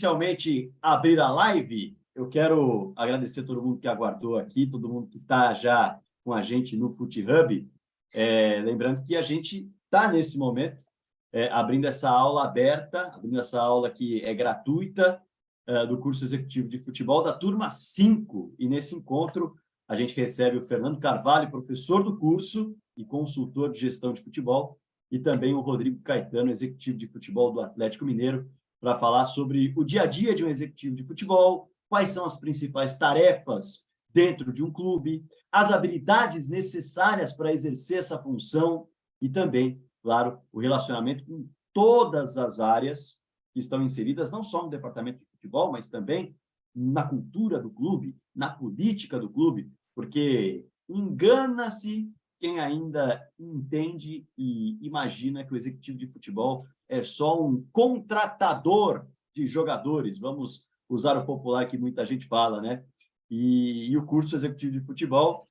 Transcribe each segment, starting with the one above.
Inicialmente abrir a live, eu quero agradecer todo mundo que aguardou aqui, todo mundo que está já com a gente no FutiHub. Lembrando que a gente está, nesse momento, abrindo essa aula aberta, abrindo essa aula que é gratuita, do curso executivo de futebol da turma 5. E nesse encontro, a gente recebe o Fernando Carvalho, professor do curso e consultor de gestão de futebol, e também o Rodrigo Caetano, executivo de futebol do Atlético Mineiro, para falar sobre o dia a dia de um executivo de futebol, quais são as principais tarefas dentro de um clube, as habilidades necessárias para exercer essa função e também, claro, o relacionamento com todas as áreas que estão inseridas, não só no departamento de futebol, mas também na cultura do clube, na política do clube, porque engana-se quem ainda entende e imagina que o executivo de futebol é só um contratador de jogadores, vamos usar o popular que muita gente fala, né? E o curso executivo de futebol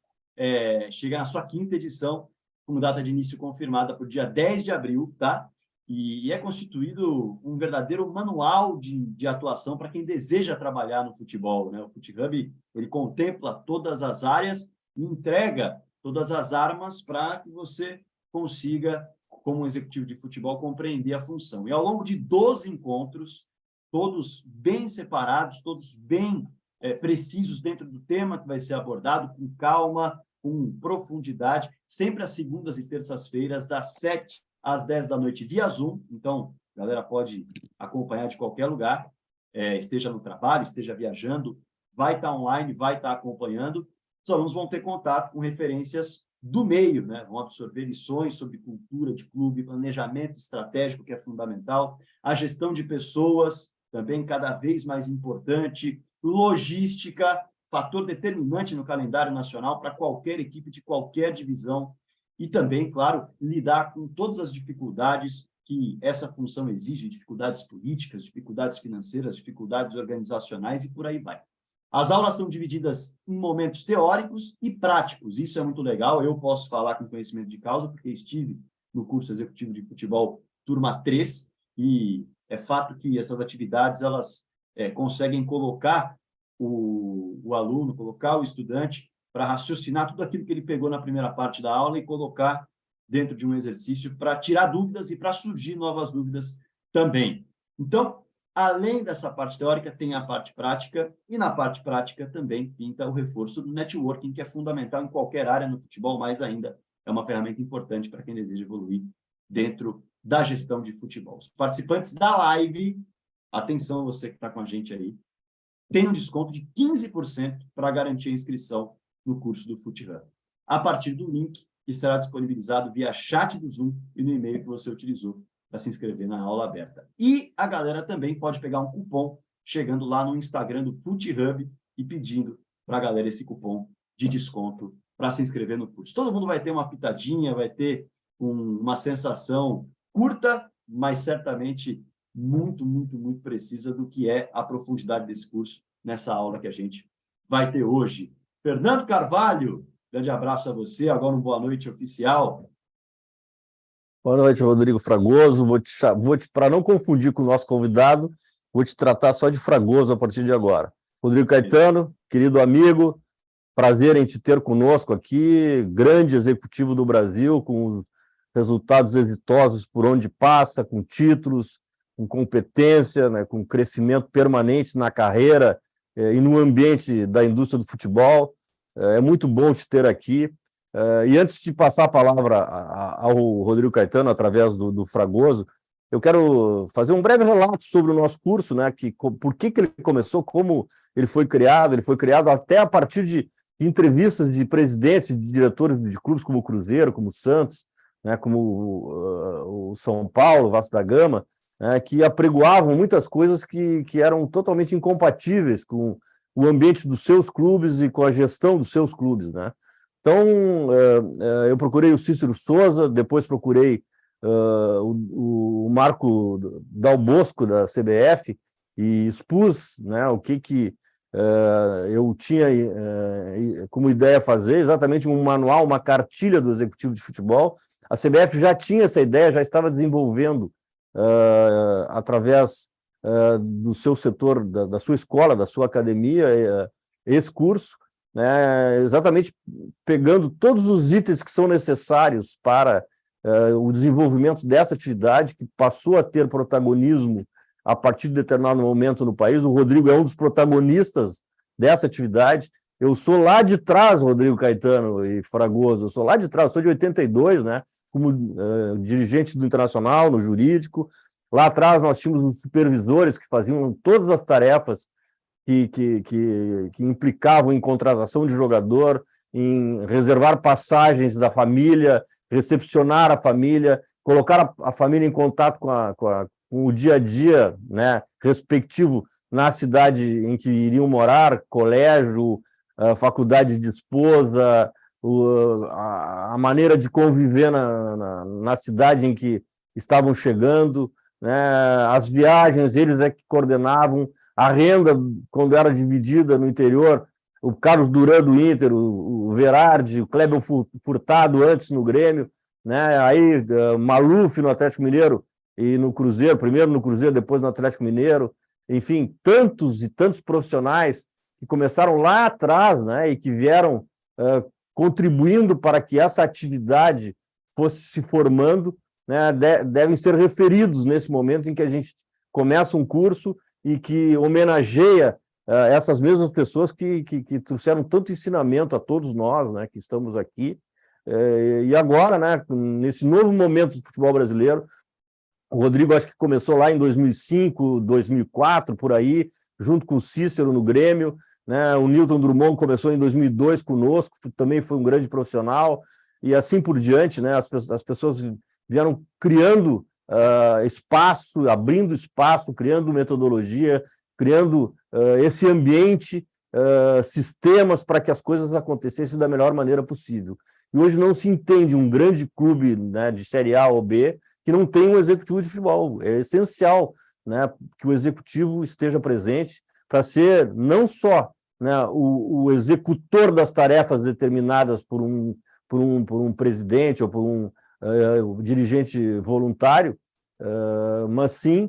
chega na sua 5ª edição, com data de início confirmada para o dia 10 de abril, tá? E é constituído um verdadeiro manual de atuação para quem deseja trabalhar no futebol, né? O FutiHub, ele contempla todas as áreas e entrega todas as armas para que você consiga, como executivo de futebol, compreender a função. E ao longo de 12 encontros, todos bem separados, todos bem precisos dentro do tema que vai ser abordado, com calma, com profundidade, sempre às segundas e terças-feiras, das 7 às 10 da noite, via Zoom. Então, a galera pode acompanhar de qualquer lugar, esteja no trabalho, esteja viajando, vai estar online, vai estar acompanhando. Os alunos vão ter contato com referências do meio, né? Vão absorver lições sobre cultura de clube, planejamento estratégico, que é fundamental, a gestão de pessoas, também cada vez mais importante, logística, fator determinante no calendário nacional para qualquer equipe de qualquer divisão, e também, claro, lidar com todas as dificuldades que essa função exige, dificuldades políticas, dificuldades financeiras, dificuldades organizacionais e por aí vai. As aulas são divididas em momentos teóricos e práticos. Isso é muito legal. Eu posso falar com conhecimento de causa, porque estive no curso executivo de futebol turma 3, e é fato que essas atividades elas conseguem colocar o aluno, colocar o estudante para raciocinar tudo aquilo que ele pegou na primeira parte da aula e colocar dentro de um exercício para tirar dúvidas e para surgir novas dúvidas também. Então, além dessa parte teórica, tem a parte prática, e na parte prática também pinta o reforço do networking, que é fundamental em qualquer área no futebol, mas ainda é uma ferramenta importante para quem deseja evoluir dentro da gestão de futebol. Os participantes da live, atenção você que está com a gente aí, tem um desconto de 15% para garantir a inscrição no curso do FutiHub, a partir do link que será disponibilizado via chat do Zoom e no e-mail que você utilizou para se inscrever na aula aberta. E a galera também pode pegar um cupom chegando lá no Instagram do FutiHub e pedindo para a galera esse cupom de desconto para se inscrever no curso. Todo mundo vai ter uma pitadinha, vai ter uma sensação curta, mas certamente muito, muito, muito precisa do que é a profundidade desse curso nessa aula que a gente vai ter hoje. Fernando Carvalho, grande abraço a você. Agora uma boa noite oficial. Boa noite, Rodrigo Fragoso. Para não confundir com o nosso convidado, vou te tratar só de Fragoso a partir de agora. Rodrigo Caetano, querido amigo, prazer em te ter conosco aqui, grande executivo do Brasil, com resultados exitosos por onde passa, com títulos, com competência, né, com crescimento permanente na carreira e no ambiente da indústria do futebol. É muito bom te ter aqui. E antes de passar a palavra ao Rodrigo Caetano, através do Fragoso, eu quero fazer um breve relato sobre o nosso curso, né? Por que ele começou, como ele foi criado. Ele foi criado até a partir de entrevistas de presidentes, de diretores de clubes como o Cruzeiro, como o Santos, né? Como o São Paulo, o Vasco da Gama, né? Que apregoavam muitas coisas que eram totalmente incompatíveis com o ambiente dos seus clubes e com a gestão dos seus clubes, né? Então, eu procurei o Cícero Souza, depois procurei o Marco Dal Bosco, da CBF, e expus, né, o que eu tinha como ideia fazer, exatamente um manual, uma cartilha do executivo de futebol. A CBF já tinha essa ideia, já estava desenvolvendo através do seu setor, da sua escola, da sua academia, esse curso, né, exatamente pegando todos os itens que são necessários para o desenvolvimento dessa atividade, que passou a ter protagonismo a partir de determinado momento no país. O Rodrigo é um dos protagonistas dessa atividade. Eu sou lá de trás, Rodrigo Caetano e Fragoso, eu sou lá de trás, sou de 82, né, como dirigente do Internacional, no jurídico. Lá atrás nós tínhamos os supervisores que faziam todas as tarefas que implicavam em contratação de jogador, em reservar passagens da família, recepcionar a família, colocar a família em contato com o dia a dia, né, respectivo na cidade em que iriam morar, colégio, faculdade de esposa, a maneira de conviver na cidade em que estavam chegando, né, as viagens, eles é que coordenavam, a renda, quando era dividida no interior, o Carlos Duran do Inter, o Verardi, o Kleber Furtado antes no Grêmio, né, aí Maluf no Atlético Mineiro e no Cruzeiro, primeiro no Cruzeiro, depois no Atlético Mineiro, enfim, tantos e tantos profissionais que começaram lá atrás, né, e que vieram contribuindo para que essa atividade fosse se formando, né, devem ser referidos nesse momento em que a gente começa um curso e que homenageia essas mesmas pessoas que trouxeram tanto ensinamento a todos nós, né, que estamos aqui. E agora, né, nesse novo momento do futebol brasileiro, o Rodrigo acho que começou lá em 2005, 2004, por aí, junto com o Cícero no Grêmio, né? O Newton Drummond começou em 2002 conosco, também foi um grande profissional, e assim por diante, né? As pessoas vieram criando espaço, abrindo espaço, criando metodologia, criando esse ambiente, sistemas para que as coisas acontecessem da melhor maneira possível. E hoje não se entende um grande clube, né, de Série A ou B que não tem um executivo de futebol. É essencial, né, que o executivo esteja presente para ser não só, né, o executor das tarefas determinadas por um presidente ou por um dirigente voluntário, mas sim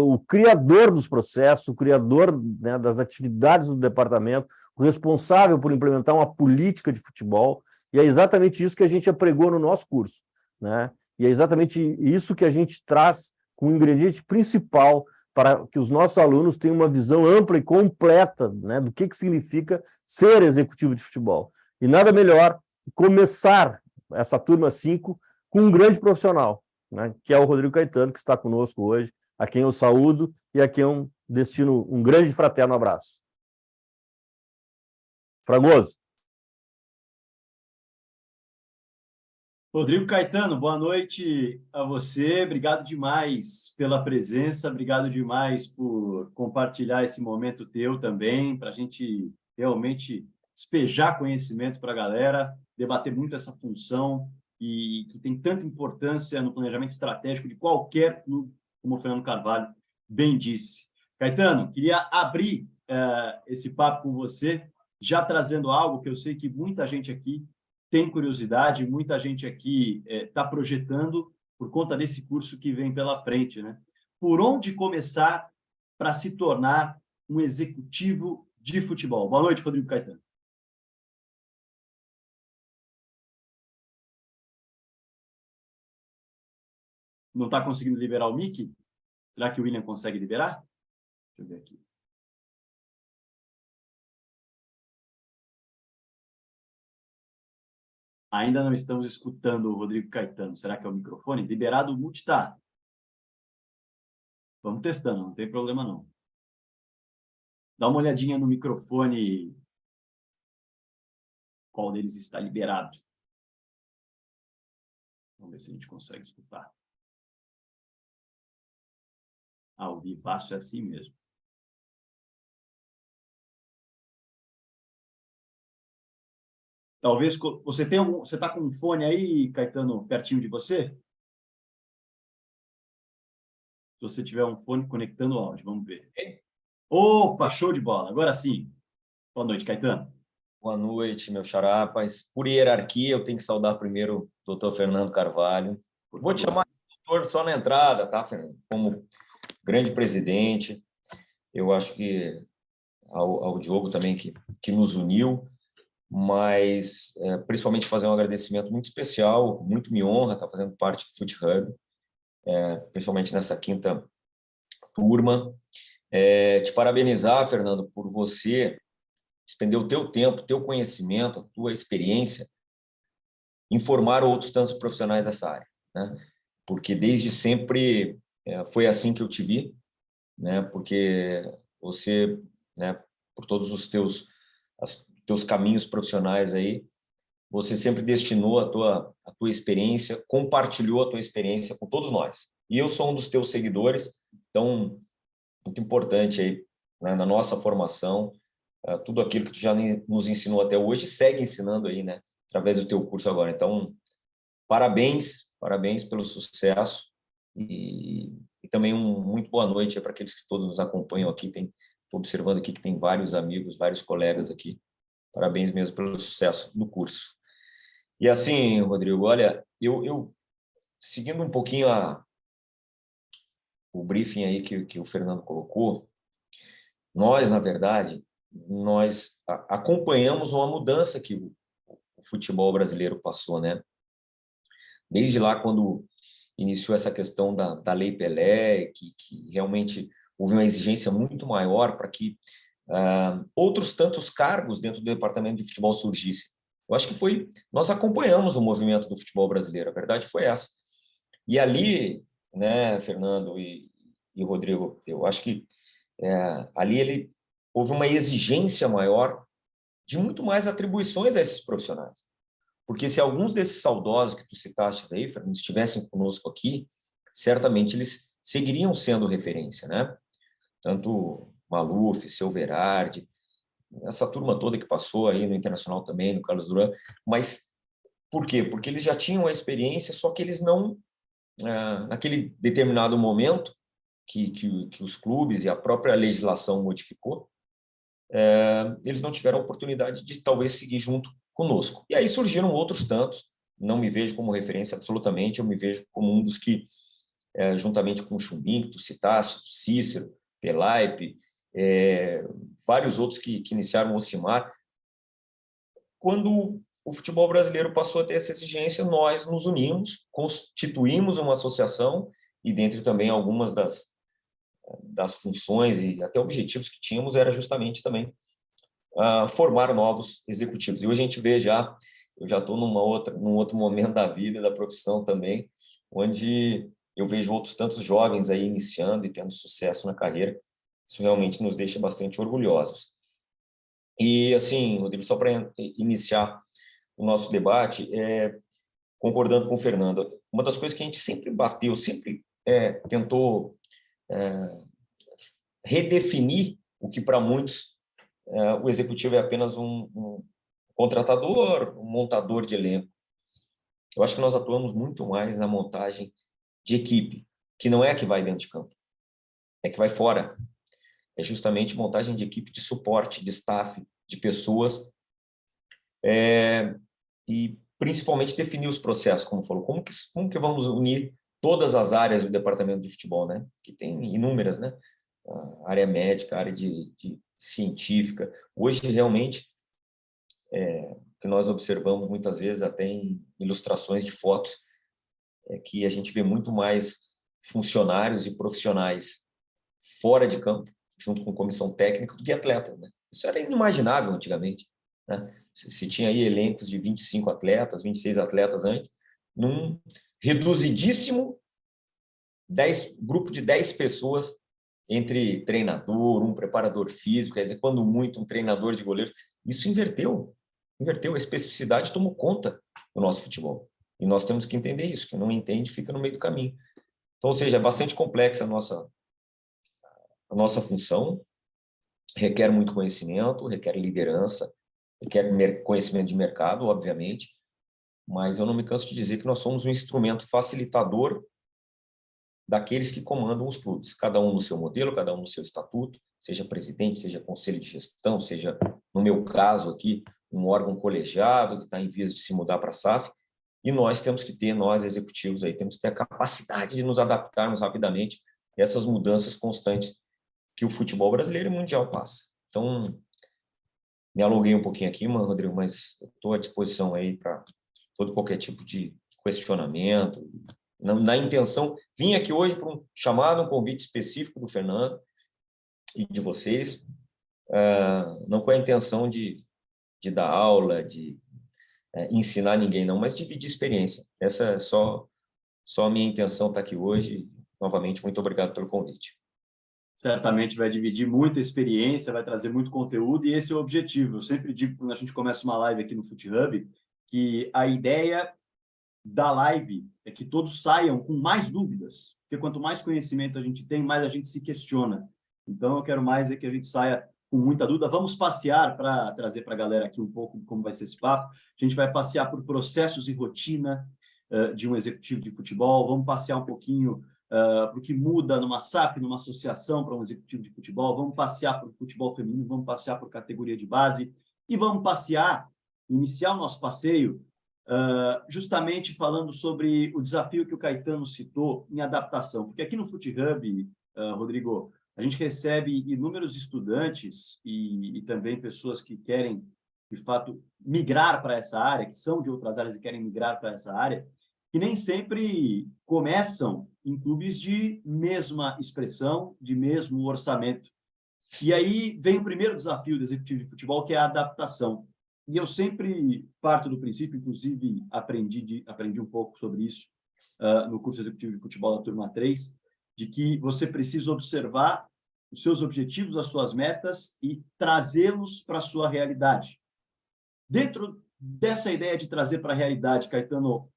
o criador dos processos, o criador, né, das atividades do departamento, o responsável por implementar uma política de futebol. E é exatamente isso que a gente apregou no nosso curso, né? E é exatamente isso que a gente traz como ingrediente principal para que os nossos alunos tenham uma visão ampla e completa, né, do que significa ser executivo de futebol. E nada melhor começar essa turma 5 com um grande profissional, né, que é o Rodrigo Caetano, que está conosco hoje, a quem eu saúdo e a quem eu destino um grande e fraterno abraço. Fragoso. Rodrigo Caetano, boa noite a você. Obrigado demais pela presença, obrigado demais por compartilhar esse momento teu também, para a gente realmente despejar conhecimento para a galera, debater muito essa função e que tem tanta importância no planejamento estratégico de qualquer clube, como o Fernando Carvalho bem disse. Caetano, queria abrir esse papo com você, já trazendo algo que eu sei que muita gente aqui tem curiosidade, muita gente aqui está projetando por conta desse curso que vem pela frente, né? Por onde começar para se tornar um executivo de futebol? Boa noite, Rodrigo Caetano. Não está conseguindo liberar o mic? Será que o William consegue liberar? Deixa eu ver aqui. Ainda não estamos escutando o Rodrigo Caetano. Será que é o microfone? Liberado o mute está. Vamos testando, não tem problema não. Dá uma olhadinha no microfone. Qual deles está liberado? Vamos ver se a gente consegue escutar. O vivaço é assim mesmo. Talvez você tenha você está com um fone aí, Caetano, pertinho de você? Se você tiver um fone conectando o áudio, vamos ver. Opa, show de bola. Agora sim. Boa noite, Caetano. Boa noite, meu xará. Mas, por hierarquia, eu tenho que saudar primeiro o doutor Fernando Carvalho. Vou te chamar de doutor só na entrada, tá, Fernando? Como grande presidente. Eu acho que ao Diogo também que nos uniu, mas principalmente fazer um agradecimento muito especial, muito me honra estar fazendo parte do FootHub, principalmente nessa 5ª turma. Te parabenizar, Fernando, por você despender o teu tempo, teu conhecimento, a tua experiência em formar outros tantos profissionais dessa área, né? Porque desde sempre foi assim que eu te vi, né? Porque você, né, por todos os teus caminhos profissionais aí, você sempre destinou a tua experiência, compartilhou a tua experiência com todos nós. E eu sou um dos teus seguidores, então, muito importante aí, né, na nossa formação, tudo aquilo que tu já nos ensinou até hoje, segue ensinando aí, né, através do teu curso agora. Então, parabéns pelo sucesso e também muito boa noite para aqueles que todos nos acompanham aqui. Estou observando aqui que tem vários amigos, vários colegas aqui. Parabéns mesmo pelo sucesso do curso. E assim, Rodrigo, olha, eu seguindo um pouquinho o briefing aí que o Fernando colocou, nós, na verdade, nós acompanhamos uma mudança que o futebol brasileiro passou, né? Desde lá, quando iniciou essa questão da Lei Pelé, que realmente houve uma exigência muito maior para que outros tantos cargos dentro do departamento de futebol surgissem. Eu acho que nós acompanhamos o movimento do futebol brasileiro, a verdade foi essa. E ali, né, Fernando e Rodrigo, eu acho que ali houve uma exigência maior de muito mais atribuições a esses profissionais. Porque se alguns desses saudosos que tu citaste aí, Fernando, estivessem conosco aqui, certamente eles seguiriam sendo referência, né? Tanto Maluf, Seu Berardi, essa turma toda que passou aí no Internacional também, no Carlos Duran, mas por quê? Porque eles já tinham a experiência, só que eles não, naquele determinado momento que os clubes e a própria legislação modificou, eles não tiveram a oportunidade de talvez seguir junto conosco. E aí surgiram outros tantos, não me vejo como referência absolutamente, eu me vejo como um dos que, juntamente com o Chumbim, que tu citaste, Cícero, Pelaipe, vários outros que iniciaram o Ocimar. Quando o futebol brasileiro passou a ter essa exigência, nós nos unimos, constituímos uma associação e dentre também algumas das funções e até objetivos que tínhamos era justamente também formar novos executivos. E hoje a gente vê eu já estou num outro momento da vida, da profissão também, onde eu vejo outros tantos jovens aí iniciando e tendo sucesso na carreira. Isso realmente nos deixa bastante orgulhosos. E, assim, Rodrigo, só para iniciar o nosso debate, concordando com o Fernando, uma das coisas que a gente sempre bateu, sempre tentou redefinir o que para muitos o executivo é apenas um contratador, um montador de elenco. Eu acho que nós atuamos muito mais na montagem de equipe, que não é a que vai dentro de campo, é que vai fora. É justamente montagem de equipe de suporte, de staff, de pessoas, e principalmente definir os processos, como falou. Como que vamos unir todas as áreas do departamento de futebol, né? Que tem inúmeras, né? A área médica, a área de científica. Hoje, realmente, que nós observamos muitas vezes, até em ilustrações de fotos, que a gente vê muito mais funcionários e profissionais fora de campo, junto com comissão técnica, do que atletas, né? Isso era inimaginável antigamente, né? Se tinha aí elencos de 25 atletas, 26 atletas antes, num reduzidíssimo grupo de 10 pessoas, entre treinador, um preparador físico, quer dizer, quando muito, um treinador de goleiros. Isso inverteu, a especificidade tomou conta do nosso futebol. E nós temos que entender isso, quem não entende fica no meio do caminho. Então, ou seja, é bastante complexa a nossa função, requer muito conhecimento, requer liderança, requer conhecimento de mercado, obviamente, mas eu não me canso de dizer que nós somos um instrumento facilitador daqueles que comandam os clubes, cada um no seu modelo, cada um no seu estatuto, seja presidente, seja conselho de gestão, seja, no meu caso aqui, um órgão colegiado que está em vias de se mudar para a SAF, e nós temos que ter, nós executivos aí, temos que ter a capacidade de nos adaptarmos rapidamente essas mudanças constantes que o futebol brasileiro e mundial passa. Então, me alonguei um pouquinho aqui, mano, Rodrigo, mas estou à disposição aí para todo qualquer tipo de questionamento. Na intenção, vim aqui hoje para um chamado, um convite específico do Fernando e de vocês, não com a intenção de dar aula, de ensinar ninguém, não, mas dividir experiência. Essa é só a minha intenção estar aqui hoje. Novamente, muito obrigado pelo convite. Certamente vai dividir muita experiência, vai trazer muito conteúdo, e esse é o objetivo. Eu sempre digo, quando a gente começa uma live aqui no FootHub, que a ideia da live é que todos saiam com mais dúvidas, porque quanto mais conhecimento a gente tem, mais a gente se questiona. Então, eu quero mais é que a gente saia com muita dúvida. Vamos passear para trazer para a galera aqui um pouco de como vai ser esse papo. A gente vai passear por processos e rotina de um executivo de futebol, vamos passear um pouquinho para o que muda numa SAF, numa associação para um executivo de futebol, vamos passear por futebol feminino, vamos passear por categoria de base e vamos passear, iniciar o nosso passeio justamente falando sobre o desafio que o Caetano citou em adaptação, porque aqui no FootHub, Rodrigo, a gente recebe inúmeros estudantes e também pessoas que querem, de fato, migrar para essa área, que são de outras áreas e querem migrar para essa área, que nem sempre começam em clubes de mesma expressão, de mesmo orçamento. E aí vem o primeiro desafio do executivo de futebol, que é a adaptação. E eu sempre parto do princípio, inclusive aprendi um pouco sobre isso no curso executivo de futebol da turma 3, de que você precisa observar os seus objetivos, as suas metas e trazê-los para a sua realidade. Dentro dessa ideia de trazer para a realidade, Caetano,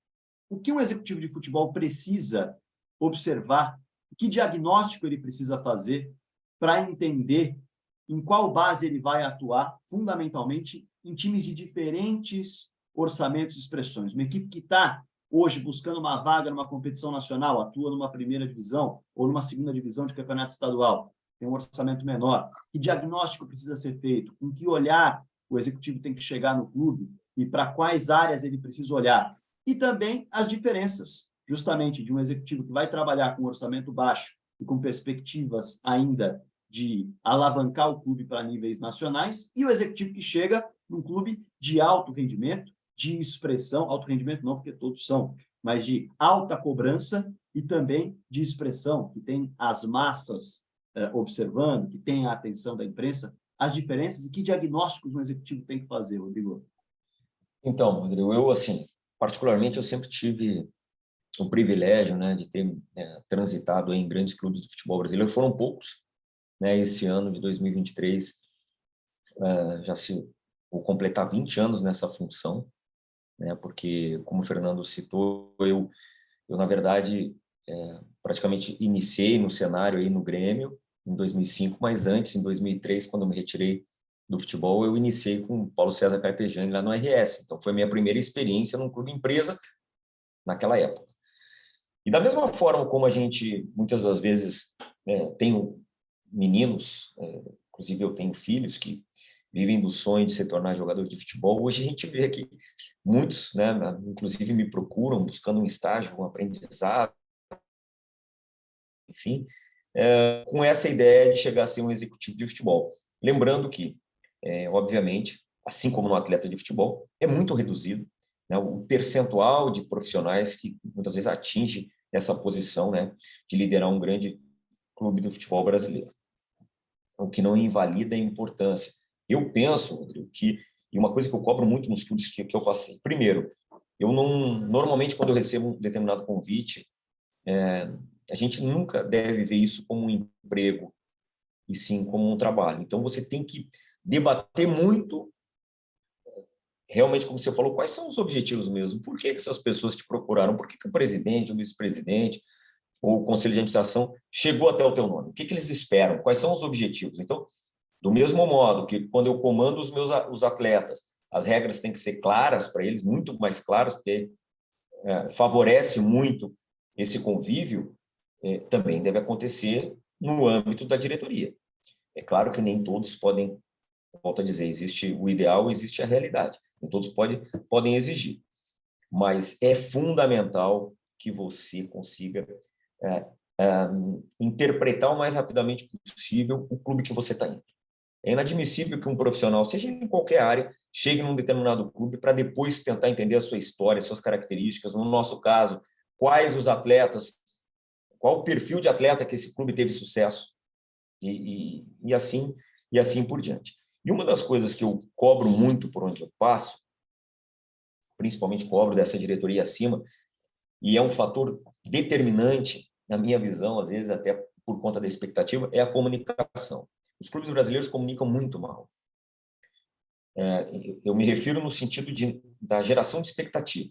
o que um executivo de futebol precisa observar, que diagnóstico ele precisa fazer para entender em qual base ele vai atuar, fundamentalmente, em times de diferentes orçamentos e expressões. Uma equipe que está hoje buscando uma vaga numa competição nacional, atua numa primeira divisão ou numa segunda divisão de campeonato estadual, tem um orçamento menor. Que diagnóstico precisa ser feito? Com que olhar o executivo tem que chegar no clube e para quais áreas ele precisa olhar? E também as diferenças, justamente, de um executivo que vai trabalhar com um orçamento baixo e com perspectivas ainda de alavancar o clube para níveis nacionais, e o executivo que chega num clube de alto rendimento, de expressão, alto rendimento não, porque todos são, mas de alta cobrança e também de expressão, que tem as massas observando, que tem a atenção da imprensa, as diferenças e que diagnósticos um executivo tem que fazer, Rodrigo? Então, Rodrigo, eu, assim, particularmente, eu sempre tive o privilégio, né, de ter transitado em grandes clubes do futebol brasileiro. Foram poucos, né? Esse ano de 2023 vou completar 20 anos nessa função, né? Porque, como o Fernando citou, eu na verdade, praticamente iniciei no cenário aí no Grêmio em 2005, mas antes, em 2003, quando eu me retirei do futebol, eu iniciei com o Paulo César Carpegiani lá no RS. Então, foi a minha primeira experiência num clube empresa naquela época. E da mesma forma como a gente, muitas das vezes, tem meninos, inclusive eu tenho filhos que vivem do sonho de se tornar jogador de futebol, hoje a gente vê que muitos, né, inclusive me procuram buscando um estágio, um aprendizado, enfim, com essa ideia de chegar a ser um executivo de futebol. Lembrando que, obviamente, assim como no atleta de futebol, é muito reduzido, né, o percentual de profissionais que muitas vezes atinge essa posição, né, de liderar um grande clube do futebol brasileiro. O que não invalida a importância. Eu penso, Rodrigo, que, e uma coisa que eu cobro muito nos clubes que eu passei, primeiro, eu não, normalmente quando eu recebo um determinado convite, a gente nunca deve ver isso como um emprego, e sim como um trabalho. Então, você tem que debater muito, realmente, como você falou, quais são os objetivos mesmo, por que essas pessoas te procuraram, por que o presidente, o vice-presidente, ou o conselho de administração chegou até o teu nome, o que eles esperam, quais são os objetivos. Então, do mesmo modo que quando eu comando os atletas, as regras têm que ser claras para eles, muito mais claras, porque favorece muito esse convívio, também deve acontecer no âmbito da diretoria. É claro que nem todos podem, volto a dizer, existe o ideal, existe a realidade. Nem todos podem exigir. Mas é fundamental que você consiga interpretar o mais rapidamente possível o clube que você está indo. É inadmissível que um profissional, seja em qualquer área, chegue num determinado clube para depois tentar entender a sua história, suas características, no nosso caso, quais os atletas, qual o perfil de atleta que esse clube teve sucesso, e assim por diante. E uma das coisas que eu cobro muito por onde eu passo, principalmente cobro dessa diretoria acima, e é um fator determinante, na minha visão, às vezes até por conta da expectativa, é a comunicação. Os clubes brasileiros comunicam muito mal. Eu me refiro no sentido da geração de expectativa.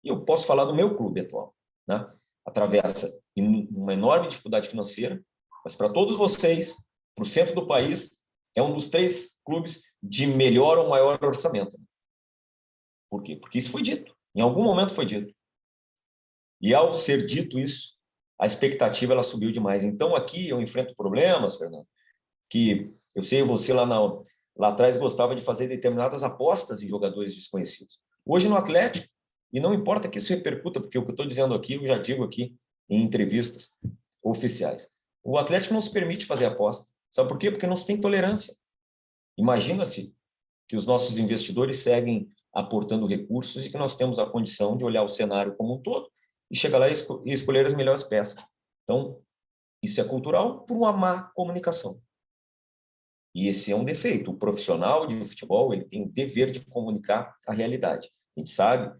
E eu posso falar do meu clube atual, né? Atravessa uma enorme dificuldade financeira, mas para todos vocês, para o centro do país, é um dos 3 clubes de melhor ou maior orçamento. Por quê? Porque isso foi dito. Em algum momento foi dito. E ao ser dito isso, a expectativa ela subiu demais. Então aqui eu enfrento problemas, Fernando, que eu sei você lá atrás gostava de fazer determinadas apostas em jogadores desconhecidos. Hoje no Atlético, e não importa que isso repercuta, porque o que eu estou dizendo aqui, eu já digo aqui em entrevistas oficiais. O Atlético não se permite fazer aposta. Sabe por quê? Porque não se tem tolerância. Imagina-se que os nossos investidores seguem aportando recursos e que nós temos a condição de olhar o cenário como um todo e chegar lá e escolher as melhores peças. Então, isso é cultural por uma má comunicação. E esse é um defeito. O profissional de futebol ele tem o dever de comunicar a realidade. A gente sabe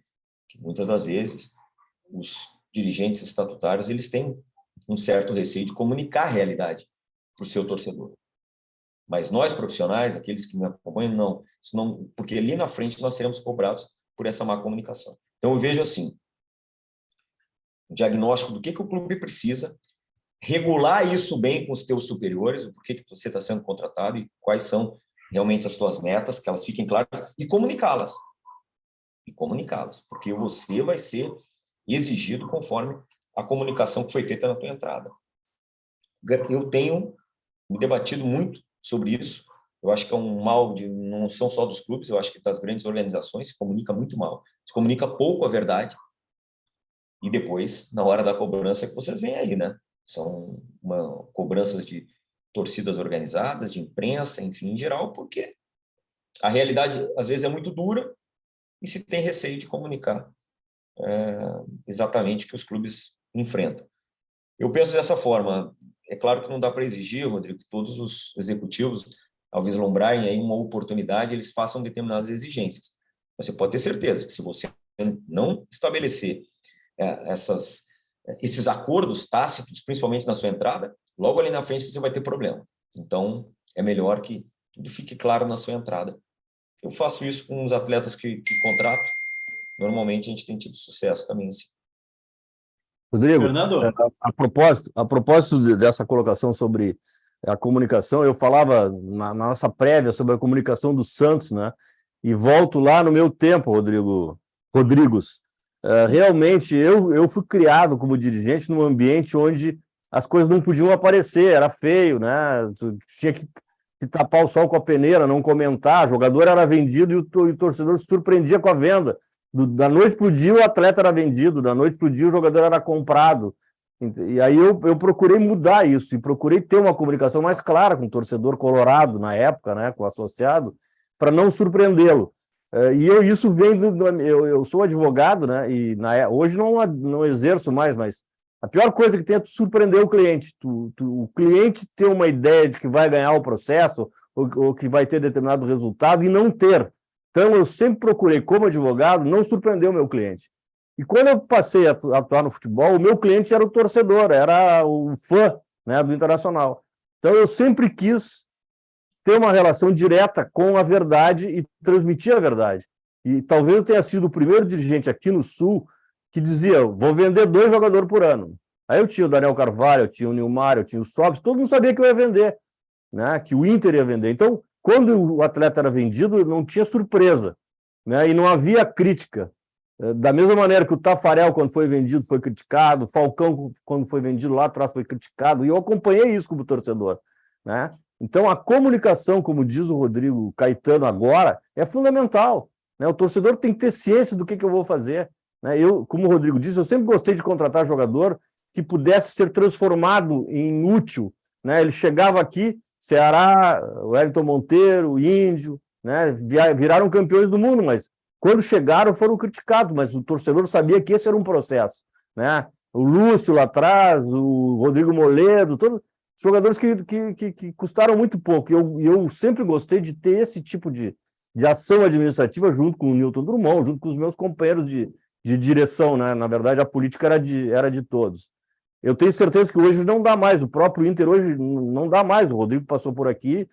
que muitas das vezes os dirigentes estatutários eles têm um certo receio de comunicar a realidade para o seu torcedor. Mas nós, profissionais, aqueles que me acompanham, não, porque ali na frente nós seremos cobrados por essa má comunicação. Então, eu vejo assim, o diagnóstico do que o clube precisa, regular isso bem com os teus superiores, o porquê que você está sendo contratado e quais são realmente as suas metas, que elas fiquem claras, e comunicá-las. Porque você vai ser exigido conforme a comunicação que foi feita na tua entrada. Eu tenho me debatido muito sobre isso. Eu acho que é um mal, não são só dos clubes, eu acho que das grandes organizações se comunica muito mal. Se comunica pouco a verdade e depois, na hora da cobrança, que vocês veem aí, né? São cobranças de torcidas organizadas, de imprensa, enfim, em geral, porque a realidade, às vezes, é muito dura e se tem receio de comunicar exatamente o que os clubes enfrentam. Eu penso dessa forma. É claro que não dá para exigir, Rodrigo, que todos os executivos, ao vislumbrarem aí uma oportunidade, eles façam determinadas exigências. Mas você pode ter certeza que se você não estabelecer esses acordos tácitos, principalmente na sua entrada, logo ali na frente você vai ter problema. Então, é melhor que tudo fique claro na sua entrada. Eu faço isso com os atletas que contrato. Normalmente, a gente tem tido sucesso também, sim. Rodrigo, Fernando? a propósito dessa colocação sobre a comunicação, eu falava na nossa prévia sobre a comunicação do Santos, né? E volto lá no meu tempo, Rodrigos. Realmente, eu fui criado como dirigente num ambiente onde as coisas não podiam aparecer, era feio, né? Tinha que tapar o sol com a peneira, não comentar, o jogador era vendido e o torcedor se surpreendia com a venda. Da noite para o dia o atleta era vendido, da noite para o dia o jogador era comprado. E aí eu procurei mudar isso, e procurei ter uma comunicação mais clara com o torcedor colorado, na época, né, com o associado, para não surpreendê-lo. Isso vem eu sou advogado, né, e hoje não exerço mais, mas a pior coisa que tem é tu surpreender o cliente. O cliente ter uma ideia de que vai ganhar o processo ou que vai ter determinado resultado e não ter. Então, eu sempre procurei, como advogado, não surpreender o meu cliente. E quando eu passei a atuar no futebol, o meu cliente era o torcedor, era o fã, né, do Internacional. Então, eu sempre quis ter uma relação direta com a verdade e transmitir a verdade. E talvez eu tenha sido o primeiro dirigente aqui no Sul que dizia, vou vender 2 jogadores por ano. Aí eu tinha o Daniel Carvalho, eu tinha o Nilmar, eu tinha o Sobis, todo mundo sabia que eu ia vender, né, que o Inter ia vender. Então, quando o atleta era vendido, não tinha surpresa, né? E não havia crítica. Da mesma maneira que o Tafarel, quando foi vendido, foi criticado, o Falcão, quando foi vendido lá atrás, foi criticado, e eu acompanhei isso como torcedor, né? Então, a comunicação, como diz o Rodrigo Caetano agora, é fundamental, né? O torcedor tem que ter ciência do que eu vou fazer, né? Eu, como o Rodrigo disse, eu sempre gostei de contratar jogador que pudesse ser transformado em útil, né? Ele chegava aqui, Ceará, Wellington Monteiro, o Índio, né? Viraram campeões do mundo, mas quando chegaram foram criticados, mas o torcedor sabia que esse era um processo, né? O Lúcio lá atrás, o Rodrigo Moledo, todos jogadores que custaram muito pouco. E eu sempre gostei de ter esse tipo de ação administrativa junto com o Newton Drummond, junto com os meus companheiros de direção, né? Na verdade, a política era de todos. Eu tenho certeza que hoje não dá mais, o próprio Inter hoje não dá mais. O Rodrigo passou por aqui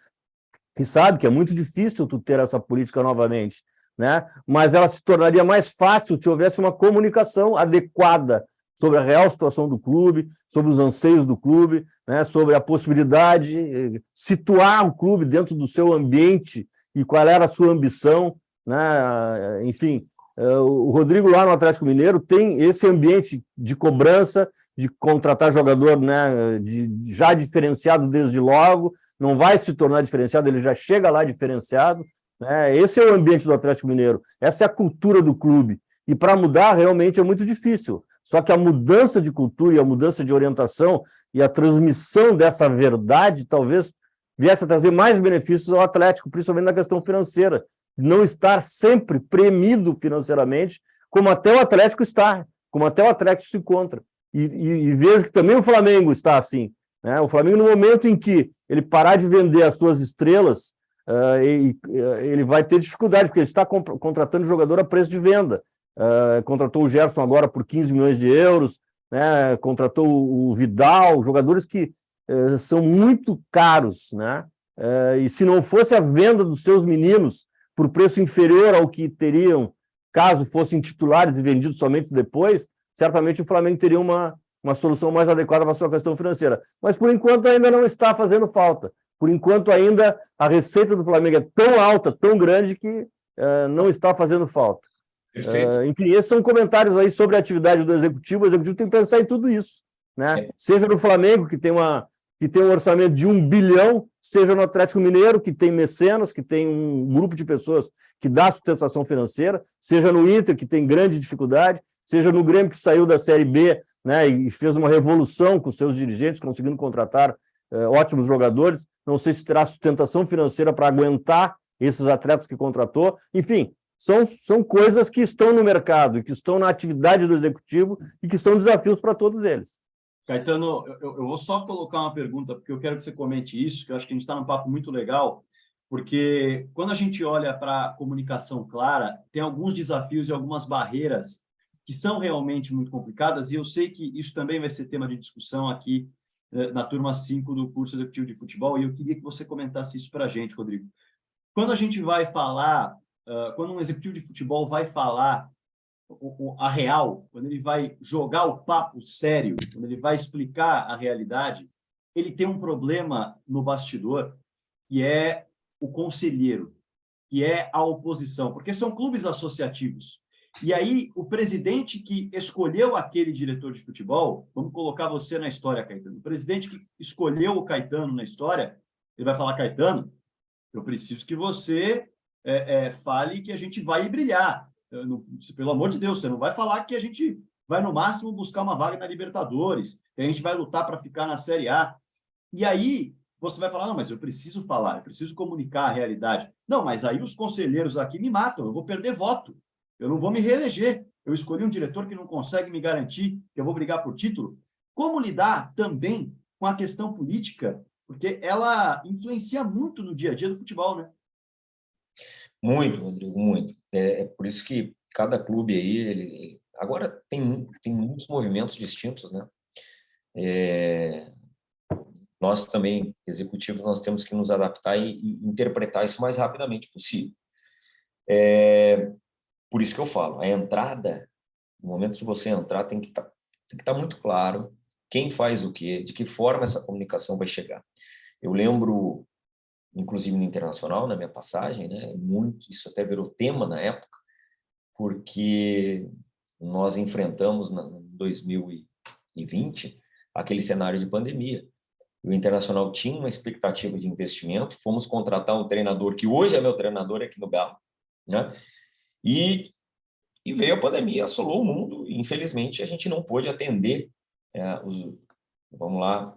e sabe que é muito difícil tu ter essa política novamente, né? Mas ela se tornaria mais fácil se houvesse uma comunicação adequada sobre a real situação do clube, sobre os anseios do clube, né? Sobre a possibilidade, situar o clube dentro do seu ambiente e qual era a sua ambição, né? Enfim, o Rodrigo lá no Atlético Mineiro tem esse ambiente de cobrança, de contratar jogador, né, já diferenciado desde logo, não vai se tornar diferenciado, ele já chega lá diferenciado, né? Esse é o ambiente do Atlético Mineiro, essa é a cultura do clube, e para mudar realmente é muito difícil, só que a mudança de cultura e a mudança de orientação e a transmissão dessa verdade talvez viesse a trazer mais benefícios ao Atlético, principalmente na questão financeira, não estar sempre premido financeiramente, como até o Atlético está, como até o Atlético se encontra. E vejo que também o Flamengo está assim, né? O Flamengo, no momento em que ele parar de vender as suas estrelas, ele vai ter dificuldade, porque ele está contratando jogador a preço de venda. Contratou o Gerson agora por 15 milhões de euros, né? Contratou o Vidal, jogadores que são muito caros, né? E se não fosse a venda dos seus meninos por preço inferior ao que teriam caso fossem titulares e vendidos somente depois, certamente o Flamengo teria uma solução mais adequada para a sua questão financeira. Mas, por enquanto, ainda não está fazendo falta. Por enquanto, ainda a receita do Flamengo é tão alta, tão grande, que não está fazendo falta. Enfim, esses são comentários aí sobre a atividade do Executivo. O Executivo tem que pensar em tudo isso, né? Seja no Flamengo, que tem um orçamento de 1 bilhão, seja no Atlético Mineiro, que tem mecenas, que tem um grupo de pessoas que dá sustentação financeira, seja no Inter, que tem grande dificuldade, seja no Grêmio, que saiu da Série B, né, e fez uma revolução com seus dirigentes, conseguindo contratar ótimos jogadores. Não sei se terá sustentação financeira para aguentar esses atletas que contratou. Enfim, são coisas que estão no mercado, que estão na atividade do Executivo e que são desafios para todos eles. Caetano, eu vou só colocar uma pergunta, porque eu quero que você comente isso, que eu acho que a gente está num papo muito legal, porque quando a gente olha para a comunicação clara, tem alguns desafios e algumas barreiras que são realmente muito complicadas, e eu sei que isso também vai ser tema de discussão aqui na turma 5 do curso Executivo de Futebol, e eu queria que você comentasse isso para a gente, Rodrigo. Quando a gente vai falar, quando um executivo de futebol vai falar a real, quando ele vai jogar o papo sério, quando ele vai explicar a realidade, ele tem um problema no bastidor, que é o conselheiro, que é a oposição, porque são clubes associativos. E aí, o presidente que escolheu aquele diretor de futebol, vamos colocar você na história, Caetano, o presidente que escolheu o Caetano na história, ele vai falar: Caetano, eu preciso que você fale que a gente vai brilhar. Pelo amor de Deus, você não vai falar que a gente vai, no máximo, buscar uma vaga na Libertadores, que a gente vai lutar para ficar na Série A. E aí, você vai falar: não, mas eu preciso falar, eu preciso comunicar a realidade. Não, mas aí os conselheiros aqui me matam, eu vou perder voto, eu não vou me reeleger, eu escolhi um diretor que não consegue me garantir que eu vou brigar por título. Como lidar também com a questão política, porque ela influencia muito no dia a dia do futebol, né? Muito, Rodrigo, muito. É por isso que cada clube aí, agora tem muitos movimentos distintos, né? Nós também, executivos, nós temos que nos adaptar e interpretar isso o mais rapidamente possível. Por isso que eu falo, a entrada, no momento de você entrar, tem que estar muito claro quem faz o quê, de que forma essa comunicação vai chegar. Eu lembro, inclusive no Internacional, na minha passagem, né, isso até virou tema na época, porque nós enfrentamos, em 2020, aquele cenário de pandemia. O Internacional tinha uma expectativa de investimento, fomos contratar um treinador que hoje é meu treinador aqui no Galo, né? E veio a pandemia, assolou o mundo, e infelizmente a gente não pôde atender vamos lá,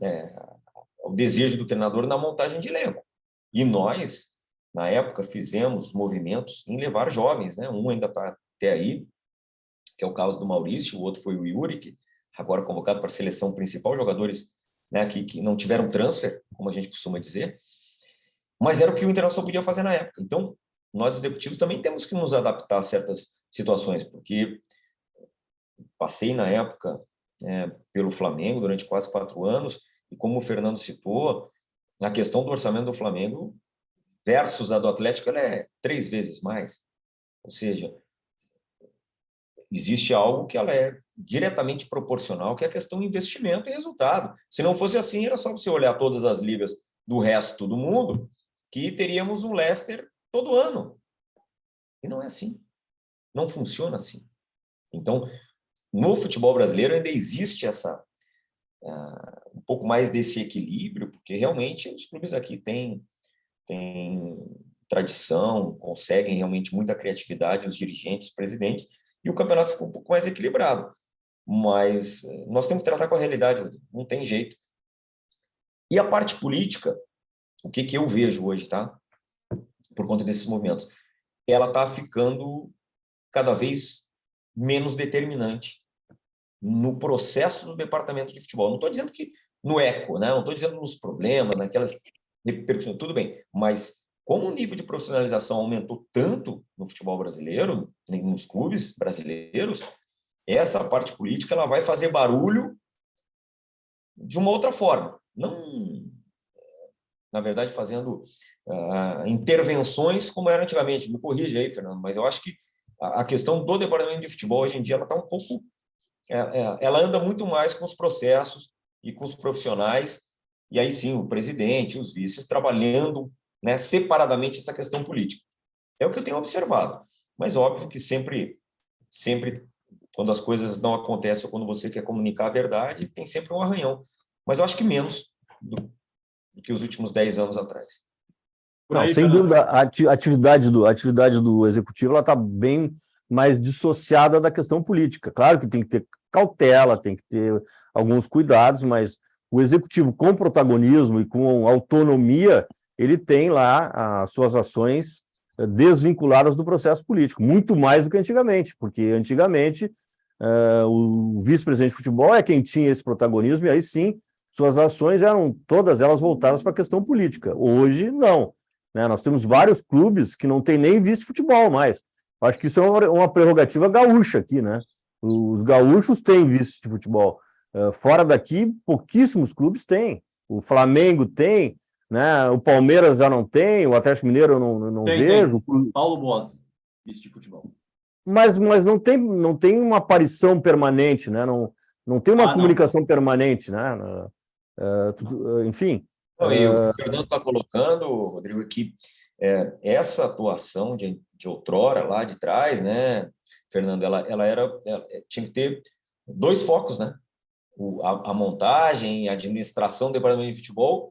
o desejo do treinador na montagem de elenco. E nós, na época, fizemos movimentos em levar jovens, né? Um ainda está até aí, que é o caso do Maurício, o outro foi o Yuri, que agora convocado para a seleção principal, jogadores, né, que não tiveram transfer, como a gente costuma dizer, mas era o que o Internacional podia fazer na época. Então, nós executivos também temos que nos adaptar a certas situações, porque passei na época pelo Flamengo durante quase 4 anos, e como o Fernando citou, a questão do orçamento do Flamengo versus a do Atlético, ela é 3 vezes mais. Ou seja, existe algo que ela é diretamente proporcional, que é a questão investimento e resultado. Se não fosse assim, era só você olhar todas as ligas do resto do mundo, que teríamos um Leicester todo ano. E não é assim. Não funciona assim. Então, no futebol brasileiro ainda existe um pouco mais desse equilíbrio, porque realmente os clubes aqui têm tradição, conseguem realmente muita criatividade, os dirigentes, os presidentes, e o campeonato ficou um pouco mais equilibrado. Mas nós temos que tratar com a realidade, não tem jeito. E a parte política, o que eu vejo hoje, tá? Por conta desses movimentos, ela está ficando cada vez menos determinante no processo do departamento de futebol. Não estou dizendo que no eco, né? Não estou dizendo nos problemas, naquelas repercussões, tudo bem, mas como o nível de profissionalização aumentou tanto no futebol brasileiro, nos clubes brasileiros, essa parte política ela vai fazer barulho de uma outra forma. Não, na verdade, fazendo intervenções como era antigamente. Me corrija aí, Fernando, mas eu acho que a questão do departamento de futebol hoje em dia ela está um pouco... ela anda muito mais com os processos e com os profissionais, e aí sim, o presidente, os vices, trabalhando, né, separadamente essa questão política. É o que eu tenho observado. Mas óbvio que sempre, quando as coisas não acontecem ou quando você quer comunicar a verdade, tem sempre um arranhão. Mas eu acho que menos do que os últimos 10 anos atrás. Não, sem dúvida, a atividade do executivo ela está bem mais dissociada da questão política. Claro que tem que ter cautela, tem que ter alguns cuidados, mas o executivo com protagonismo e com autonomia, ele tem lá as suas ações desvinculadas do processo político, muito mais do que antigamente, porque antigamente o vice-presidente de futebol é quem tinha esse protagonismo, e aí sim, suas ações eram todas elas voltadas para a questão política. Hoje, não. Nós temos vários clubes que não têm nem vice-futebol mais. Acho que isso é uma prerrogativa gaúcha aqui, né? Os gaúchos têm vice de futebol. Fora daqui, pouquíssimos clubes têm. O Flamengo tem, né? O Palmeiras já não tem, o Atlético Mineiro eu não vejo. Tem. Paulo Bosi, vice de futebol. Mas não tem uma aparição permanente, né? Não tem uma comunicação permanente, né? Enfim... E o Fernando está colocando, Rodrigo, que essa atuação de outrora, lá de trás, né, Fernando, ela tinha que ter 2 focos, né? A montagem, a administração do departamento de futebol,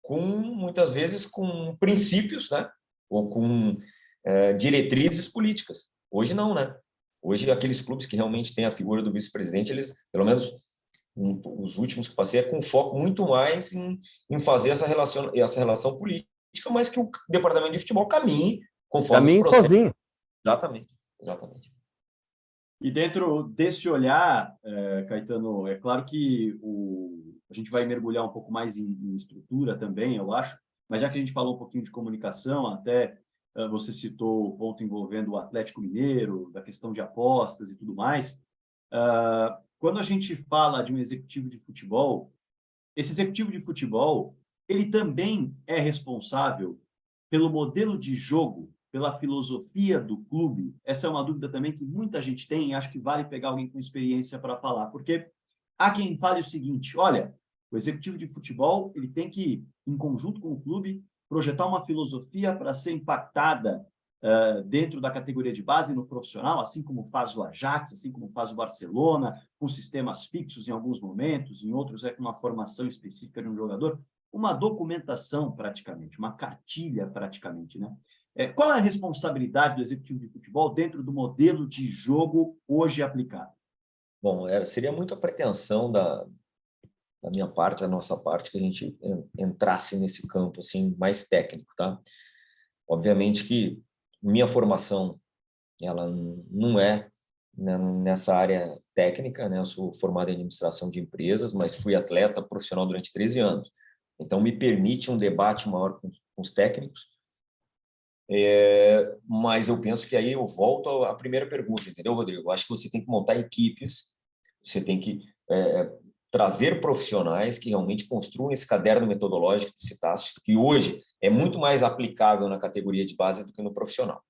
muitas vezes com princípios, né? Ou com diretrizes políticas. Hoje não, né? Hoje, aqueles clubes que realmente têm a figura do vice-presidente, eles, pelo menos... os últimos que passei, com foco muito mais em fazer essa relação política, mas que o departamento de futebol caminhe conforme os processos. Sozinho. Exatamente. E dentro desse olhar, Caetano, é claro que a gente vai mergulhar um pouco mais em estrutura também, eu acho, mas já que a gente falou um pouquinho de comunicação, até você citou o ponto envolvendo o Atlético Mineiro, da questão de apostas e tudo mais, quando a gente fala de um executivo de futebol, esse executivo de futebol, ele também é responsável pelo modelo de jogo, pela filosofia do clube. Essa é uma dúvida também que muita gente tem, e acho que vale pegar alguém com experiência para falar, porque há quem fale o seguinte: olha, o executivo de futebol ele tem que, em conjunto com o clube, projetar uma filosofia para ser impactada dentro da categoria de base no profissional, assim como faz o Ajax, assim como faz o Barcelona, com sistemas fixos em alguns momentos, em outros com uma formação específica de um jogador, uma documentação praticamente, uma cartilha praticamente, né? Qual é a responsabilidade do executivo de futebol dentro do modelo de jogo hoje aplicado? Bom, seria muita pretensão da minha parte, da nossa parte, que a gente entrasse nesse campo assim mais técnico, tá? Obviamente que minha formação ela não é, né, nessa área técnica, né? Eu sou formado em administração de empresas, mas fui atleta profissional durante 13 anos. Então, me permite um debate maior com os técnicos. Mas eu penso que aí eu volto à primeira pergunta, entendeu, Rodrigo? Eu acho que você tem que montar equipes, você tem que trazer profissionais que realmente construam esse caderno metodológico que citaste, que hoje é muito mais aplicável na categoria de base do que no profissional.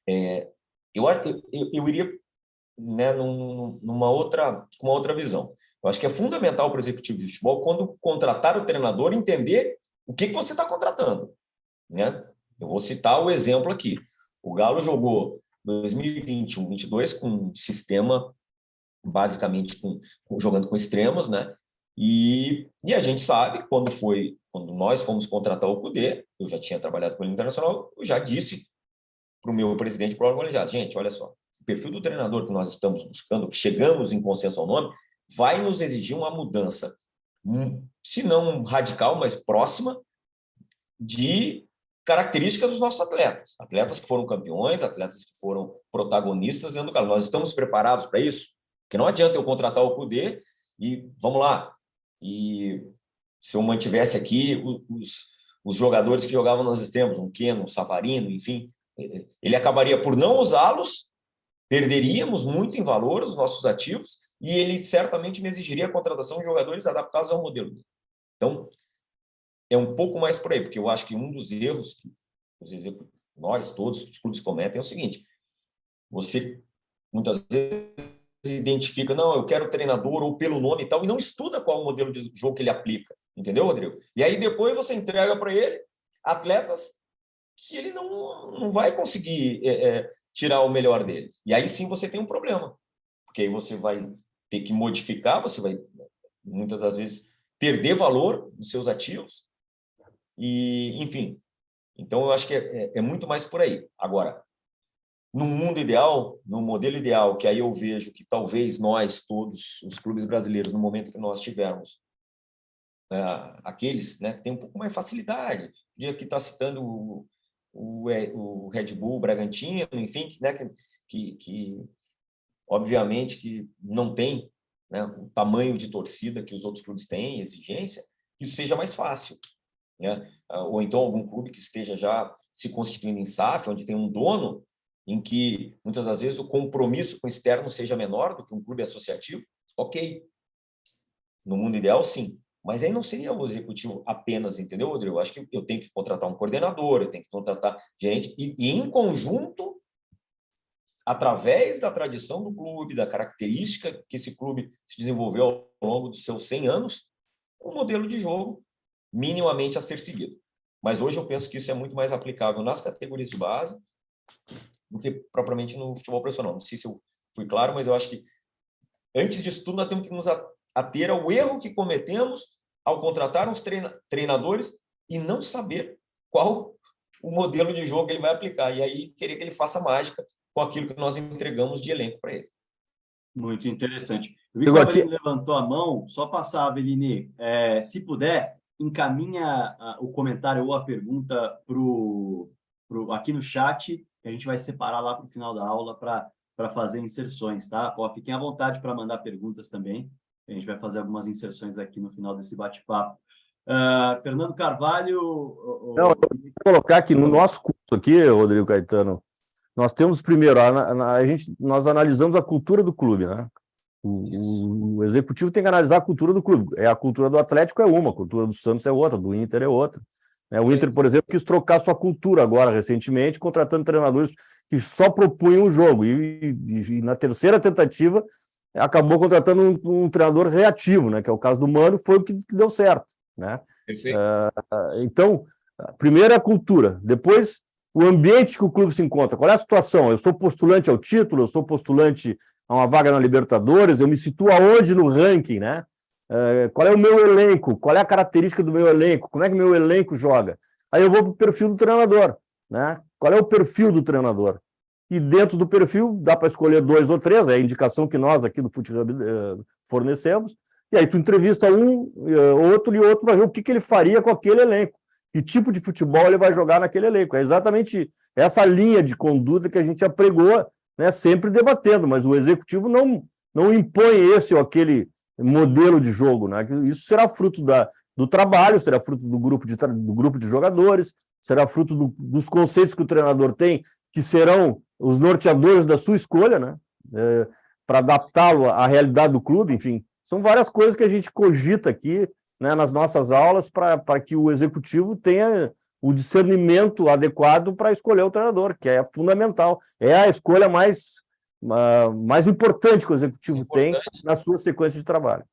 Eu iria, né, uma outra visão. Eu acho que é fundamental para o executivo de futebol, quando contratar o treinador, entender o que você está contratando, né? Eu vou citar o exemplo aqui. O Galo jogou 2021-22 com um sistema basicamente jogando com extremos, né? E a gente sabe, quando nós fomos contratar o Kudê, eu já tinha trabalhado com ele internacional, eu já disse para o meu presidente, para o organizado, gente, olha só, o perfil do treinador que nós estamos buscando, que chegamos em consenso ao nome, vai nos exigir uma mudança, se não radical, mas próxima, de características dos nossos atletas que foram campeões, atletas que foram protagonistas dentro do Galo. Nós estamos preparados para isso? Porque não adianta eu contratar o Kudê e, vamos lá, e se eu mantivesse aqui os jogadores que jogavam nos extremos, um Keno, um Savarino, enfim, ele acabaria por não usá-los, perderíamos muito em valor os nossos ativos e ele certamente me exigiria a contratação de jogadores adaptados ao modelo dele. Então, é um pouco mais por aí, porque eu acho que um dos erros que nós, todos os clubes cometem é o seguinte: você muitas vezes identifica, não, eu quero treinador ou pelo nome e tal, e não estuda qual o modelo de jogo que ele aplica, entendeu, Rodrigo? E aí depois você entrega para ele atletas que ele não vai conseguir tirar o melhor deles. E aí sim você tem um problema, porque aí você vai ter que modificar, você vai, muitas das vezes, perder valor nos seus ativos, e, enfim. Então, eu acho que é muito mais por aí. Agora, no mundo ideal, no modelo ideal, que aí eu vejo que talvez nós, todos os clubes brasileiros, no momento que nós tivermos, aqueles, né, que têm um pouco mais facilidade, podia aqui estar citando o Red Bull, o Bragantino, enfim, né, que obviamente que não tem, né, o tamanho de torcida que os outros clubes têm, exigência, isso seja mais fácil, né? Ou então algum clube que esteja já se constituindo em SAF, onde tem um dono, em que muitas das vezes o compromisso com o externo seja menor do que um clube associativo, ok. No mundo ideal, sim. Mas aí não seria o executivo apenas, entendeu, Rodrigo? Eu acho que eu tenho que contratar um coordenador, eu tenho que contratar gerente, e em conjunto, através da tradição do clube, da característica que esse clube se desenvolveu ao longo dos seus 100 anos, um modelo de jogo minimamente a ser seguido. Mas hoje eu penso que isso é muito mais aplicável nas categorias de base do que propriamente no futebol profissional. Não sei se eu fui claro, mas eu acho que antes disso tudo nós temos que nos ater ao erro que cometemos ao contratar uns treinadores e não saber qual o modelo de jogo que ele vai aplicar. E aí querer que ele faça mágica com aquilo que nós entregamos de elenco para ele. Muito interessante. Eu vi que o Avelino levantou a mão, só passar, Avelini, se puder, encaminha o comentário ou a pergunta aqui no chat, que a gente vai separar lá para o final da aula para fazer inserções, tá? Fiquem à vontade para mandar perguntas também. A gente vai fazer algumas inserções aqui no final desse bate-papo. Fernando Carvalho... Não, eu vou colocar aqui no nosso curso aqui, Rodrigo Caetano, nós temos primeiro, nós analisamos a cultura do clube, né? O executivo tem que analisar a cultura do clube. A cultura do Atlético é uma, a cultura do Santos é outra, do Inter é outra. O Inter, por exemplo, quis trocar sua cultura agora, recentemente, contratando treinadores que só propunham o jogo. E na terceira tentativa, acabou contratando um treinador reativo, né? Que é o caso do Mano, foi o que deu certo, né? Perfeito. Então, primeiro é a cultura, depois o ambiente que o clube se encontra. Qual é a situação? Eu sou postulante ao título, eu sou postulante a uma vaga na Libertadores, eu me situo aonde no ranking, né? Qual é o meu elenco? Qual é a característica do meu elenco? Como é que o meu elenco joga? Aí eu vou para o perfil do treinador, né? Qual é o perfil do treinador? e dentro do perfil dá para escolher 2 ou 3, é a indicação que nós aqui do FootHub fornecemos, e aí tu entrevista um, outro e outro para ver o que ele faria com aquele elenco, que tipo de futebol ele vai jogar naquele elenco. É exatamente essa linha de conduta que a gente apregou, né, sempre debatendo, mas o executivo não impõe esse ou aquele modelo de jogo, né? Isso será fruto do trabalho, será fruto do grupo de jogadores, será fruto dos conceitos que o treinador tem, que serão os norteadores da sua escolha, né? Para adaptá-lo à realidade do clube, enfim. São várias coisas que a gente cogita aqui, né, nas nossas aulas para que o executivo tenha o discernimento adequado para escolher o treinador, que é fundamental. É a escolha mais importante que o executivo tem na sua sequência de trabalho.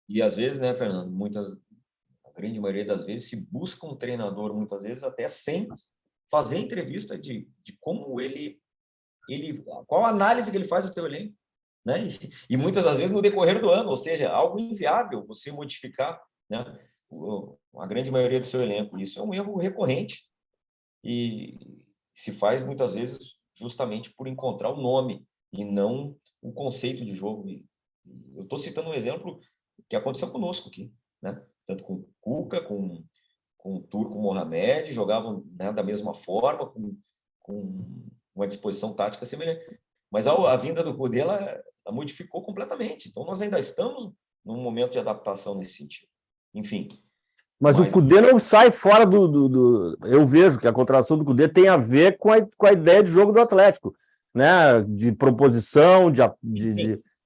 E às vezes, né, Fernando, a grande maioria das vezes se busca um treinador, muitas vezes até sem fazer entrevista de como qual a análise que ele faz do teu elenco, né? E muitas das vezes no decorrer do ano, ou seja, algo inviável você modificar, né, a grande maioria do seu elenco. Isso é um erro recorrente e se faz muitas vezes justamente por encontrar o nome e não o conceito de jogo. Eu estou citando um exemplo que aconteceu conosco aqui, né? Tanto com o Cuca, com o Turco Mohamed, jogavam, né, da mesma forma, com uma disposição tática semelhante. Mas a vinda do Kudê, ela modificou completamente. Então, nós ainda estamos num momento de adaptação nesse sentido. Enfim. Mas o Kudê não sai fora Eu vejo que a contratação do Kudê tem a ver com a ideia de jogo do Atlético, né? De proposição,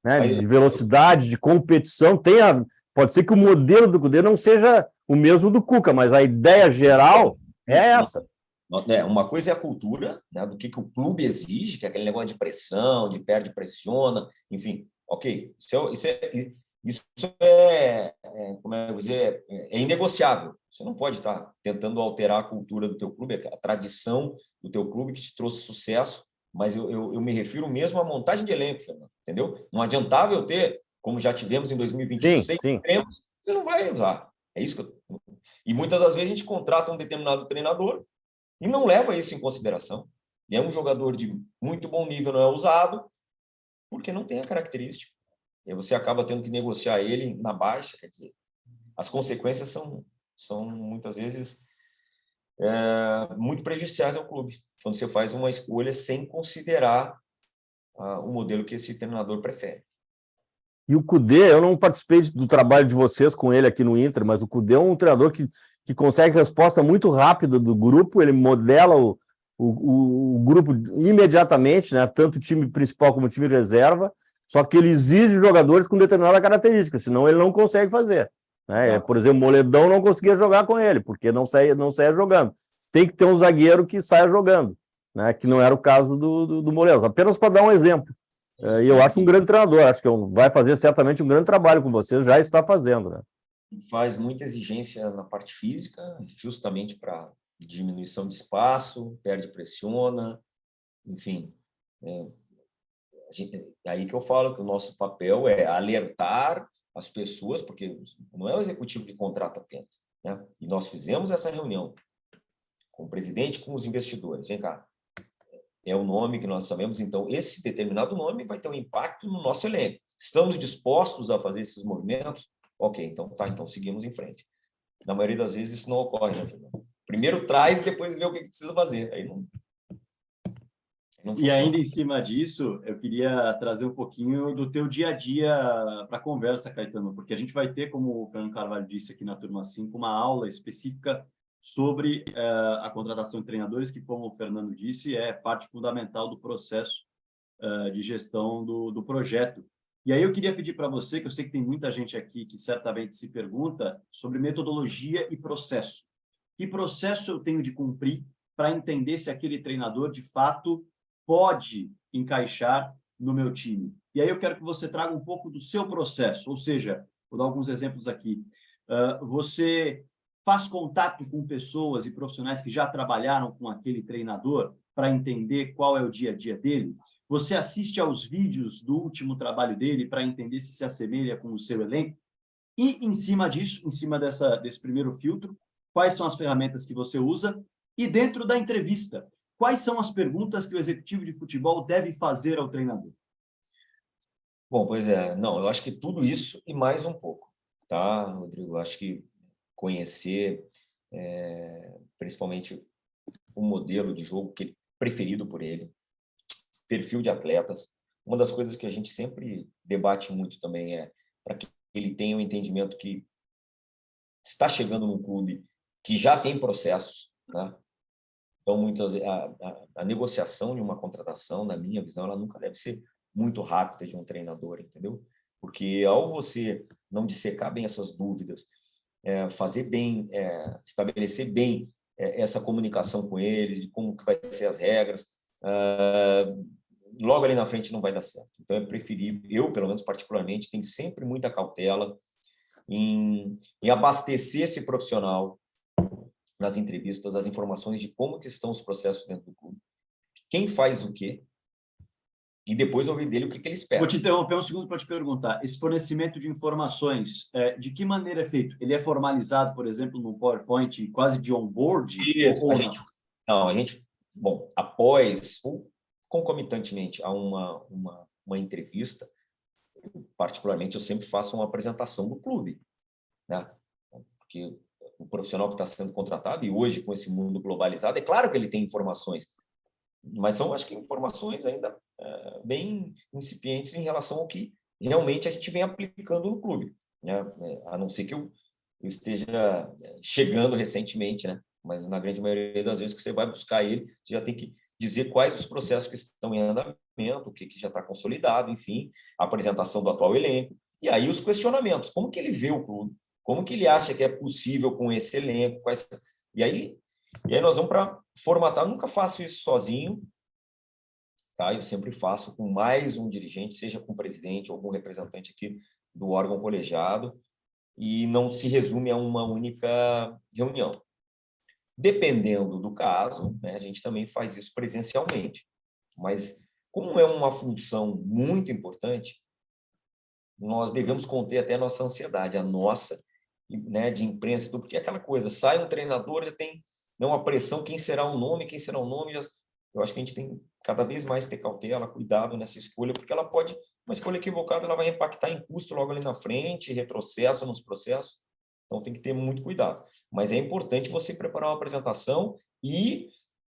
né, de velocidade, de competição. Pode ser que o modelo do Kudê não seja o mesmo do Cuca, mas a ideia geral é essa. Uma coisa é a cultura, né, do que o clube exige, que é aquele negócio de pressão, de perde, pressiona, enfim, ok. Isso como é dizer, é inegociável. Você não pode estar tentando alterar a cultura do teu clube, a tradição do teu clube que te trouxe sucesso, mas eu me refiro mesmo à montagem de elenco, Fernando, entendeu? Não adiantava eu ter, como já tivemos em 2021, 6 extremos, você não vai usar. É isso que E muitas das vezes a gente contrata um determinado treinador e não leva isso em consideração. E é um jogador de muito bom nível, não é usado, porque não tem a característica. E você acaba tendo que negociar ele na baixa, quer dizer, as consequências são muitas vezes muito prejudiciais ao clube, quando você faz uma escolha sem considerar o modelo que esse treinador prefere. E o Kudê, eu não participei do trabalho de vocês com ele aqui no Inter, mas o Kudê é um treinador que consegue resposta muito rápida do grupo, ele modela o grupo imediatamente, né? Tanto o time principal como o time reserva, só que ele exige jogadores com determinada característica, senão ele não consegue fazer. Né? Por exemplo, o Moledão não conseguia jogar com ele, porque não saía jogando. Tem que ter um zagueiro que saia jogando, né? Que não era o caso do Moledão. Apenas para dar um exemplo. E eu acho um grande treinador, acho que vai fazer certamente um grande trabalho com vocês, já está fazendo. Né? Faz muita exigência na parte física, justamente para diminuição de espaço, perde, pressiona, enfim. É aí que eu falo que o nosso papel é alertar as pessoas, porque não é o executivo que contrata apenas, né? E nós fizemos essa reunião com o presidente, com os investidores. Vem cá, é o nome que nós sabemos, então esse determinado nome vai ter um impacto no nosso elenco. Estamos dispostos a fazer esses movimentos? Ok, então seguimos em frente. Na maioria das vezes isso não ocorre, né, Fernando? Primeiro traz e depois vê o que precisa fazer. Aí não e ainda em cima disso, eu queria trazer um pouquinho do teu dia a dia para a conversa, Caetano, porque a gente vai ter, como o Fernando Carvalho disse aqui na turma 5, uma aula específica sobre a contratação de treinadores, que, como o Fernando disse, é parte fundamental do processo de gestão do projeto. E aí eu queria pedir para você, que eu sei que tem muita gente aqui que certamente se pergunta sobre metodologia e processo. Que processo eu tenho de cumprir para entender se aquele treinador, de fato, pode encaixar no meu time? E aí eu quero que você traga um pouco do seu processo, ou seja, vou dar alguns exemplos aqui. Você faz contato com pessoas e profissionais que já trabalharam com aquele treinador para entender qual é o dia a dia dele? Você assiste aos vídeos do último trabalho dele para entender se assemelha com o seu elenco? E, em cima disso, em cima desse primeiro filtro, quais são as ferramentas que você usa? E dentro da entrevista, quais são as perguntas que o executivo de futebol deve fazer ao treinador? Bom, pois é. Não, eu acho que tudo isso e mais um pouco, tá, Rodrigo? Eu acho que conhecer, principalmente, o modelo de jogo preferido por ele, perfil de atletas. Uma das coisas que a gente sempre debate muito também é para que ele tenha um entendimento que está chegando num clube que já tem processos, né? Então, a negociação de uma contratação, na minha visão, ela nunca deve ser muito rápida de um treinador, entendeu? Porque ao você não dissecar bem essas dúvidas, fazer bem, estabelecer bem essa comunicação com ele, de como que vai ser as regras, logo ali na frente não vai dar certo. Então, é preferível, eu, pelo menos particularmente, tenho sempre muita cautela em abastecer esse profissional nas entrevistas, as informações de como que estão os processos dentro do clube, quem faz o quê, e depois ouvir dele o que ele espera. Vou te interromper um segundo para te perguntar. Esse fornecimento de informações, de que maneira é feito? Ele é formalizado, por exemplo, no PowerPoint, quase de onboard? Bom, após ou concomitantemente a uma entrevista, particularmente, eu sempre faço uma apresentação do clube, né? Porque o profissional que está sendo contratado, e hoje, com esse mundo globalizado, é claro que ele tem informações, mas são, acho que, informações ainda bem incipientes em relação ao que realmente a gente vem aplicando no clube, né? A não ser que eu esteja chegando recentemente, né? Mas, na grande maioria das vezes que você vai buscar ele, você já tem que dizer quais os processos que estão em andamento, o que já está consolidado, enfim, a apresentação do atual elenco, e aí os questionamentos, como que ele vê o clube, como que ele acha que é possível com esse elenco, e aí nós vamos para formatar. Eu nunca faço isso sozinho, tá? Eu sempre faço com mais um dirigente, seja com o presidente ou algum representante aqui do órgão colegiado, e não se resume a uma única reunião. Dependendo do caso, né, a gente também faz isso presencialmente. Mas, como é uma função muito importante, nós devemos conter até a nossa ansiedade, a nossa, né, de imprensa, porque é aquela coisa, sai um treinador, já tem uma pressão, quem será o nome, eu acho que a gente tem cada vez mais ter cautela, cuidado nessa escolha, porque uma escolha equivocada, ela vai impactar em custo logo ali na frente, retrocesso nos processos, então tem que ter muito cuidado. Mas é importante você preparar uma apresentação e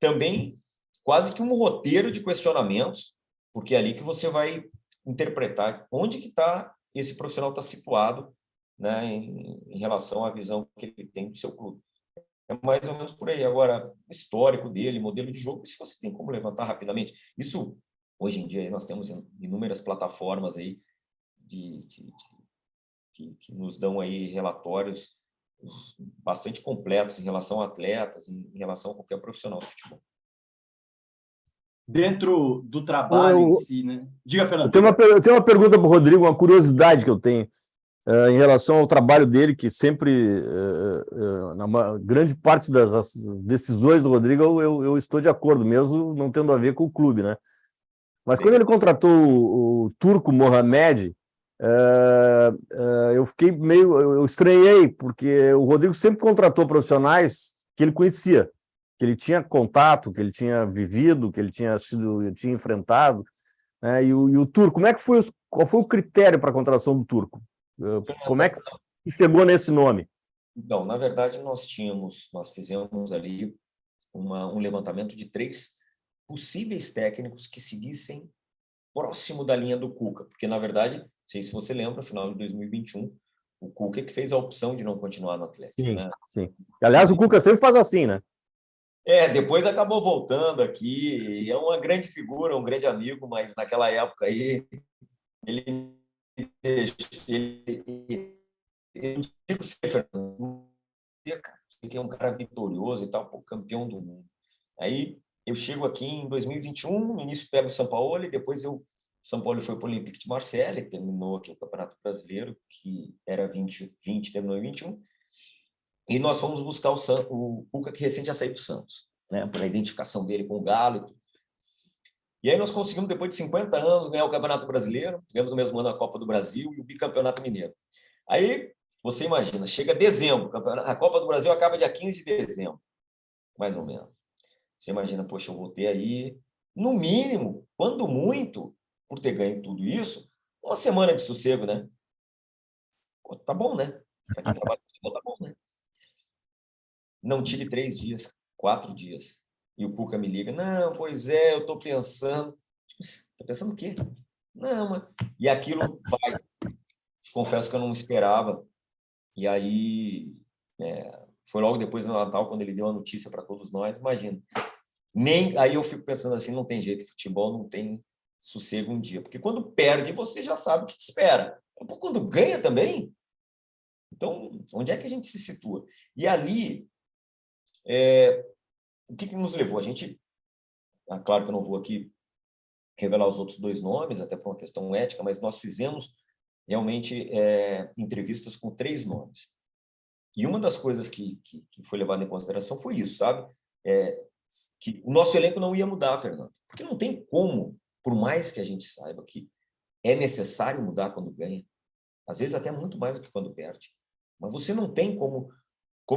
também quase que um roteiro de questionamentos, porque é ali que você vai interpretar onde que esse profissional está situado, né, em relação à visão que ele tem do seu clube. É mais ou menos por aí. Agora, histórico dele, modelo de jogo, se você tem como levantar rapidamente. Isso, hoje em dia, nós temos inúmeras plataformas aí que nos dão aí relatórios bastante completos em relação a atletas, em relação a qualquer profissional de futebol. Dentro do trabalho em si, né? Diga, Fernando. Eu tenho uma pergunta para o Rodrigo, uma curiosidade que eu tenho em relação ao trabalho dele, que sempre, na grande parte das decisões do Rodrigo, eu estou de acordo, mesmo não tendo a ver com o clube, né? Mas quando ele contratou o turco Mohamed, eu fiquei eu estranhei, porque o Rodrigo sempre contratou profissionais que ele conhecia, que ele tinha contato, que ele tinha vivido, que ele tinha enfrentado, né? E o turco, qual foi o critério para a contratação do turco? Como é que chegou nesse nome? Então, na verdade, nós fizemos ali um levantamento de 3 possíveis técnicos que seguissem próximo da linha do Cuca, porque, na verdade, não sei se você lembra, no final de 2021, o Cuca que fez a opção de não continuar no Atlético. Sim, né? Sim. Aliás, o Cuca sempre faz assim, né? Depois acabou voltando aqui, é uma grande figura, um grande amigo, mas naquela época aí, ele eu digo sempre, que é um cara vitorioso e tal, campeão do mundo. Aí eu chego aqui em 2021, no início pego o São Paulo, e depois São Paulo foi para o Olympique de Marseille, terminou aqui o Campeonato Brasileiro, que era 20, terminou em 21, e nós fomos buscar o Cuca, que recente já saiu do Santos, né, para a identificação dele com o Galo e tudo. E aí nós conseguimos, depois de 50 anos, ganhar o Campeonato Brasileiro, ganhamos no mesmo ano a Copa do Brasil e o Bicampeonato Mineiro. Aí, você imagina, chega dezembro, a Copa do Brasil acaba dia 15 de dezembro, mais ou menos. Você imagina, poxa, eu vou ter aí, no mínimo, quando muito, por ter ganho tudo isso, uma semana de sossego, né? Pô, tá bom, né? Para quem trabalha com futebol, tá bom, né? Não tive 3 dias, 4 dias. E o Cuca me liga, não, pois é, eu estou pensando. Tá pensando o quê? Não, mas... E aquilo vai. Confesso que eu não esperava. E aí, foi logo depois do Natal, quando ele deu a notícia para todos nós, imagina. Nem aí eu fico pensando assim, não tem jeito, futebol não tem sossego um dia, porque quando perde você já sabe o que te espera. Quando ganha também, então onde é que a gente se situa? E ali, o que nos levou? A gente, claro que eu não vou aqui revelar os outros 2 nomes, até por uma questão ética, mas nós fizemos realmente entrevistas com 3 nomes. E uma das coisas que foi levada em consideração foi isso, sabe? Que o nosso elenco não ia mudar, Fernando. Porque não tem como, por mais que a gente saiba que é necessário mudar quando ganha, às vezes até muito mais do que quando perde. Mas você não tem como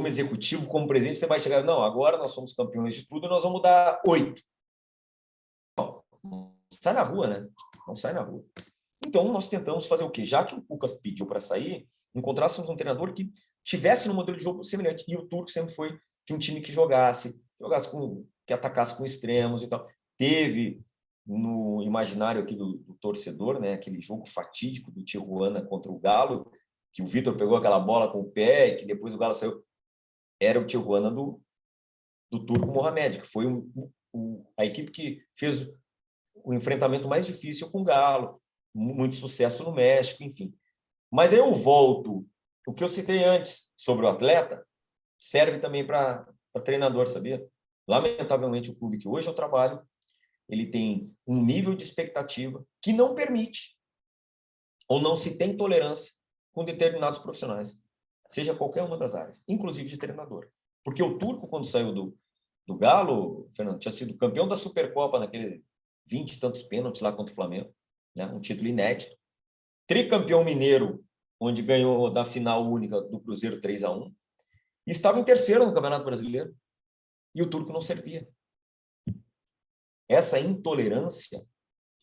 executivo, como presidente, você vai chegar, não, agora nós somos campeões de tudo, nós vamos mudar 8. Não sai na rua, né? Não sai na rua. Então, nós tentamos fazer o quê? Já que o Cucas pediu para sair, encontrássemos um treinador que tivesse no modelo de jogo semelhante. E o Turco sempre foi de um time que que atacasse com extremos e tal. Teve no imaginário aqui do torcedor, né, aquele jogo fatídico do Tijuana contra o Galo, que o Vitor pegou aquela bola com o pé e que depois o Galo saiu. Era o Tijuana do Turco Mohamed, que foi a equipe que fez o enfrentamento mais difícil com o Galo, muito sucesso no México, enfim. Mas aí eu volto, o que eu citei antes sobre o atleta serve também para treinador, sabia? Lamentavelmente, o clube que hoje eu trabalho, ele tem um nível de expectativa que não permite ou não se tem tolerância com determinados profissionais, seja qualquer uma das áreas, inclusive de treinador. Porque o Turco, quando saiu do Galo, Fernando, tinha sido campeão da Supercopa naquele 20 e tantos pênaltis lá contra o Flamengo, né? Um título inédito. Tricampeão mineiro, onde ganhou da final única do Cruzeiro 3-1, e estava em terceiro no Campeonato Brasileiro. E o Turco não servia. Essa intolerância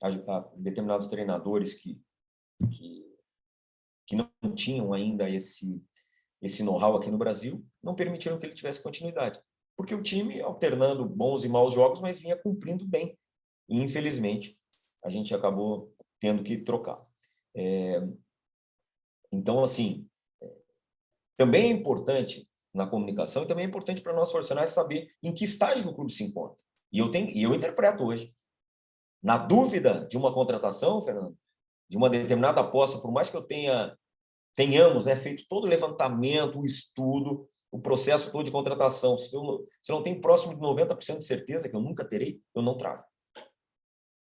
a determinados treinadores que não tinham ainda esse know-how aqui no Brasil, não permitiram que ele tivesse continuidade. Porque o time, alternando bons e maus jogos, mas vinha cumprindo bem. E, infelizmente, a gente acabou tendo que trocar. Então, assim, também é importante na comunicação e também é importante para nós profissionais saber em que estágio o clube se encontra. E eu interpreto hoje. Na dúvida de uma contratação, Fernando, de uma determinada aposta, por mais que tenhamos, né, feito todo o levantamento, o estudo, o processo todo de contratação, se eu não tenho próximo de 90% de certeza, que eu nunca terei, eu não trago.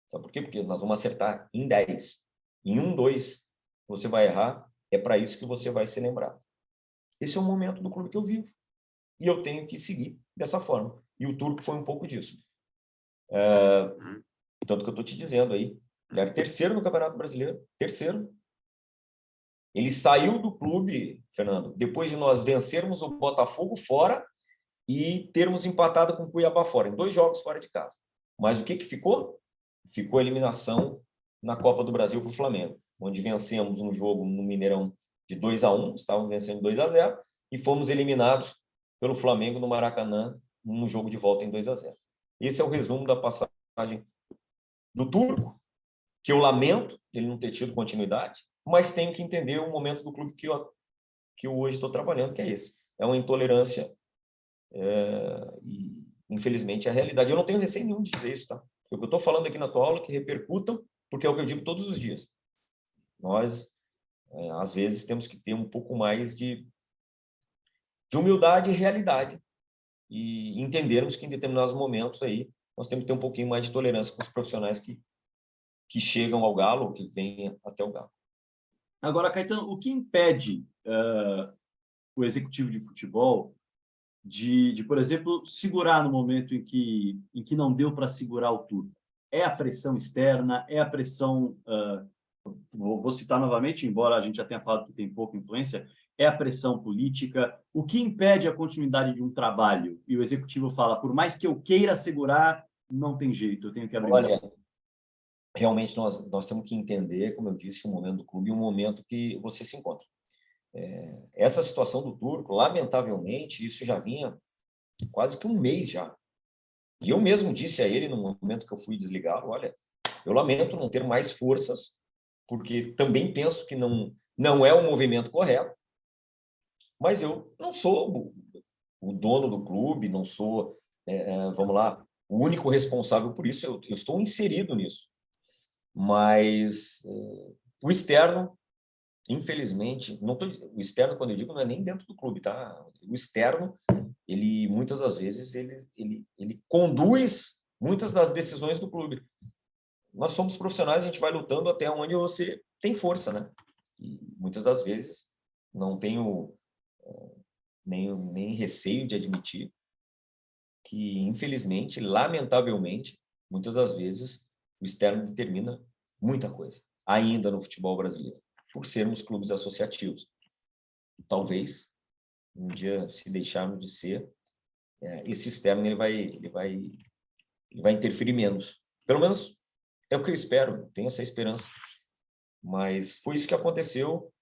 Sabe por quê? Porque nós vamos acertar em 10. Em 1, 2, você vai errar, é para isso que você vai ser lembrado. Esse é o momento do clube que eu vivo. E eu tenho que seguir dessa forma. E o Turco foi um pouco disso. Tanto que eu estou te dizendo aí, ele era terceiro no Campeonato Brasileiro, terceiro. Ele saiu do clube, Fernando, depois de nós vencermos o Botafogo fora e termos empatado com o Cuiabá fora, em 2 jogos fora de casa. Mas o que ficou? Ficou a eliminação na Copa do Brasil para o Flamengo, onde vencemos um jogo no Mineirão de 2-1, estávamos vencendo 2-0, e fomos eliminados pelo Flamengo no Maracanã, no jogo de volta em 2-0. Esse é o resumo da passagem do Turco, que eu lamento ele não ter tido continuidade, mas tenho que entender o momento do clube que eu hoje estou trabalhando, que é esse. É uma intolerância e, infelizmente, é a realidade. Eu não tenho receio nenhum de dizer isso, tá? O que eu estou falando aqui na tua aula, que repercutam, porque é o que eu digo todos os dias. Nós, às vezes, temos que ter um pouco mais de humildade e realidade e entendermos que, em determinados momentos, aí, nós temos que ter um pouquinho mais de tolerância com os profissionais que chegam ao Galo ou que vêm até o Galo. Agora, Caetano, o que impede o executivo de futebol de, por exemplo, segurar no momento em que não deu para segurar o Turco? É a pressão externa? É a pressão... vou citar novamente, embora a gente já tenha falado que tem pouca influência, É a pressão política? O que impede a continuidade de um trabalho? E o executivo fala, por mais que eu queira segurar, não tem jeito, eu tenho que abrir mão. Olha, realmente nós temos que entender, como eu disse, o momento do clube e o momento que você se encontra. Essa situação do Turco, lamentavelmente, isso já vinha quase que um mês já. E eu mesmo disse a ele, no momento que eu fui desligá-lo, olha, eu lamento não ter mais forças, porque também penso que não é o movimento correto, mas eu não sou o dono do clube, não sou, vamos lá, o único responsável por isso, eu estou inserido nisso. Mas o externo, infelizmente, o externo, quando eu digo, não é nem dentro do clube, tá? O externo, ele muitas das vezes ele conduz muitas das decisões do clube. Nós somos profissionais, a gente vai lutando até onde você tem força, né? E muitas das vezes não tenho nem receio de admitir que, infelizmente, lamentavelmente, muitas das vezes o externo determina muita coisa, ainda no futebol brasileiro, por sermos clubes associativos. Talvez um dia, se deixarmos de ser, esse externo ele vai interferir menos. Pelo menos é o que eu espero, tenho essa esperança. Mas foi isso que aconteceu.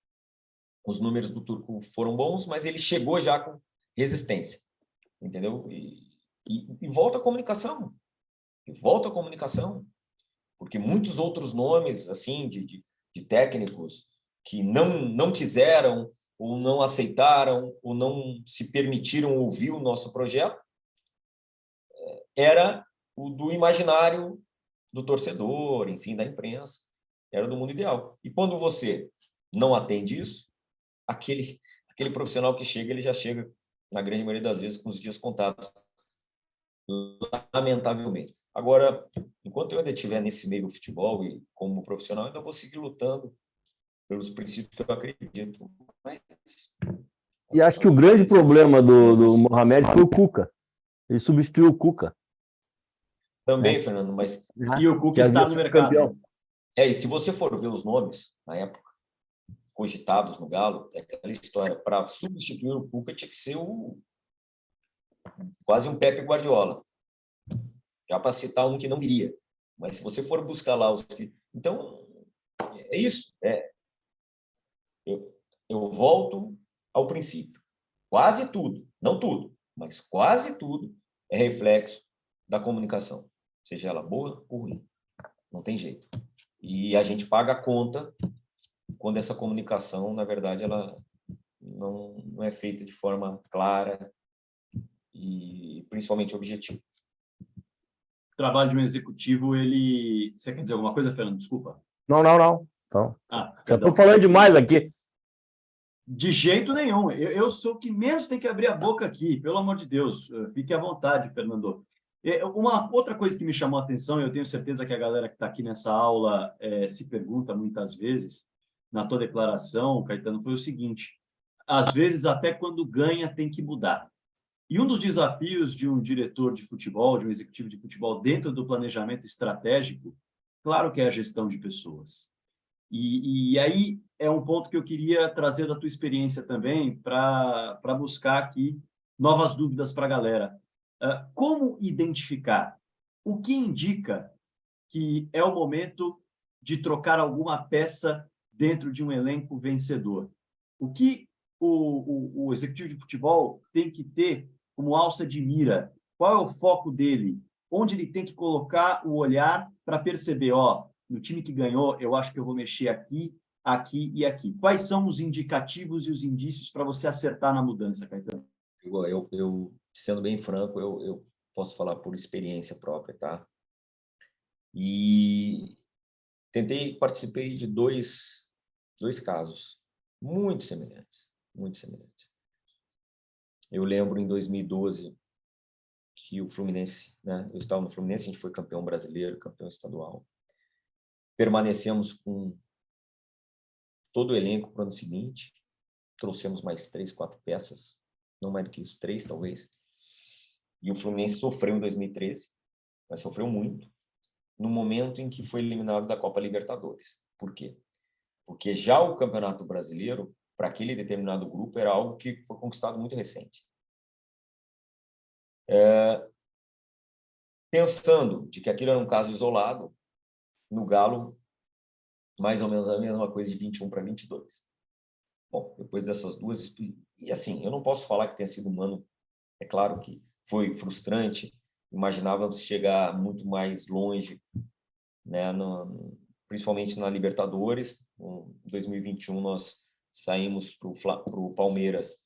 Os números do Turco foram bons, mas ele chegou já com resistência, entendeu? E volta a comunicação. E volta a comunicação. Porque muitos outros nomes assim de técnicos que não quiseram, ou não aceitaram, ou não se permitiram ouvir o nosso projeto, era o do imaginário do torcedor, enfim, da imprensa, era do mundo ideal. E quando você não atende isso, aquele profissional que chega, ele já chega, na grande maioria das vezes, com os dias contados, lamentavelmente. Agora, enquanto eu ainda estiver nesse meio do futebol e como profissional, eu ainda vou seguir lutando pelos princípios que eu acredito. E acho que o grande problema do Mohamed foi o Cuca. Ele substituiu o Cuca. Também, Fernando, mas... E o Cuca está no mercado. Campeão. E se você for ver os nomes, na época, cogitados no Galo, é aquela história, para substituir o Cuca tinha que ser quase um Pepe Guardiola. Já para citar um que não viria. Mas se você for buscar lá os que... Então, é isso. Eu volto ao princípio. Quase tudo, não tudo, mas quase tudo é reflexo da comunicação, seja ela boa ou ruim. Não tem jeito. E a gente paga a conta quando essa comunicação, na verdade, ela não é feita de forma clara e principalmente objetiva. O trabalho de um executivo, ele... Você quer dizer alguma coisa, Fernando? Desculpa. Não. Então, já perdão. estou falando demais aqui. De jeito nenhum. Eu sou o que menos tem que abrir a boca aqui, pelo amor de Deus. Fique à vontade, Fernando. Uma outra coisa que me chamou a atenção, e eu tenho certeza que a galera que está aqui nessa aula se pergunta muitas vezes, na tua declaração, Caetano, foi o seguinte: às vezes, até quando ganha, tem que mudar. E um dos desafios de um diretor de futebol, de um executivo de futebol, dentro do planejamento estratégico, claro que é a gestão de pessoas. E aí é um ponto que eu queria trazer da tua experiência também para buscar aqui novas dúvidas para a galera. Como identificar? O que indica que é o momento de trocar alguma peça dentro de um elenco vencedor? O que o executivo de futebol tem que ter como alça de mira? Qual é o foco dele? Onde ele tem que colocar o olhar para perceber, no time que ganhou, eu acho que eu vou mexer aqui, aqui e aqui. Quais são os indicativos e os indícios para você acertar na mudança, Caetano? Eu sendo bem franco, eu posso falar por experiência própria, tá? E participei de dois casos muito semelhantes, muito semelhantes. Eu lembro em 2012 que o Fluminense, né? Eu estava no Fluminense, a gente foi campeão brasileiro, campeão estadual. Permanecemos com todo o elenco para o ano seguinte, trouxemos mais 3, 4 peças, não mais do que isso, 3 talvez. E o Fluminense sofreu em 2013, mas sofreu muito, no momento em que foi eliminado da Copa Libertadores. Por quê? Porque já o Campeonato Brasileiro para aquele determinado grupo era algo que foi conquistado muito recente. Pensando de que aquilo era um caso isolado, no Galo, mais ou menos a mesma coisa de 21 para 22. Bom, depois dessas duas... E assim, eu não posso falar que tenha sido um ano, é claro que foi frustrante, imaginávamos chegar muito mais longe, né, principalmente na Libertadores. Em 2021, nós saímos para o Palmeiras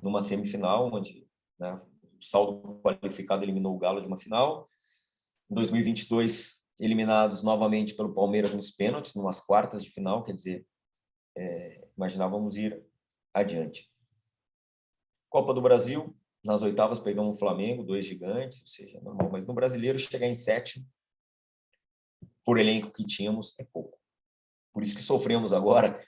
numa semifinal, onde, né, o saldo qualificado eliminou o Galo de uma final. Em 2022, eliminados novamente pelo Palmeiras nos pênaltis, numas quartas de final, quer dizer, imaginávamos ir adiante. Copa do Brasil, nas oitavas pegamos o Flamengo, 2 gigantes, ou seja, normal, mas no Brasileiro chegar em 7º, por elenco que tínhamos, é pouco. Por isso que sofremos agora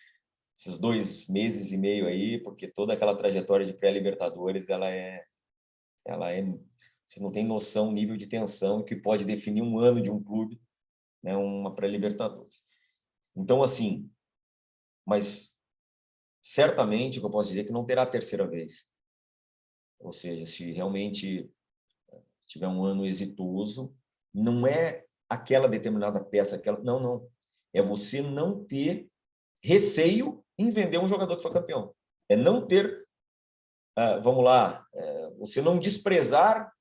esses 2 meses e meio aí, porque toda aquela trajetória de pré-Libertadores, ela é... Vocês não têm noção do nível de tensão que pode definir um ano de um clube, né, uma pré-Libertadores. Então, assim, mas certamente o que eu posso dizer é que não terá a terceira vez. Ou seja, se realmente tiver um ano exitoso, não é aquela determinada peça, não. É você não ter receio em vender um jogador que foi campeão. É não ter, vamos lá, você não desprezar,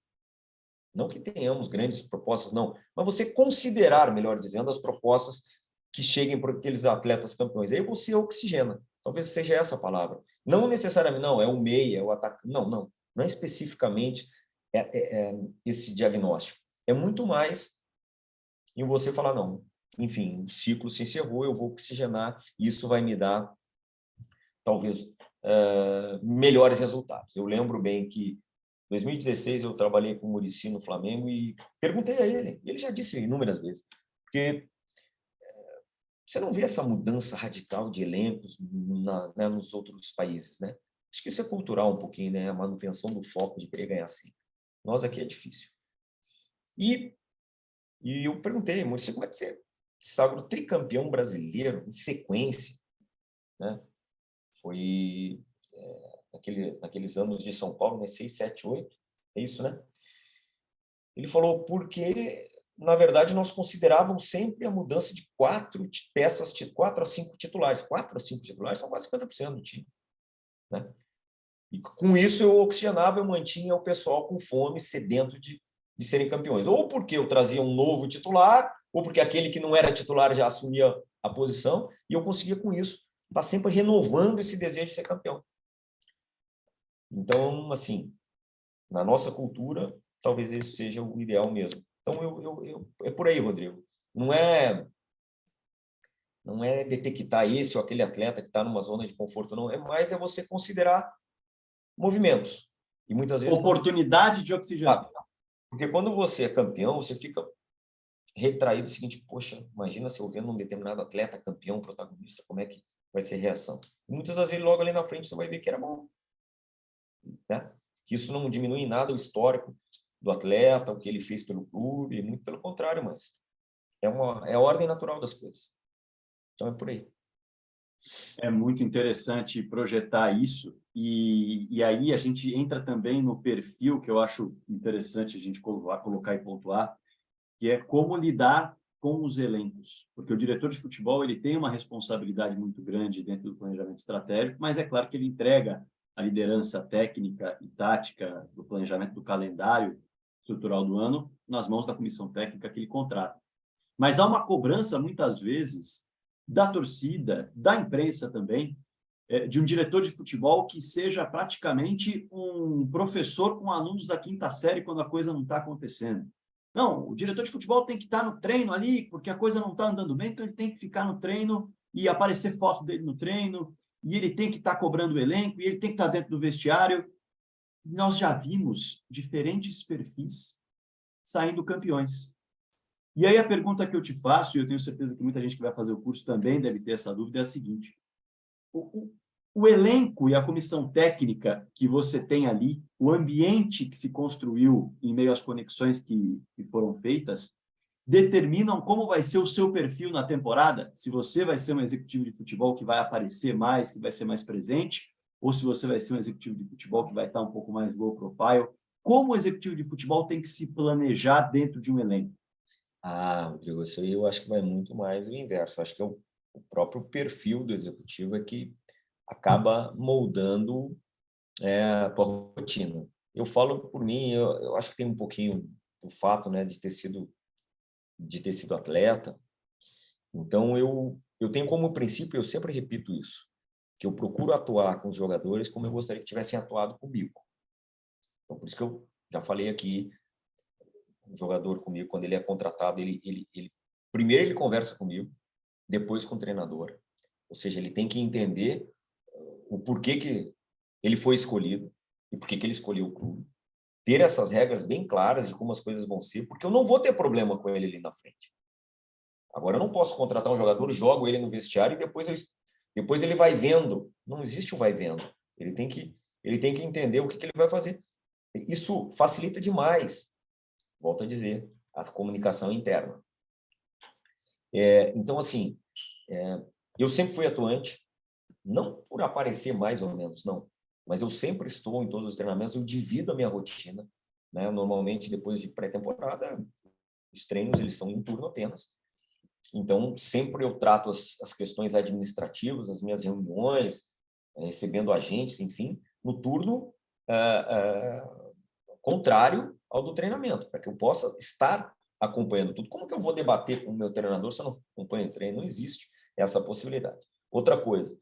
não que tenhamos grandes propostas, não, mas você considerar, melhor dizendo, as propostas que cheguem para aqueles atletas campeões. Aí você oxigena. Talvez seja essa a palavra. Não necessariamente, não, é o meia, é o atacante. Não é especificamente esse diagnóstico. É muito mais em você falar, não, enfim, o ciclo se encerrou, eu vou oxigenar, e isso vai me dar, talvez, melhores resultados. Eu lembro bem que em 2016 eu trabalhei com o Muricy no Flamengo e perguntei a ele, e ele já disse inúmeras vezes, porque você não vê essa mudança radical de elencos nos outros países, né? Acho que isso é cultural um pouquinho, né? A manutenção do foco de querer ganhar sempre. Nós aqui é difícil. E eu perguntei, Muricy, como é que você sagrou tricampeão brasileiro em sequência, né? Foi naqueles anos de São Paulo, né? 6, 7, 8, é isso, né? Ele falou, porque, na verdade, nós considerávamos sempre a mudança de 4 peças, 4 a 5 titulares. 4 a 5 titulares são quase 50% do time, né? E com isso eu oxigenava, eu mantinha o pessoal com fome, sedento de serem campeões. Ou porque eu trazia um novo titular, ou porque aquele que não era titular já assumia a posição, e eu conseguia com isso estar sempre renovando esse desejo de ser campeão. Então, assim, na nossa cultura, talvez esse seja o ideal mesmo. Então, é por aí, Rodrigo. Não é detectar esse ou aquele atleta que está numa zona de conforto, não. É mais você considerar movimentos. E muitas vezes... Oportunidade de oxigenar. Porque quando você é campeão, você fica retraído o seguinte, poxa, imagina se eu vendo um determinado atleta campeão, protagonista, como é que vai ser a reação? E muitas das vezes, logo ali na frente, você vai ver que era bom, né? Que isso não diminui em nada o histórico do atleta, o que ele fez pelo clube, muito pelo contrário, mas é a ordem natural das coisas. Então, é por aí. É muito interessante projetar isso, e aí a gente entra também no perfil que eu acho interessante a gente colocar e pontuar, que é como lidar com os elencos, porque o diretor de futebol ele tem uma responsabilidade muito grande dentro do planejamento estratégico, mas é claro que ele entrega a liderança técnica e tática do planejamento do calendário estrutural do ano nas mãos da comissão técnica que ele contrata. Mas há uma cobrança, muitas vezes, da torcida, da imprensa também, de um diretor de futebol que seja praticamente um professor com alunos da 5ª série quando a coisa não está acontecendo. Não, o diretor de futebol tem que estar no treino ali, porque a coisa não está andando bem, então ele tem que ficar no treino e aparecer foto dele no treino, e ele tem que estar cobrando o elenco, e ele tem que estar dentro do vestiário. Nós já vimos diferentes perfis saindo campeões. E aí a pergunta que eu te faço, e eu tenho certeza que muita gente que vai fazer o curso também deve ter essa dúvida, é a seguinte: o elenco e a comissão técnica que você tem ali, o ambiente que se construiu em meio às conexões que foram feitas, determinam como vai ser o seu perfil na temporada? Se você vai ser um executivo de futebol que vai aparecer mais, que vai ser mais presente, ou se você vai ser um executivo de futebol que vai estar um pouco mais low profile. Como o executivo de futebol tem que se planejar dentro de um elenco? Rodrigo, isso aí eu acho que vai muito mais o inverso. Eu acho que é o próprio perfil do executivo é que acaba moldando a tua rotina. Eu falo por mim, eu acho que tem um pouquinho do fato, né, de ter sido atleta. Então, eu tenho como princípio, eu sempre repito isso, que eu procuro atuar com os jogadores como eu gostaria que tivessem atuado comigo. Então, por isso que eu já falei aqui, um jogador comigo, quando ele é contratado, primeiro ele conversa comigo, depois com o treinador. Ou seja, ele tem que entender o porquê que ele foi escolhido e por que ele escolheu o clube. Ter essas regras bem claras de como as coisas vão ser, porque eu não vou ter problema com ele ali na frente. Agora, eu não posso contratar um jogador, jogo ele no vestiário e depois ele vai vendo. Não existe o vai vendo. Ele tem que entender o que ele vai fazer. Isso facilita demais, volto a dizer, a comunicação interna. Então, assim, eu sempre fui atuante, não por aparecer mais ou menos, não, mas eu sempre estou em todos os treinamentos, eu divido a minha rotina, né? Normalmente, depois de pré-temporada, os treinos eles são em turno apenas. Então, sempre eu trato as questões administrativas, as minhas reuniões, recebendo agentes, enfim, no turno contrário ao do treinamento, para que eu possa estar acompanhando tudo. Como que eu vou debater com o meu treinador se eu não acompanho o treino? Não existe essa possibilidade. Outra coisa,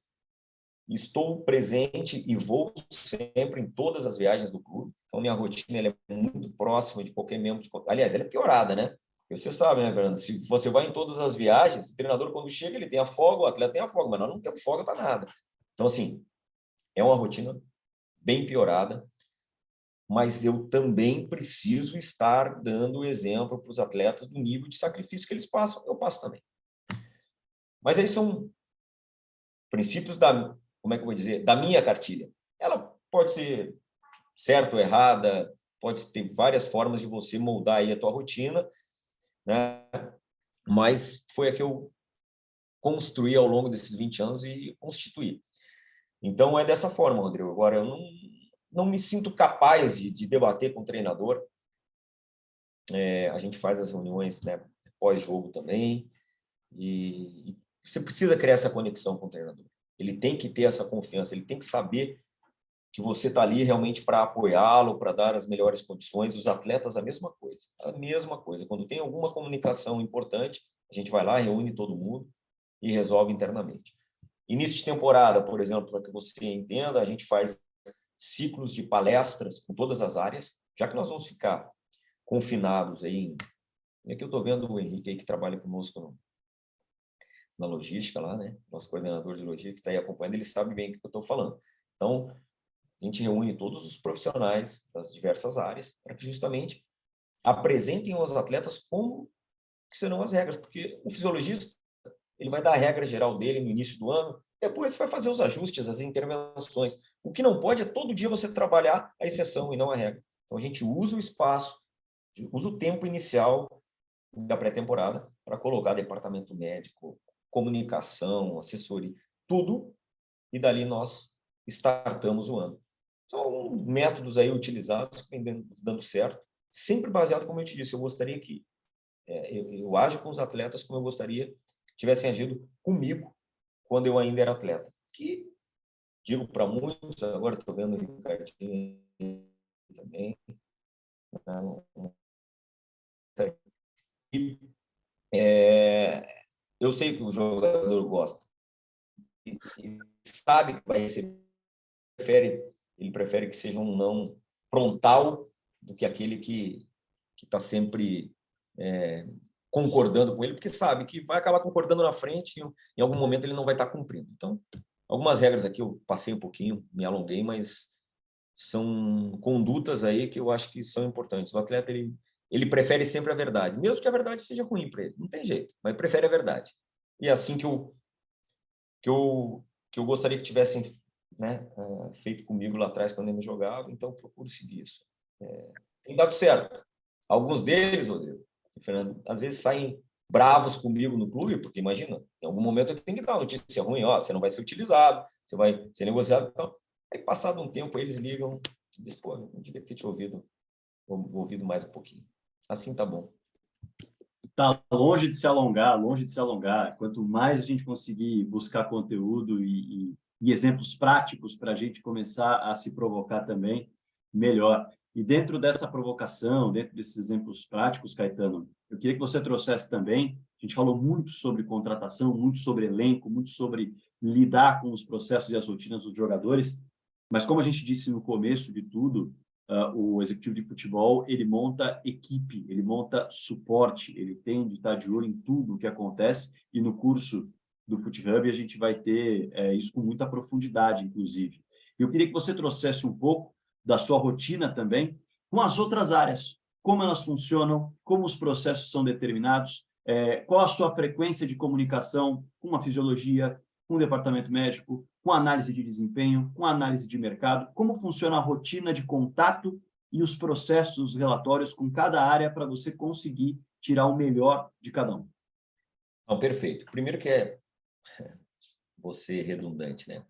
estou presente e vou sempre em todas as viagens do clube. Então, minha rotina ela é muito próxima de qualquer membro. Aliás, ela é piorada, né? Você sabe, né, Fernando? Se você vai em todas as viagens, o treinador, quando chega, ele tem a folga, o atleta tem a folga, mas nós não temos folga para nada. Então, assim, é uma rotina bem piorada, mas eu também preciso estar dando exemplo para os atletas do nível de sacrifício que eles passam. Eu passo também. Mas aí são princípios como é que eu vou dizer, da minha cartilha. Ela pode ser certa ou errada, pode ter várias formas de você moldar aí a tua rotina, né? Mas foi a que eu construí ao longo desses 20 anos e constituí. Então, é dessa forma, Rodrigo. Agora, eu não me sinto capaz de debater com o treinador. A gente faz as reuniões, né, pós-jogo também, e você precisa criar essa conexão com o treinador. Ele tem que ter essa confiança, ele tem que saber que você está ali realmente para apoiá-lo, para dar as melhores condições. Os atletas, a mesma coisa. A mesma coisa. Quando tem alguma comunicação importante, a gente vai lá, reúne todo mundo e resolve internamente. Início de temporada, por exemplo, para que você entenda, a gente faz ciclos de palestras com todas as áreas, já que nós vamos ficar confinados aí. E aqui eu estou vendo o Henrique aí, que trabalha conosco na logística lá, né? Nosso coordenador de logística está aí acompanhando, ele sabe bem o que eu estou falando. Então, a gente reúne todos os profissionais das diversas áreas para que justamente apresentem aos atletas como que serão as regras, porque o fisiologista ele vai dar a regra geral dele no início do ano, depois vai fazer os ajustes, as intervenções. O que não pode é todo dia você trabalhar a exceção e não a regra. Então, a gente usa o espaço, usa o tempo inicial da pré-temporada para colocar departamento médico, comunicação, assessoria, tudo, e dali nós startamos o ano. São métodos aí utilizados que vem dando certo, sempre baseado, como eu te disse, eu gostaria que eu ajo com os atletas como eu gostaria que tivessem agido comigo quando eu ainda era atleta. Que, digo para muitos, agora estou vendo o Ricardinho também, eu sei que o jogador gosta e sabe que vai receber, ele prefere que seja um não frontal do que aquele que está sempre concordando com ele, porque sabe que vai acabar concordando na frente e em algum momento ele não vai estar cumprindo. Então, algumas regras aqui eu passei um pouquinho, me alonguei, mas são condutas aí que eu acho que são importantes. O atleta, ele prefere sempre a verdade, mesmo que a verdade seja ruim para ele, não tem jeito, mas prefere a verdade. E é assim que eu gostaria que tivessem, né, feito comigo lá atrás quando ele jogava, então procuro seguir isso. Tem dado certo. Alguns deles, Rodrigo, Fernando, às vezes saem bravos comigo no clube, porque imagina, em algum momento eu tenho que dar uma notícia ruim, ó, você não vai ser utilizado, você vai ser negociado, então, aí passado um tempo eles ligam, diz, pô, não devia ter te ouvido mais um pouquinho. Assim tá bom. Tá longe de se alongar, longe de se alongar. Quanto mais a gente conseguir buscar conteúdo e exemplos práticos para a gente começar a se provocar também, melhor. E dentro dessa provocação, dentro desses exemplos práticos, Caetano, eu queria que você trouxesse também, a gente falou muito sobre contratação, muito sobre elenco, muito sobre lidar com os processos e as rotinas dos jogadores, mas como a gente disse no começo de tudo, o executivo de futebol, ele monta equipe, ele monta suporte, ele tem de estar de olho em tudo o que acontece, e no curso do FootHub a gente vai ter isso com muita profundidade, inclusive. Eu queria que você trouxesse um pouco da sua rotina também com as outras áreas, como elas funcionam, como os processos são determinados, qual a sua frequência de comunicação com a fisiologia, com o departamento médico, com análise de desempenho, com análise de mercado, como funciona a rotina de contato e os processos, os relatórios com cada área para você conseguir tirar o melhor de cada um. Não, perfeito. Primeiro que você redundante, né?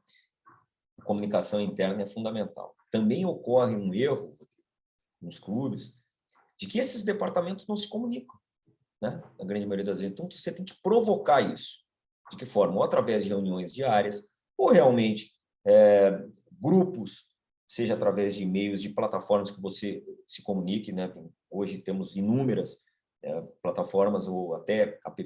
A comunicação interna é fundamental. Também ocorre um erro nos clubes de que esses departamentos não se comunicam, né? Na grande maioria das vezes. Então, você tem que provocar isso. De que forma? Ou através de reuniões diárias, ou realmente grupos, seja através de e-mails, de plataformas que você se comunique, né? Hoje temos inúmeras plataformas ou até app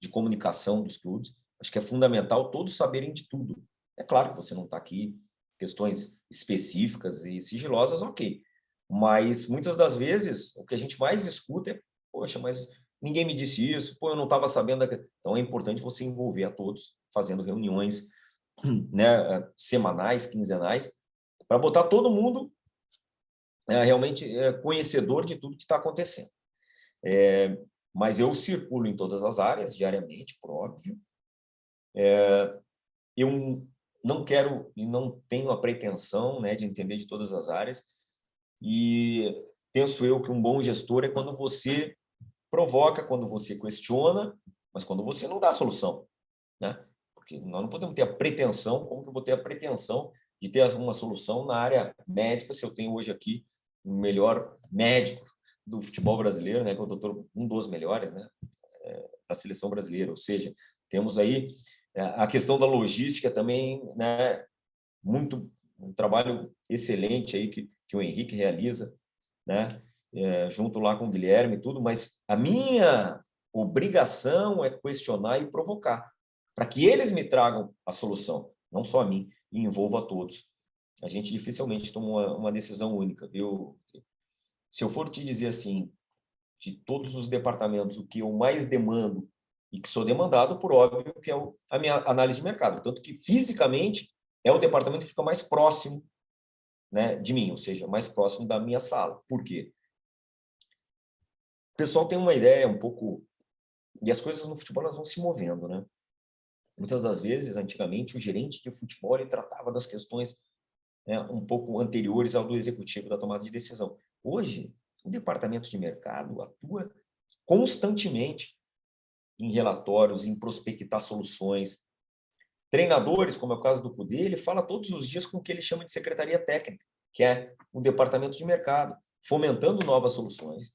de comunicação dos clubes. Acho que é fundamental todos saberem de tudo. É claro que você não está aqui, questões específicas e sigilosas, ok. Mas, muitas das vezes, o que a gente mais escuta é, poxa, mas ninguém me disse isso, pô, eu não estava sabendo. Então, é importante você envolver a todos, fazendo reuniões, né, semanais, quinzenais, para botar todo mundo realmente conhecedor de tudo que está acontecendo. Mas eu circulo em todas as áreas, diariamente, por óbvio. Eu não quero e não tenho a pretensão, né, de entender de todas as áreas, e penso eu que um bom gestor é quando você provoca, quando você questiona, mas quando você não dá a solução, né? Porque nós não podemos ter a pretensão, como que eu vou ter a pretensão de ter uma solução na área médica, se eu tenho hoje aqui o melhor médico do futebol brasileiro, né, que é o doutor, um dos melhores, né, da seleção brasileira. Ou seja, temos aí a questão da logística também, né, um trabalho excelente aí que o Henrique realiza, né, junto lá com o Guilherme e tudo, mas a minha obrigação é questionar e provocar, para que eles me tragam a solução, não só a mim, e envolva a todos. A gente dificilmente toma uma decisão única, viu? Se eu for te dizer assim, de todos os departamentos, o que eu mais demando e que sou demandado, por óbvio, que é a minha análise de mercado. Tanto que, fisicamente, é o departamento que fica mais próximo, né, de mim, ou seja, mais próximo da minha sala. Por quê? O pessoal tem uma ideia um pouco... E as coisas no futebol elas vão se movendo, né? Muitas das vezes, antigamente, o gerente de futebol ele tratava das questões, né, um pouco anteriores ao do executivo da tomada de decisão. Hoje, o departamento de mercado atua constantemente em relatórios, em prospectar soluções. Treinadores, como é o caso do Cudê, ele fala todos os dias com o que ele chama de secretaria técnica, que é o departamento de mercado, fomentando novas soluções.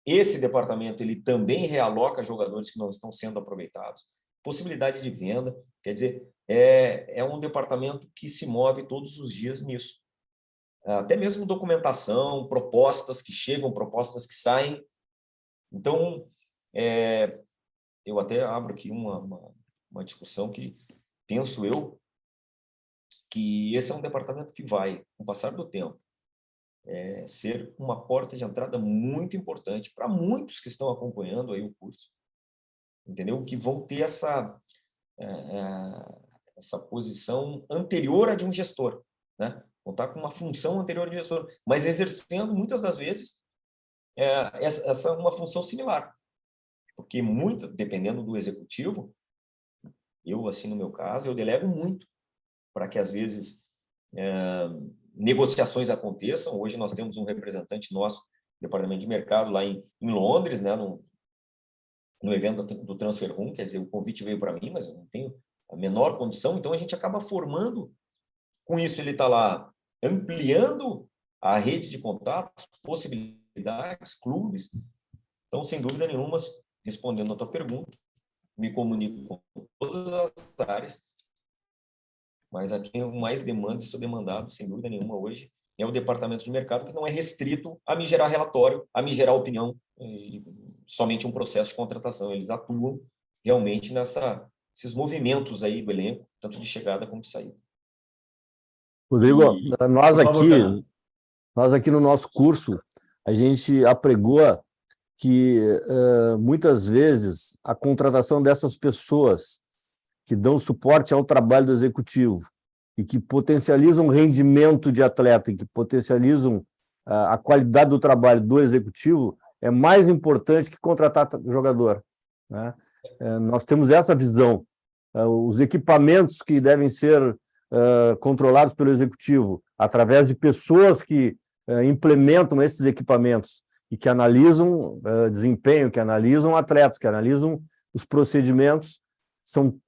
Esse departamento ele também realoca jogadores que não estão sendo aproveitados. Possibilidade de venda, quer dizer, é um departamento que se move todos os dias nisso. Até mesmo documentação, propostas que chegam, propostas que saem. Então, eu até abro aqui uma discussão que penso eu que esse é um departamento que vai, com o passar do tempo, ser uma porta de entrada muito importante para muitos que estão acompanhando aí o curso, entendeu? Que vão ter essa posição anterior à de um gestor, né? Vão estar com uma função anterior de gestor, mas exercendo, muitas das vezes, uma função similar. Porque, dependendo do executivo, eu, assim, no meu caso, eu delego muito para que, às vezes, negociações aconteçam. Hoje nós temos um representante nosso departamento de mercado lá em Londres, né, no evento do Transfer Room, quer dizer, o convite veio para mim, mas eu não tenho a menor condição, então a gente acaba formando, com isso ele está lá ampliando a rede de contatos, possibilidades, clubes. Então, sem dúvida nenhuma, respondendo a tua pergunta, me comunico com todas as áreas, mas aqui eu mais demando e sou demandado, sem dúvida nenhuma, hoje, é o departamento de mercado, que não é restrito a me gerar relatório, a me gerar opinião, somente um processo de contratação. Eles atuam realmente nesses movimentos aí do elenco, tanto de chegada como de saída. Rodrigo, nós Por favor, Fernando. aqui no nosso curso, a gente apregoa que muitas vezes a contratação dessas pessoas que dão suporte ao trabalho do executivo e que potencializam o rendimento de atleta e que potencializam a qualidade do trabalho do executivo é mais importante que contratar jogador, né? Nós temos essa visão. Os equipamentos que devem ser controlados pelo executivo através de pessoas que implementam esses equipamentos e que analisam desempenho, que analisam atletas, que analisam os procedimentos, são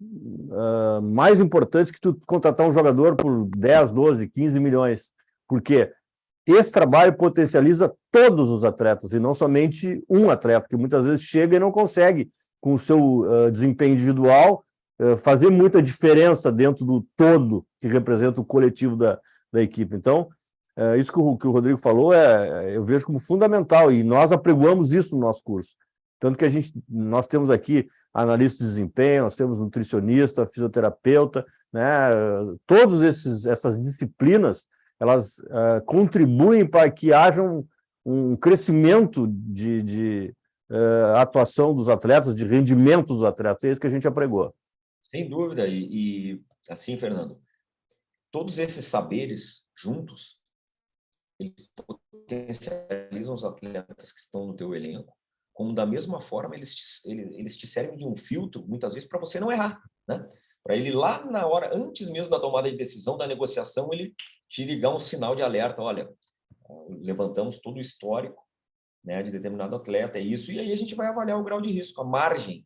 mais importantes que tu contratar um jogador por 10, 12, 15 milhões, porque esse trabalho potencializa todos os atletas e não somente um atleta, que muitas vezes chega e não consegue, com o seu desempenho individual, fazer muita diferença dentro do todo que representa o coletivo da equipe. Então, isso que o Rodrigo falou, eu vejo como fundamental, e nós apregoamos isso no nosso curso. Tanto que nós temos aqui analista de desempenho, nós temos nutricionista, fisioterapeuta, né? Todas essas disciplinas, elas contribuem para que haja um crescimento de atuação dos atletas, de rendimento dos atletas. É isso que a gente apregou. Sem dúvida. E assim, Fernando, todos esses saberes juntos, eles potencializam os atletas que estão no teu elenco, como da mesma forma eles te servem de um filtro, muitas vezes, para você não errar, né? Para ele lá na hora, antes mesmo da tomada de decisão, da negociação, ele te ligar um sinal de alerta, olha, levantamos todo o histórico, né, de determinado atleta, é isso, e aí a gente vai avaliar o grau de risco, a margem,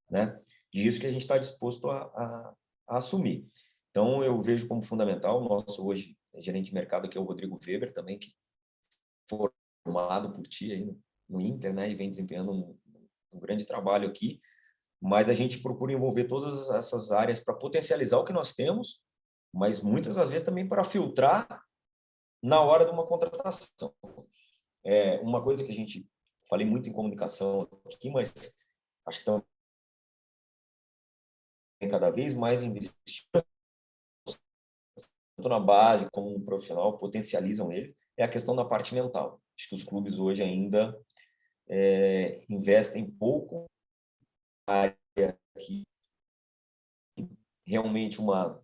né, de risco que a gente está disposto a assumir. Então, eu vejo como fundamental, o nosso hoje gerente de mercado, que é o Rodrigo Weber, também, que foi formado por ti aí no Inter, né, e vem desempenhando um grande trabalho aqui, mas a gente procura envolver todas essas áreas para potencializar o que nós temos, mas muitas das vezes também para filtrar na hora de uma contratação. Uma coisa que a gente falei muito em comunicação aqui, mas acho que estão cada vez mais investindo tanto na base como no profissional, potencializam eles, é a questão da parte mental. Acho que os clubes hoje ainda investem pouco na área que realmente uma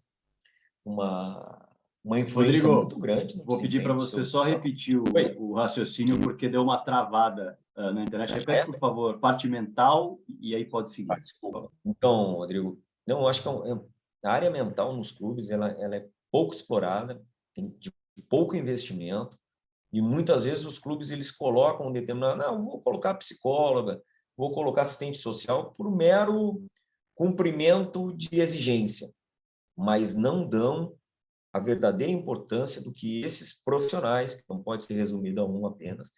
influência Rodrigo, muito grande. Vou pedir para você só repetir o raciocínio, porque deu uma travada na internet. Repete, por favor, parte mental, e aí pode seguir. Então, Rodrigo, não, eu acho que a área mental nos clubes ela é pouco explorada, tem pouco investimento, e muitas vezes os clubes eles colocam um determinado, não, vou colocar psicóloga, vou colocar assistente social por mero cumprimento de exigência, mas não dão a verdadeira importância do que esses profissionais, que não pode ser resumido a um apenas,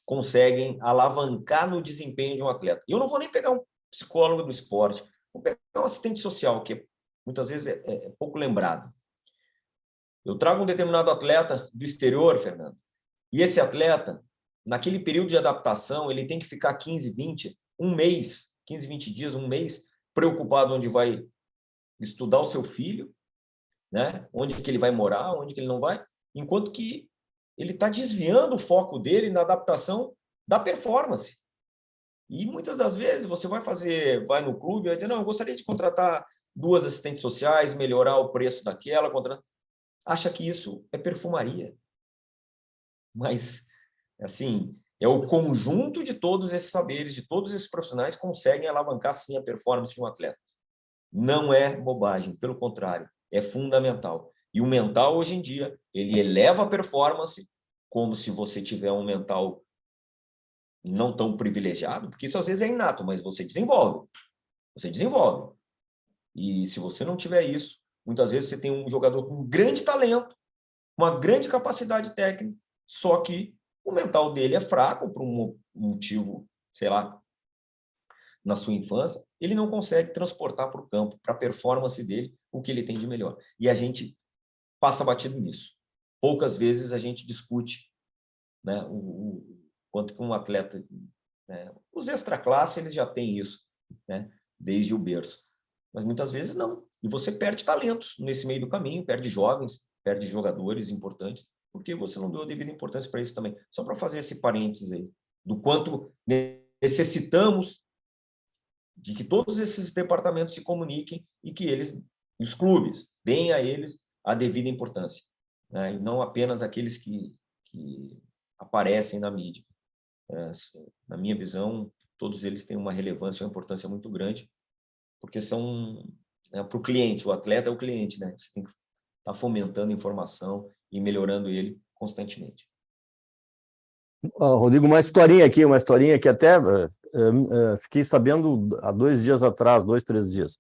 conseguem alavancar no desempenho de um atleta. E eu não vou nem pegar um psicólogo do esporte, vou pegar um assistente social, que muitas vezes é pouco lembrado. Eu trago um determinado atleta do exterior, Fernando, e esse atleta, naquele período de adaptação, ele tem que ficar 15, 20 dias, um mês, preocupado onde vai estudar o seu filho, né? Onde que ele vai morar, onde que ele não vai, enquanto que ele está desviando o foco dele na adaptação da performance. E muitas das vezes você vai no clube e vai dizer, não, eu gostaria de contratar 2 assistentes sociais, melhorar o preço daquela, acha que isso é perfumaria. Mas, assim, é o conjunto de todos esses saberes, de todos esses profissionais que conseguem alavancar, sim, a performance de um atleta. Não é bobagem, pelo contrário, é fundamental. E o mental, hoje em dia, ele eleva a performance, como se você tiver um mental não tão privilegiado, porque isso às vezes é inato, mas você desenvolve. Você desenvolve. E se você não tiver isso, muitas vezes você tem um jogador com um grande talento, uma grande capacidade técnica, só que o mental dele é fraco por um motivo, sei lá, na sua infância, ele não consegue transportar para o campo, para a performance dele, o que ele tem de melhor. E a gente passa batido nisso. Poucas vezes a gente discute, né, o quanto que um atleta... Né, os extra-classe, eles já têm isso, né, desde o berço. Mas muitas vezes não. E você perde talentos nesse meio do caminho, perde jovens, perde jogadores importantes, porque você não deu a devida importância para isso também. Só para fazer esse parênteses aí, do quanto necessitamos de que todos esses departamentos se comuniquem e que eles, os clubes, deem a eles a devida importância, né? E não apenas aqueles que aparecem na mídia. Na minha visão, todos eles têm uma relevância, uma importância muito grande, porque são, né, para o cliente, o atleta é o cliente, né? Você tem que estar fomentando informação e melhorando ele constantemente. Rodrigo, uma historinha que até fiquei sabendo há 2 dias atrás, 2, 3 dias.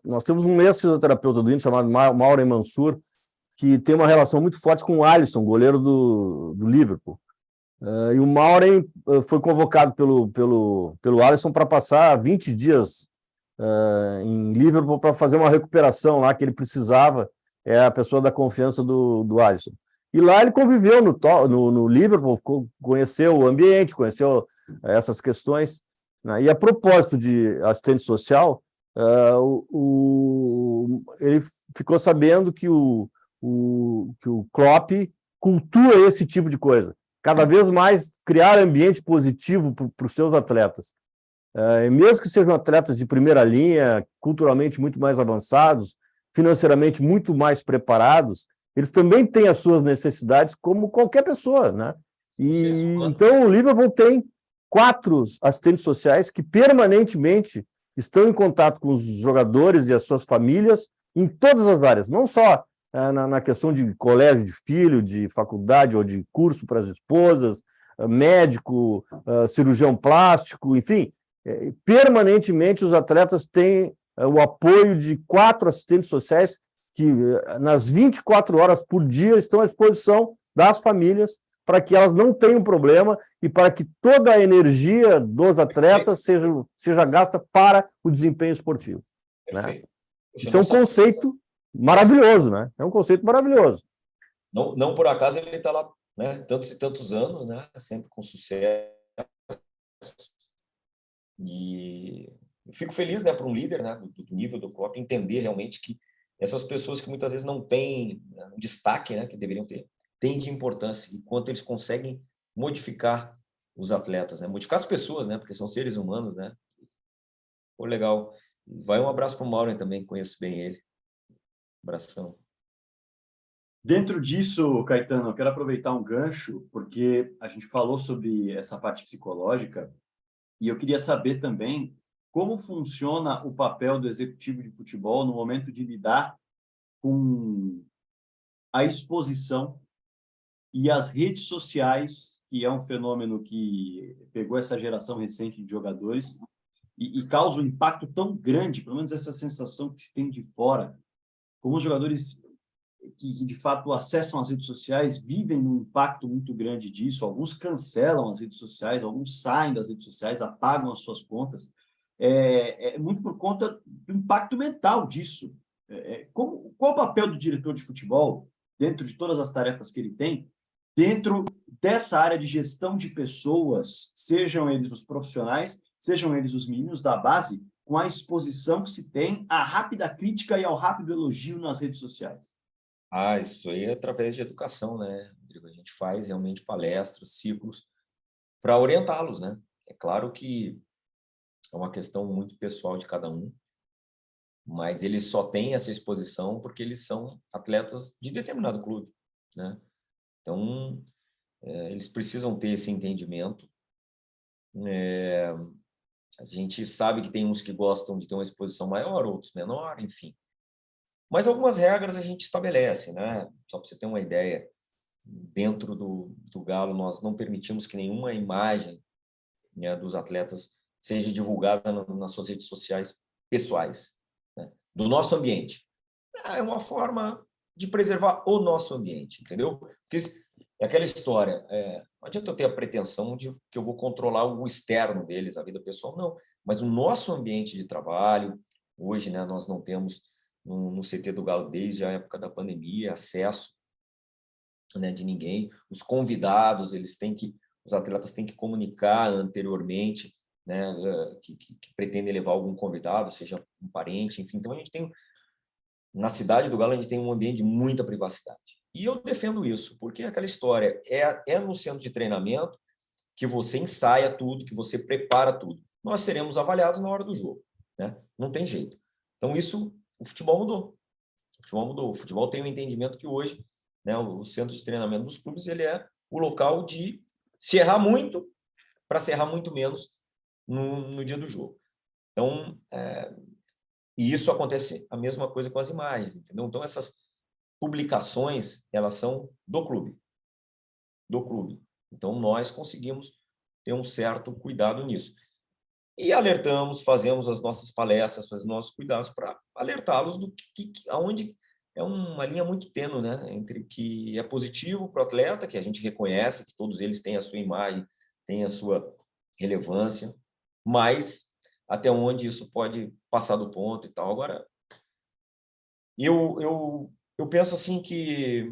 Nós temos um ex-fisioterapeuta do Inter chamado Maureen Mansur, que tem uma relação muito forte com o Alisson, goleiro do Liverpool. E o Maureen foi convocado pelo Alisson para passar 20 dias em Liverpool para fazer uma recuperação lá que ele precisava, é a pessoa da confiança do Alisson. E lá ele conviveu no Liverpool, conheceu o ambiente, conheceu essas questões, né? E a propósito de assistente social, ele ficou sabendo que o Klopp cultua esse tipo de coisa. Cada vez mais criar ambiente positivo para os seus atletas. Mesmo que sejam atletas de primeira linha, culturalmente muito mais avançados, financeiramente muito mais preparados, eles também têm as suas necessidades como qualquer pessoa, né? E então o Liverpool tem 4 assistentes sociais que permanentemente estão em contato com os jogadores e as suas famílias em todas as áreas, não só na questão de colégio de filho, de faculdade ou de curso para as esposas, médico, cirurgião plástico, enfim, permanentemente os atletas têm o apoio de 4 assistentes sociais que, nas 24 horas por dia, estão à disposição das famílias para que elas não tenham problema e para que toda a energia dos atletas seja gasta para o desempenho esportivo. Né? Isso é um conceito maravilhoso, né? É um conceito maravilhoso. Não por acaso ele está lá, né, tantos e tantos anos, né, sempre com sucesso. E eu fico feliz, né, para um líder, né, do nível do Klopp entender realmente que essas pessoas que muitas vezes não têm um destaque, né, que deveriam ter, têm de importância e quanto eles conseguem modificar os atletas, né, modificar as pessoas, né, porque são seres humanos, né. Pô, legal. Vai um abraço para o Mauro também, conheço bem ele. Abração. Dentro disso, Caetano, eu quero aproveitar um gancho, porque a gente falou sobre essa parte psicológica, e eu queria saber também como funciona o papel do executivo de futebol no momento de lidar com a exposição e as redes sociais, que é um fenômeno que pegou essa geração recente de jogadores e causa um impacto tão grande, pelo menos essa sensação que se tem de fora, como os jogadores que de fato acessam as redes sociais vivem um impacto muito grande disso. Alguns cancelam as redes sociais, alguns saem das redes sociais, apagam as suas contas. É muito por conta do impacto mental disso. Qual o papel do diretor de futebol, dentro de todas as tarefas que ele tem, dentro dessa área de gestão de pessoas, sejam eles os profissionais, sejam eles os meninos da base, com a exposição que se tem à rápida crítica e ao rápido elogio nas redes sociais? Isso aí é através de educação, né, Rodrigo? A gente faz realmente palestras, ciclos, para orientá-los, né? É claro que é uma questão muito pessoal de cada um, mas eles só têm essa exposição porque eles são atletas de determinado clube, né? Então, eles precisam ter esse entendimento. A gente sabe que tem uns que gostam de ter uma exposição maior, outros menor, enfim. Mas algumas regras a gente estabelece, né? Só para você ter uma ideia. dentro do Galo, nós não permitimos que nenhuma imagem, né, dos atletas seja divulgada nas suas redes sociais pessoais, né, do nosso ambiente. É uma forma de preservar o nosso ambiente, entendeu? Porque é aquela história, não adianta eu ter a pretensão de que eu vou controlar o externo deles, a vida pessoal, não. Mas o nosso ambiente de trabalho, hoje, né, nós não temos no CT do Galo, desde a época da pandemia, acesso, né, de ninguém. Os convidados, os atletas têm que comunicar anteriormente, né, que pretendem levar algum convidado, seja um parente, enfim. Então, a gente tem, na cidade do Galo, a gente tem um ambiente de muita privacidade. E eu defendo isso, porque aquela história é no centro de treinamento que você ensaia tudo, que você prepara tudo. Nós seremos avaliados na hora do jogo, né? Não tem jeito. Então, o futebol mudou. O futebol mudou. O futebol tem um entendimento que hoje, né, o centro de treinamento dos clubes, ele é o local de se errar muito para se errar muito menos no dia do jogo. Então, e isso acontece a mesma coisa com as imagens, entendeu? Então, essas publicações, elas são do clube. Do clube. Então, nós conseguimos ter um certo cuidado nisso. E alertamos, fazemos as nossas palestras, fazemos nossos cuidados para alertá-los do aonde é uma linha muito tênue, né, entre o que é positivo para o atleta, que a gente reconhece, que todos eles têm a sua imagem, têm a sua relevância, mas até onde isso pode passar do ponto e tal. Agora, eu penso assim que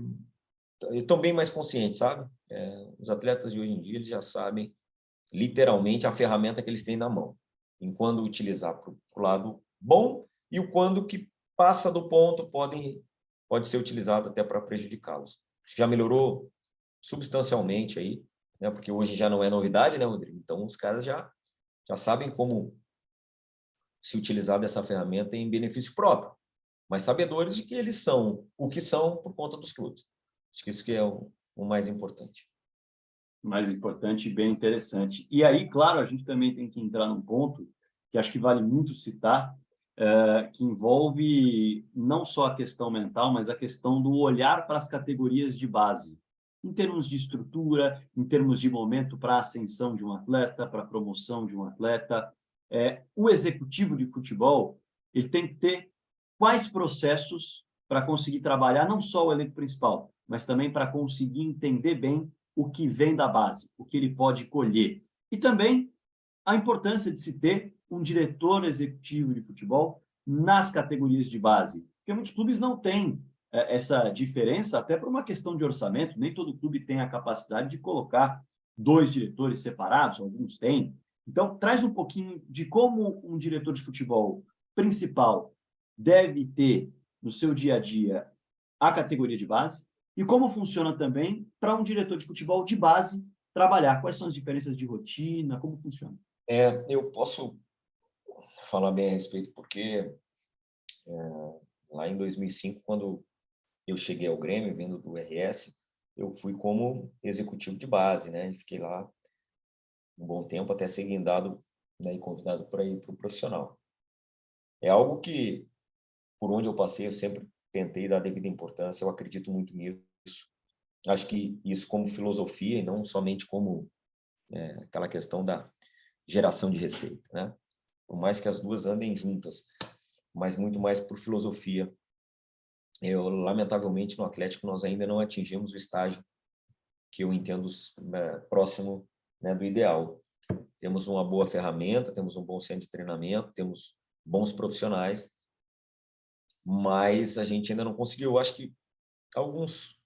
estão bem mais conscientes, sabe? Os atletas de hoje em dia, eles já sabem literalmente a ferramenta que eles têm na mão, em quando utilizar para o lado bom e o quando que passa do ponto pode ser utilizado até para prejudicá-los. Já melhorou substancialmente aí, né? Porque hoje já não é novidade, né, Rodrigo? Então, os caras já sabem como se utilizar dessa ferramenta em benefício próprio, mas sabedores de que eles são o que são por conta dos clubes. Acho que isso que é o mais importante. Mais importante e bem interessante. E aí, claro, a gente também tem que entrar num ponto que acho que vale muito citar, que envolve não só a questão mental, mas a questão do olhar para as categorias de base, em termos de estrutura, em termos de momento para a ascensão de um atleta, para a promoção de um atleta. O executivo de futebol, ele tem que ter quais processos para conseguir trabalhar não só o elenco principal, mas também para conseguir entender bem o que vem da base, o que ele pode colher. E também a importância de se ter um diretor executivo de futebol nas categorias de base, porque muitos clubes não têm essa diferença, até por uma questão de orçamento, nem todo clube tem a capacidade de colocar 2 diretores separados, alguns têm. Então, traz um pouquinho de como um diretor de futebol principal deve ter no seu dia a dia a categoria de base, e como funciona também para um diretor de futebol de base trabalhar? Quais são as diferenças de rotina? Como funciona? Eu posso falar bem a respeito, porque lá em 2005, quando eu cheguei ao Grêmio, vindo do RS, eu fui como executivo de base, né? E fiquei lá um bom tempo até ser guindado, né, e convidado para ir para o profissional. É algo que, por onde eu passei, eu sempre tentei dar devida importância, eu acredito muito nisso. Acho que isso como filosofia e não somente como aquela questão da geração de receita, né? Por mais que as duas andem juntas, mas muito mais por filosofia. Lamentavelmente, no Atlético, nós ainda não atingimos o estágio que eu entendo próximo, né, do ideal. Temos uma boa ferramenta, temos um bom centro de treinamento, temos bons profissionais, mas a gente ainda não conseguiu. Eu acho que alguns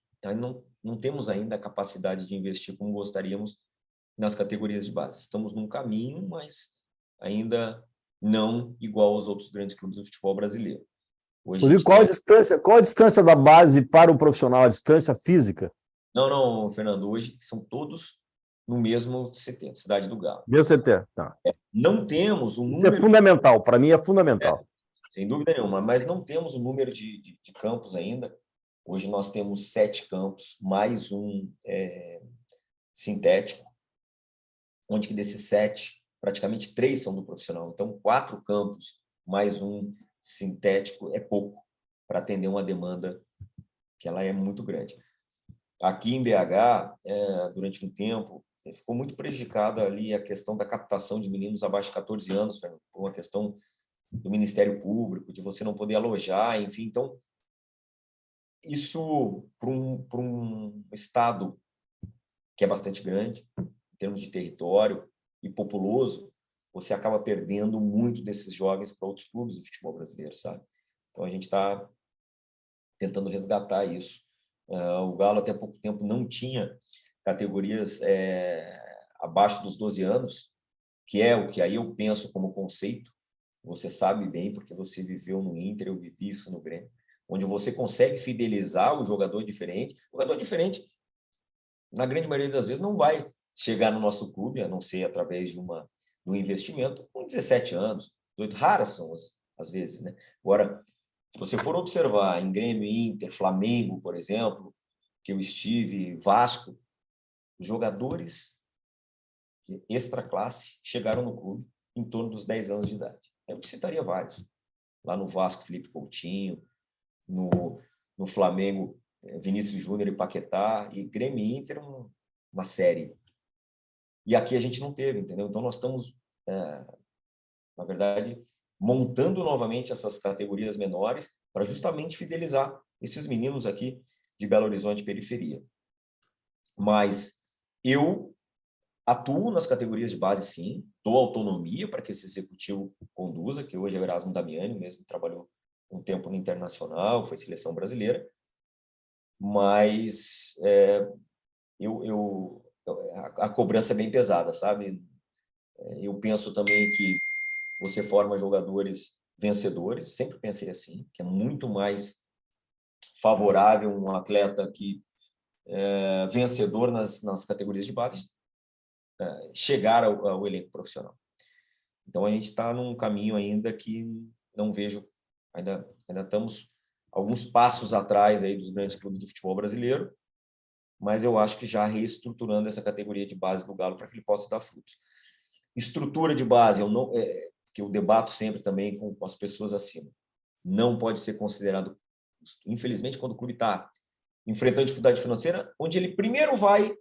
não temos ainda a capacidade de investir como gostaríamos nas categorias de base. Estamos num caminho, mas ainda não igual aos outros grandes clubes do futebol brasileiro. Hoje Rodrigo, qual a distância da base para o profissional, a distância física? Não, Fernando, hoje são todos no mesmo CT, Cidade do Galo. Mesmo CT, tá. Não temos um número... Isso é fundamental, para mim é fundamental. Sem dúvida nenhuma, mas não temos o número de campos ainda. Hoje nós temos 7 campos, mais um sintético, onde que desses 7, praticamente 3 são do profissional. Então, 4 campos, mais um sintético é pouco para atender uma demanda que ela é muito grande. aqui em BH, durante um tempo, ficou muito prejudicada ali a questão da captação de meninos abaixo de 14 anos, Fernando, por uma questão do Ministério Público, de você não poder alojar, enfim. Então, isso, para um estado que é bastante grande, em termos de território e populoso, você acaba perdendo muito desses jovens para outros clubes do futebol brasileiro, sabe? Então, a gente está tentando resgatar isso. O Galo, até pouco tempo, não tinha categorias abaixo dos 12 anos, que é o que aí eu penso como conceito. Você sabe bem, porque você viveu no Inter, eu vivi isso no Grêmio, onde você consegue fidelizar o jogador diferente. O jogador diferente, na grande maioria das vezes, não vai chegar no nosso clube, a não ser através de um investimento, com 17 anos. Raras são as vezes, né? Agora, se você for observar em Grêmio, Inter, Flamengo, por exemplo, que eu estive, Vasco, os jogadores de extra classe chegaram no clube em torno dos 10 anos de idade. Eu te citaria vários. Lá no Vasco, Felipe Coutinho, no Flamengo, Vinícius Júnior e Paquetá, e Grêmio e Inter, uma série. E aqui a gente não teve, entendeu? Então nós estamos, na verdade, montando novamente essas categorias menores para justamente fidelizar esses meninos aqui de Belo Horizonte periferia. Mas eu atuo nas categorias de base, sim, dou autonomia para que esse executivo conduza, que hoje é o Erasmo Damiani, mesmo trabalhou um tempo no Internacional, foi seleção brasileira, mas a cobrança é bem pesada, sabe? Eu penso também que você forma jogadores vencedores, sempre pensei assim, que é muito mais favorável um atleta que vencedor nas categorias de base chegar ao elenco profissional. Então, a gente está num caminho ainda que não vejo, ainda estamos alguns passos atrás aí dos grandes clubes do futebol brasileiro, mas eu acho que já reestruturando essa categoria de base do Galo para que ele possa dar frutos. Estrutura de base, que eu debato sempre também com as pessoas acima, não pode ser considerado custo. Infelizmente, quando o clube está enfrentando dificuldade financeira, onde ele primeiro vai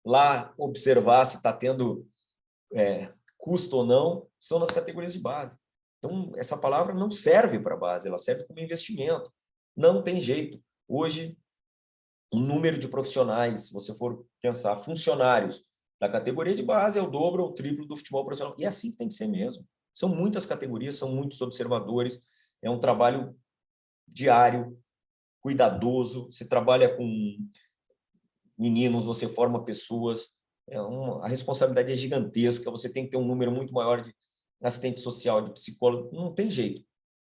lá observar se está tendo custo ou não, são nas categorias de base. Então, essa palavra não serve para a base, ela serve como investimento. Não tem jeito. Hoje, o número de profissionais, se você for pensar, funcionários da categoria de base é o dobro ou o triplo do futebol profissional. E é assim que tem que ser mesmo. São muitas categorias, são muitos observadores, é um trabalho diário, cuidadoso, você trabalha com meninos, você forma pessoas, a responsabilidade é gigantesca, você tem que ter um número muito maior de assistente social, de psicólogo, não tem jeito.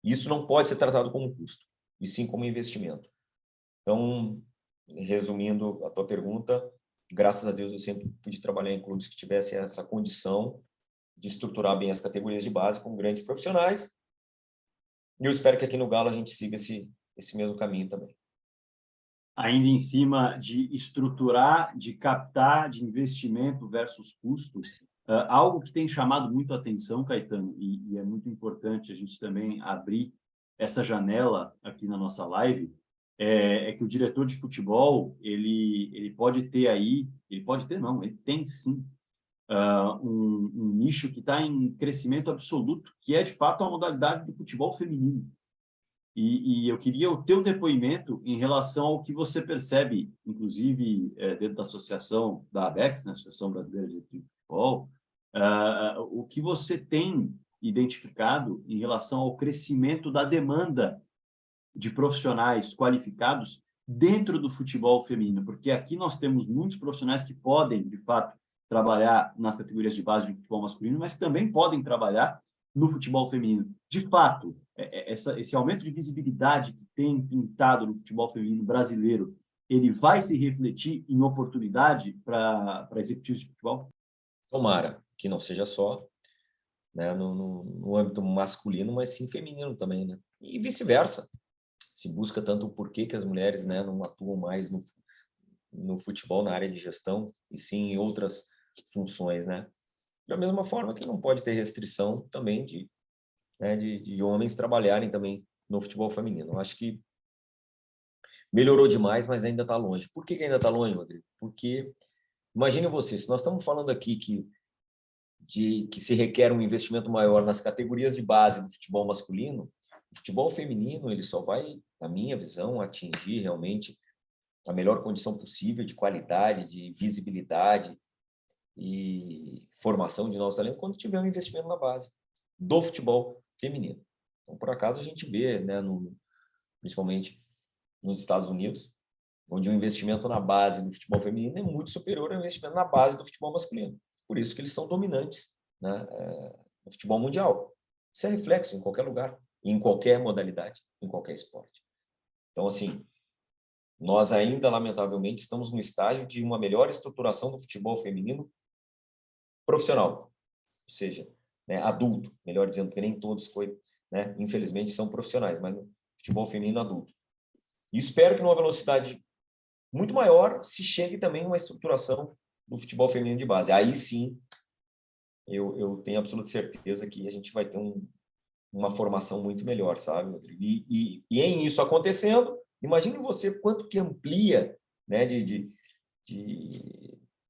Isso não pode ser tratado como custo, e sim como investimento. Então, resumindo a tua pergunta, graças a Deus eu sempre pude trabalhar em clubes que tivessem essa condição de estruturar bem as categorias de base com grandes profissionais, e eu espero que aqui no Galo a gente siga esse mesmo caminho também. Ainda em cima de estruturar, de captar, de investimento versus custo, algo que tem chamado muito a atenção, Caetano, e é muito importante a gente também abrir essa janela aqui na nossa live, é que o diretor de futebol, ele pode ter aí, ele pode ter não, ele tem sim, um nicho que está em crescimento absoluto, que é de fato a modalidade do futebol feminino. E eu queria o teu depoimento em relação ao que você percebe, inclusive dentro da associação da ABEX, né, Associação Brasileira de Futebol, o que você tem identificado em relação ao crescimento da demanda de profissionais qualificados dentro do futebol feminino, porque aqui nós temos muitos profissionais que podem, de fato, trabalhar nas categorias de base de futebol masculino, mas também podem trabalhar no futebol feminino. De fato, esse aumento de visibilidade que tem pintado no futebol feminino brasileiro, ele vai se refletir em oportunidade para executivos de futebol? Tomara que não seja só, né, no âmbito masculino, mas sim feminino também, né? E vice-versa. Se busca tanto o porquê que as mulheres, né, não atuam mais no futebol, na área de gestão, e sim em outras funções, né? Da mesma forma que não pode ter restrição também de homens trabalharem também no futebol feminino. Eu acho que melhorou demais, mas ainda está longe. Por que ainda está longe, Rodrigo? Porque, imagine você, se nós estamos falando aqui que se requer um investimento maior nas categorias de base do futebol masculino, o futebol feminino ele só vai, na minha visão, atingir realmente a melhor condição possível de qualidade, de visibilidade e formação de novos talentos quando tiver um investimento na base do futebol feminino. Então, por acaso, a gente vê, né, principalmente nos Estados Unidos, onde o investimento na base do futebol feminino é muito superior ao investimento na base do futebol masculino. Por isso que eles são dominantes, né, no futebol mundial. Isso é reflexo em qualquer lugar, em qualquer modalidade, em qualquer esporte. Então, assim, nós ainda, lamentavelmente, estamos no estágio de uma melhor estruturação do futebol feminino profissional, ou seja, né, adulto, melhor dizendo, porque nem todos, né, infelizmente, são profissionais, mas no futebol feminino adulto. E espero que numa velocidade muito maior se chegue também a uma estruturação do futebol feminino de base. Aí sim, eu tenho absoluta certeza que a gente vai ter uma formação muito melhor, sabe, Rodrigo? E em isso acontecendo, imagine você quanto que amplia, né,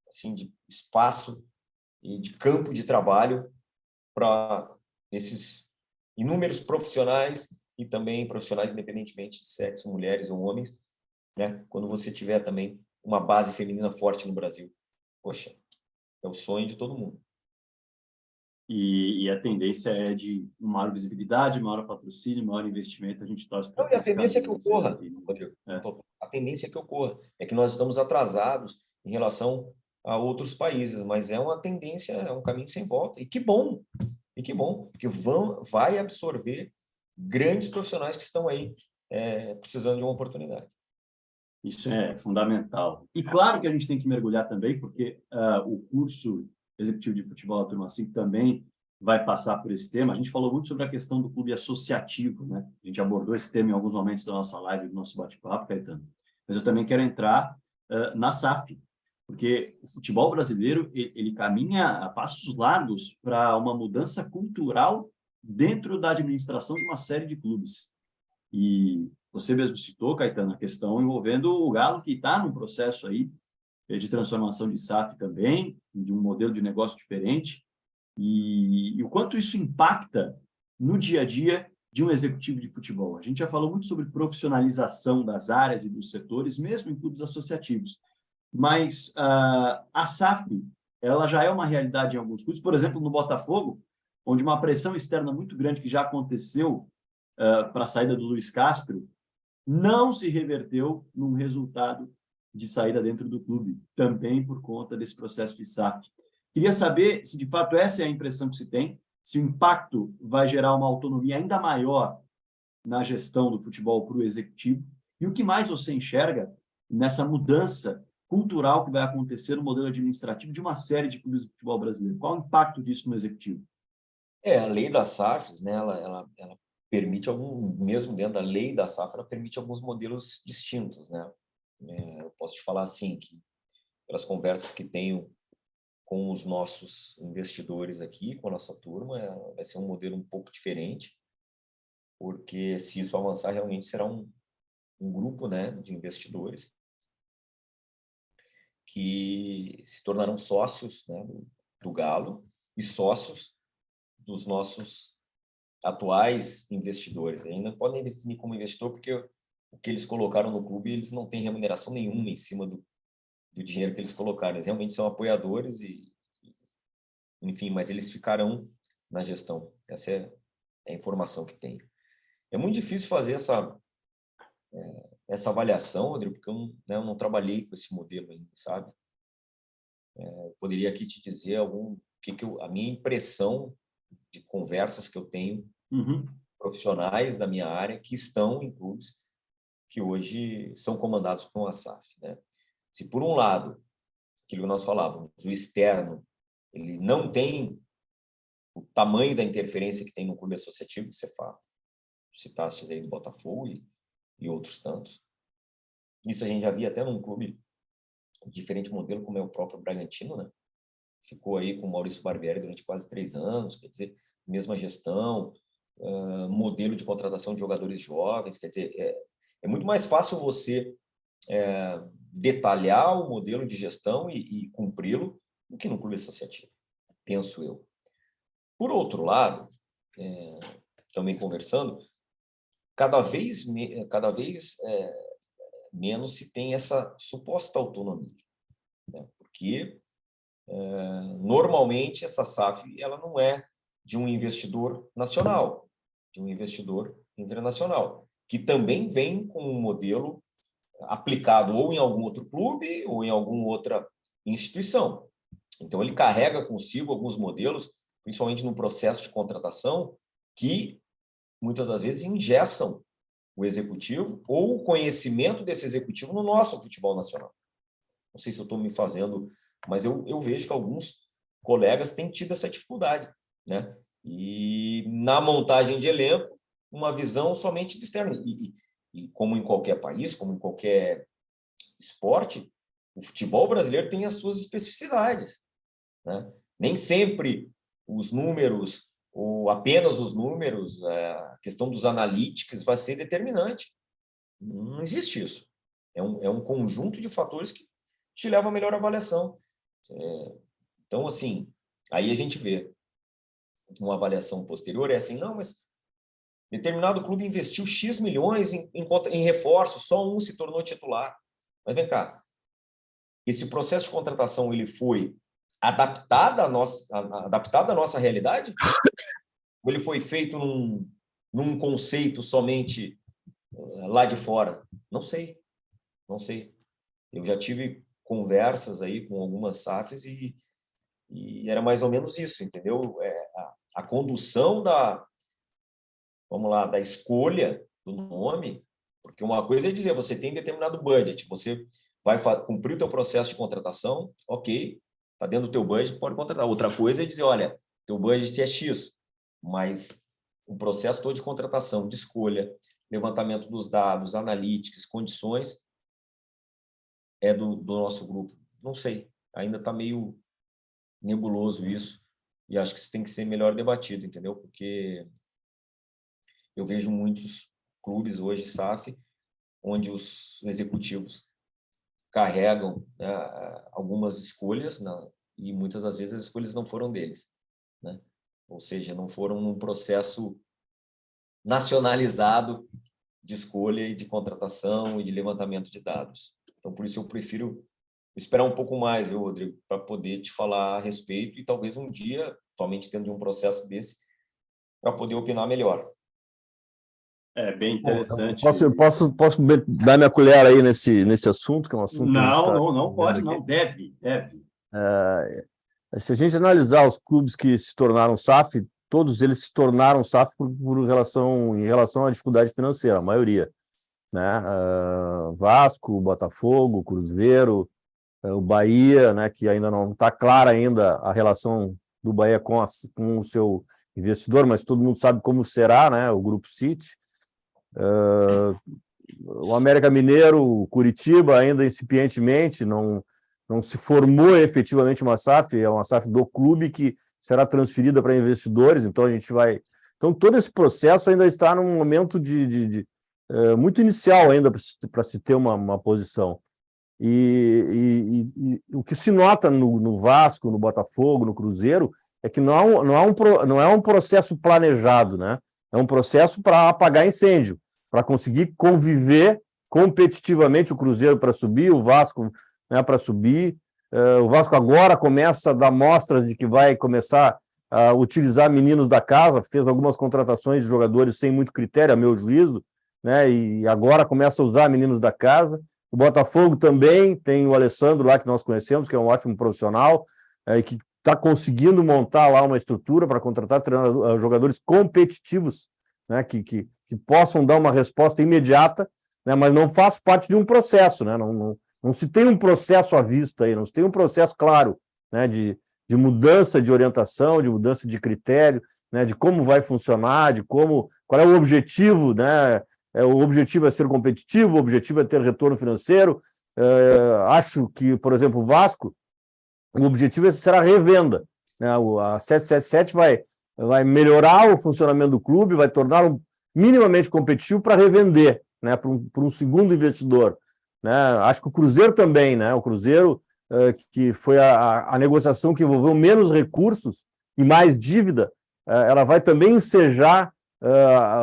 assim, de espaço e de campo de trabalho para esses inúmeros profissionais e também profissionais independentemente de sexo, mulheres ou homens, né? Quando você tiver também uma base feminina forte no Brasil. Poxa, é o sonho de todo mundo. E a tendência é de maior visibilidade, maior patrocínio, maior investimento. A gente torce para E a tendência é que ocorra, Rodrigo. a tendência é que ocorra. É que nós estamos atrasados em relação a outros países, mas é uma tendência, é um caminho sem volta. E que bom, porque vai absorver grandes profissionais que estão aí precisando de uma oportunidade. Isso é fundamental. E claro que a gente tem que mergulhar também, porque o curso executivo de futebol da Turma 5 também vai passar por esse tema. A gente falou muito sobre a questão do clube associativo, né? A gente abordou esse tema em alguns momentos da nossa live, do nosso bate-papo, Caetano. Mas eu também quero entrar na SAF, porque o futebol brasileiro ele caminha a passos largos para uma mudança cultural dentro da administração de uma série de clubes. E você mesmo citou, Caetano, a questão envolvendo o Galo, que está num processo aí de transformação de SAF também, de um modelo de negócio diferente, e o quanto isso impacta no dia a dia de um executivo de futebol. A gente já falou muito sobre profissionalização das áreas e dos setores, mesmo em clubes associativos, mas a SAF, ela já é uma realidade em alguns clubes, por exemplo, no Botafogo, onde uma pressão externa muito grande que já aconteceu para a saída do Luiz Castro, não se reverteu num resultado de saída dentro do clube, também por conta desse processo de SAF. Queria saber se, de fato, essa é a impressão que se tem, se o impacto vai gerar uma autonomia ainda maior na gestão do futebol para o executivo, e o que mais você enxerga nessa mudança cultural que vai acontecer no modelo administrativo de uma série de clubes de futebol brasileiro. Qual o impacto disso no executivo? A lei das SAFs, né, ela permite mesmo dentro da lei da SAF, ela permite alguns modelos distintos, né? Eu posso te falar assim, que pelas conversas que tenho com os nossos investidores aqui, com a nossa turma, vai ser um modelo um pouco diferente, porque se isso avançar, realmente será um grupo, né, de investidores que se tornarão sócios, né, do Galo e sócios dos nossos atuais investidores. Ainda podem definir como investidor, porque o que eles colocaram no clube, eles não têm remuneração nenhuma em cima do dinheiro que eles colocaram. Eles realmente são apoiadores enfim, mas eles ficarão na gestão. Essa é a informação que tenho. É muito difícil fazer essa avaliação, Rodrigo, porque eu não trabalhei com esse modelo ainda, sabe? Eu poderia aqui te dizer a minha impressão de conversas que eu tenho, profissionais da minha área que estão em clubes que hoje são comandados por uma SAF, né? Se por um lado, aquilo que nós falávamos, o externo, ele não tem o tamanho da interferência que tem no clube associativo, que você fala, citaste aí do Botafogo e outros tantos. Isso a gente já via até num clube diferente modelo, como é o próprio Bragantino, né? Ficou aí com o Maurício Barbieri durante quase 3 anos, quer dizer, mesma gestão, modelo de contratação de jogadores jovens, quer dizer, É muito mais fácil você detalhar o modelo de gestão e cumpri-lo do que no clube associativo, penso eu. Por outro lado, também conversando, cada vez menos se tem essa suposta autonomia, né? Porque normalmente essa SAF ela não é de um investidor nacional, de um investidor internacional, que também vem com um modelo aplicado ou em algum outro clube ou em alguma outra instituição. Então, ele carrega consigo alguns modelos, principalmente no processo de contratação, que muitas das vezes engessam o executivo ou o conhecimento desse executivo no nosso futebol nacional. Não sei se eu estou me fazendo, mas eu vejo que alguns colegas têm tido essa dificuldade, né? E na montagem de elenco, uma visão somente de externo. E como em qualquer país, como em qualquer esporte, o futebol brasileiro tem as suas especificidades, né? Nem sempre os números, ou apenas os números, a questão dos analytics vai ser determinante. Não existe isso. É um conjunto de fatores que te leva a melhor avaliação. Então, assim, aí a gente vê uma avaliação posterior, é assim, não, mas determinado clube investiu X milhões em reforço, só um se tornou titular. Mas vem cá, esse processo de contratação ele foi adaptado à nossa realidade? Ou ele foi feito num conceito somente lá de fora? Não sei. Eu já tive conversas aí com algumas SAFs e era mais ou menos isso, entendeu? A condução da escolha do nome, porque uma coisa é dizer, você tem determinado budget, você vai cumprir o teu processo de contratação, ok, está dentro do teu budget, pode contratar. Outra coisa é dizer, olha, teu budget é X, mas o processo todo de contratação, de escolha, levantamento dos dados, analytics, condições, é do nosso grupo. Não sei, ainda está meio nebuloso isso, e acho que isso tem que ser melhor debatido, entendeu? Porque eu vejo muitos clubes hoje, SAF, onde os executivos carregam, né, algumas escolhas, e muitas das vezes as escolhas não foram deles, né? Ou seja, não foram num processo nacionalizado de escolha e de contratação e de levantamento de dados. Então, por isso eu prefiro esperar um pouco mais, viu, Rodrigo, para poder te falar a respeito e talvez um dia, somente dentro de um processo desse, para poder opinar melhor. É bem interessante. Posso dar minha colher aí nesse assunto, que é um assunto que a gente está... Não pode, não. Deve. Se a gente analisar os clubes que se tornaram SAF, todos eles se tornaram SAF em relação à dificuldade financeira, a maioria, né? Vasco, Botafogo, Cruzeiro, o Bahia, né, que ainda não está clara ainda a relação do Bahia com o seu investidor, mas todo mundo sabe como será, né, o Grupo City. O América Mineiro, o Curitiba, ainda incipientemente, não se formou efetivamente uma SAF, é uma SAF do clube que será transferida para investidores, então a gente vai... Então, todo esse processo ainda está num momento muito inicial ainda para se ter uma posição. E o que se nota no Vasco, no Botafogo, no Cruzeiro, é que não é um processo planejado, né? É um processo para apagar incêndio, para conseguir conviver competitivamente, o Cruzeiro para subir, o Vasco, né, para subir. O Vasco agora começa a dar mostras de que vai começar a utilizar meninos da casa, fez algumas contratações de jogadores sem muito critério, a meu juízo, né? E agora começa a usar meninos da casa. O Botafogo também tem o Alessandro lá, que nós conhecemos, que é um ótimo profissional, que está conseguindo montar lá uma estrutura para contratar jogadores competitivos, né, que possam dar uma resposta imediata, né, mas não faz parte de um processo, né, não se tem um processo à vista aí, não se tem um processo claro, né, de mudança de orientação, de mudança de critério, né, de como vai funcionar, qual é o objetivo, né? O objetivo é ser competitivo, o objetivo é ter retorno financeiro. Acho que, por exemplo, o Vasco, o objetivo será a revenda, né? A 777 vai melhorar o funcionamento do clube, vai torná-lo minimamente competitivo para revender, né, para um segundo investidor, né? Acho que o Cruzeiro também, né? O Cruzeiro, que foi a negociação que envolveu menos recursos e mais dívida, ela vai também ensejar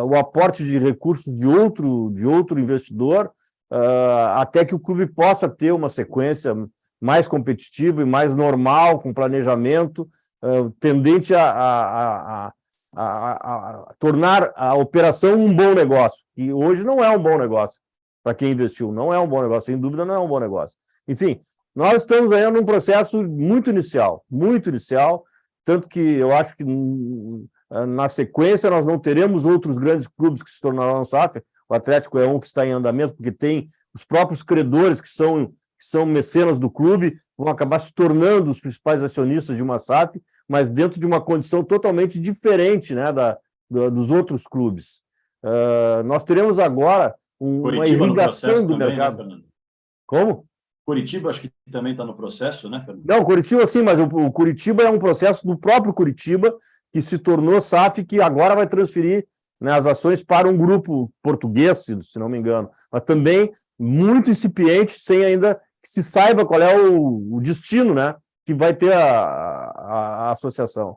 o aporte de recursos de outro investidor, até que o clube possa ter uma sequência mais competitiva e mais normal, com planejamento, tendente a tornar a operação um bom negócio, que hoje não é um bom negócio para quem investiu, não é um bom negócio, sem dúvida não é um bom negócio. Enfim, nós estamos aí num processo muito inicial, tanto que eu acho que na sequência nós não teremos outros grandes clubes que se tornarão SAF. O Atlético é um que está em andamento, porque tem os próprios credores que são mecenas do clube, vão acabar se tornando os principais acionistas de uma SAF, mas dentro de uma condição totalmente diferente, né, dos outros clubes. Nós teremos agora uma irrigação do mercado. Né, como? Curitiba, acho que também está no processo, né, Fernando? Não, Curitiba sim, mas o Curitiba é um processo do próprio Curitiba, que se tornou SAF, que agora vai transferir, né, as ações para um grupo português, se não me engano, mas também muito incipiente, sem ainda que se saiba qual é o destino, né, que vai ter a associação.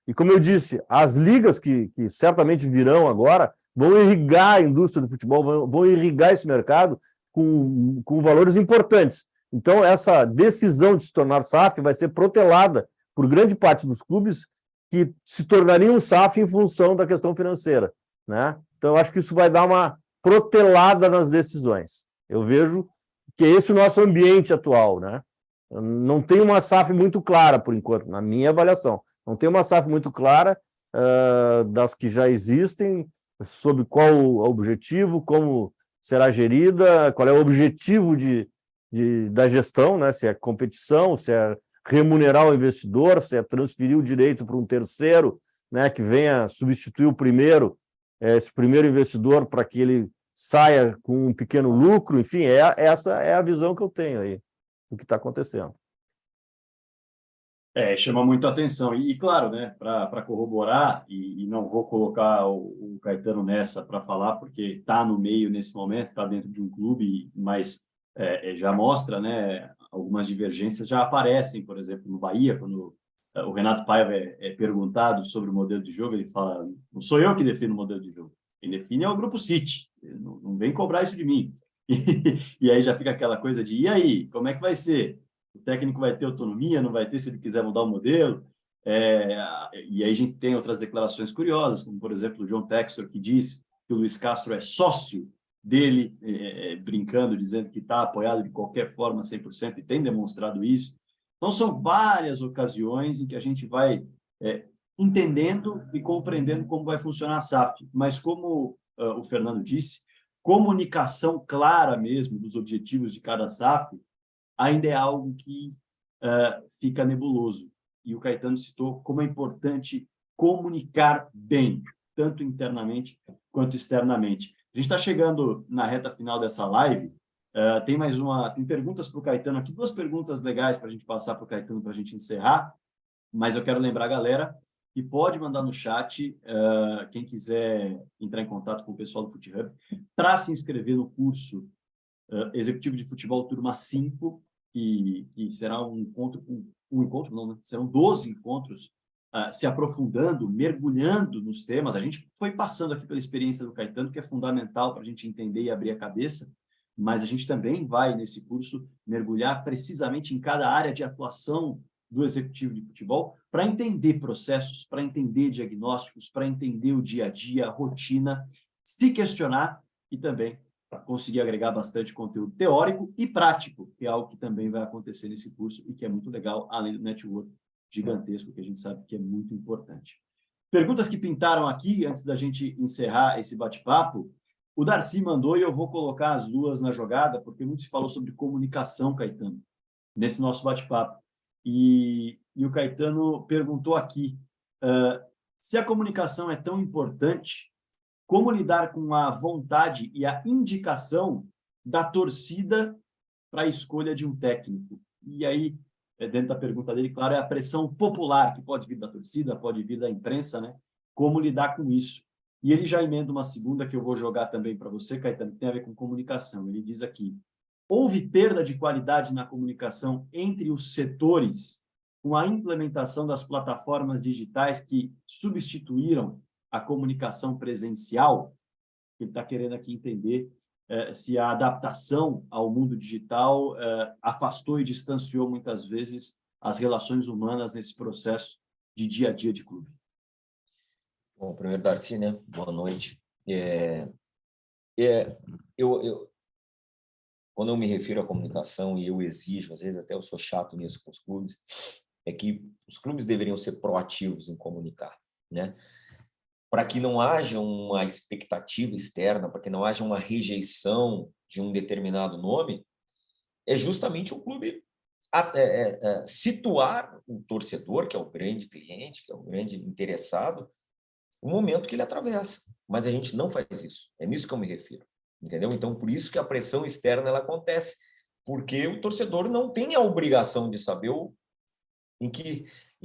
E como eu disse, as ligas que certamente virão agora vão irrigar a indústria do futebol, vão irrigar esse mercado com valores importantes. Então, essa decisão de se tornar SAF vai ser protelada por grande parte dos clubes que se tornariam SAF em função da questão financeira, né? Então, eu acho que isso vai dar uma protelada nas decisões. Eu vejo que esse é o nosso ambiente atual, né? Não tem uma SAF muito clara, por enquanto, na minha avaliação. Não tem uma SAF muito clara das que já existem, sobre qual o objetivo, como será gerida, qual é o objetivo da gestão, né? Se é competição, se é remunerar o investidor, se é transferir o direito para um terceiro, né, que venha substituir esse primeiro investidor para que ele saia com um pequeno lucro. Enfim, essa é a visão que eu tenho aí do que está acontecendo. Chama muito a atenção. E claro, né, para corroborar, e não vou colocar o Caetano nessa para falar, porque está no meio nesse momento, está dentro de um clube, mas já mostra, né, algumas divergências já aparecem, por exemplo, no Bahia, quando o Renato Paiva é perguntado sobre o modelo de jogo, ele fala, não sou eu que defino o modelo de jogo, quem define é o Grupo City, não vem cobrar isso de mim. E aí já fica aquela coisa de, e aí, como é que vai ser? O técnico vai ter autonomia, não vai ter se ele quiser mudar o modelo? E aí a gente tem outras declarações curiosas, como, por exemplo, o John Textor, que diz que o Luiz Castro é sócio dele, brincando, dizendo que está apoiado de qualquer forma, 100%, e tem demonstrado isso. Então, são várias ocasiões em que a gente vai entendendo e compreendendo como vai funcionar a SAF. Mas, como o Fernando disse, comunicação clara mesmo dos objetivos de cada SAF ainda é algo que fica nebuloso. E o Caetano citou como é importante comunicar bem, tanto internamente quanto externamente. A gente está chegando na reta final dessa live. Tem perguntas para o Caetano aqui, 2 perguntas legais para a gente passar para o Caetano para a gente encerrar, mas eu quero lembrar a galera que pode mandar no chat, quem quiser entrar em contato com o pessoal do FutiHub, para se inscrever no curso Executivo de Futebol Turma 5, que será um encontro, serão 12 encontros se aprofundando, mergulhando nos temas. A gente foi passando aqui pela experiência do Caetano, que é fundamental para a gente entender e abrir a cabeça, mas a gente também vai, nesse curso, mergulhar precisamente em cada área de atuação do executivo de futebol, para entender processos, para entender diagnósticos, para entender o dia a dia, a rotina, se questionar e também para conseguir agregar bastante conteúdo teórico e prático, que é algo que também vai acontecer nesse curso e que é muito legal, além do network gigantesco, que a gente sabe que é muito importante. Perguntas que pintaram aqui, antes da gente encerrar esse bate-papo, o Darcy mandou, e eu vou colocar as 2 na jogada, porque muito se falou sobre comunicação, Caetano, nesse nosso bate-papo. E o Caetano perguntou aqui, se a comunicação é tão importante, como lidar com a vontade e a indicação da torcida para a escolha de um técnico? E aí, dentro da pergunta dele, claro, é a pressão popular, que pode vir da torcida, pode vir da imprensa, né? Como lidar com isso? E ele já emenda uma segunda que eu vou jogar também para você, Caetano, que tem a ver com comunicação. Ele diz aqui: houve perda de qualidade na comunicação entre os setores com a implementação das plataformas digitais que substituíram a comunicação presencial? Ele está querendo aqui entender se a adaptação ao mundo digital afastou e distanciou muitas vezes as relações humanas nesse processo de dia a dia de clube. Bom, primeiro, Darcy, né? Boa noite. Quando eu me refiro à comunicação, e eu exijo, às vezes até eu sou chato nisso com os clubes, é que os clubes deveriam ser proativos em comunicar, né? Para que não haja uma expectativa externa, para que não haja uma rejeição de um determinado nome, é justamente o clube situar o torcedor, que é o grande cliente, que é o grande interessado, o momento que ele atravessa. Mas a gente não faz isso. É nisso que eu me refiro. Entendeu? Então, por isso que a pressão externa ela acontece. Porque o torcedor não tem a obrigação de saber em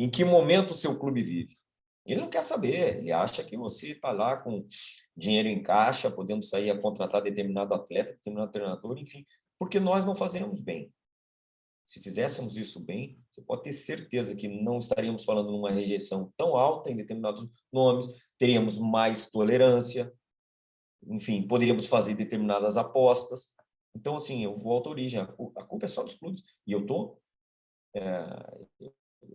que momento o seu clube vive. Ele não quer saber. Ele acha que você está lá com dinheiro em caixa, podendo sair a contratar determinado atleta, determinado treinador, enfim. Porque nós não fazemos bem. Se fizéssemos isso bem, você pode ter certeza que não estaríamos falando numa rejeição tão alta em determinados nomes, teríamos mais tolerância, enfim, poderíamos fazer determinadas apostas. Então, assim, eu volto à origem, a culpa é só dos clubes. E eu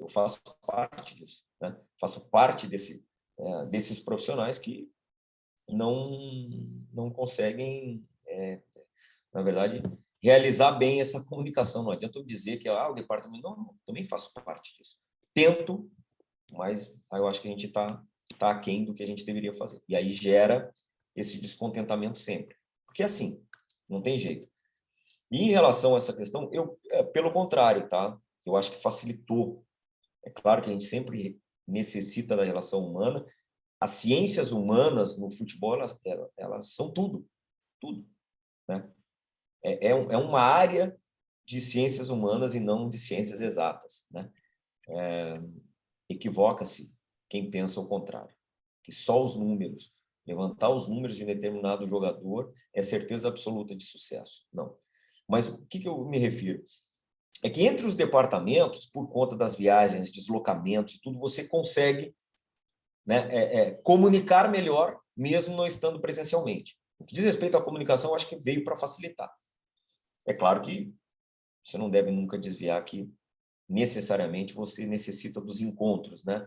faço parte disso, né? Faço parte desses profissionais que não conseguem, na verdade, realizar bem essa comunicação. Não adianta eu dizer que o departamento... Não, também faço parte disso. Tento, mas eu acho que a gente está aquém do que a gente deveria fazer. E aí gera esse descontentamento sempre. Porque assim, não tem jeito. E em relação a essa questão, pelo contrário, tá? Eu acho que facilitou. É claro que a gente sempre necessita da relação humana. As ciências humanas no futebol, elas são tudo, né? É uma área de ciências humanas e não de ciências exatas, né? Equivoca-se quem pensa o contrário, que só os números, levantar os números de um determinado jogador é certeza absoluta de sucesso. Não. Mas o que eu me refiro? É que entre os departamentos, por conta das viagens, deslocamentos e tudo, você consegue, né, comunicar melhor, mesmo não estando presencialmente. O que diz respeito à comunicação, eu acho que veio para facilitar. É claro que você não deve nunca desviar que necessariamente você necessita dos encontros, né,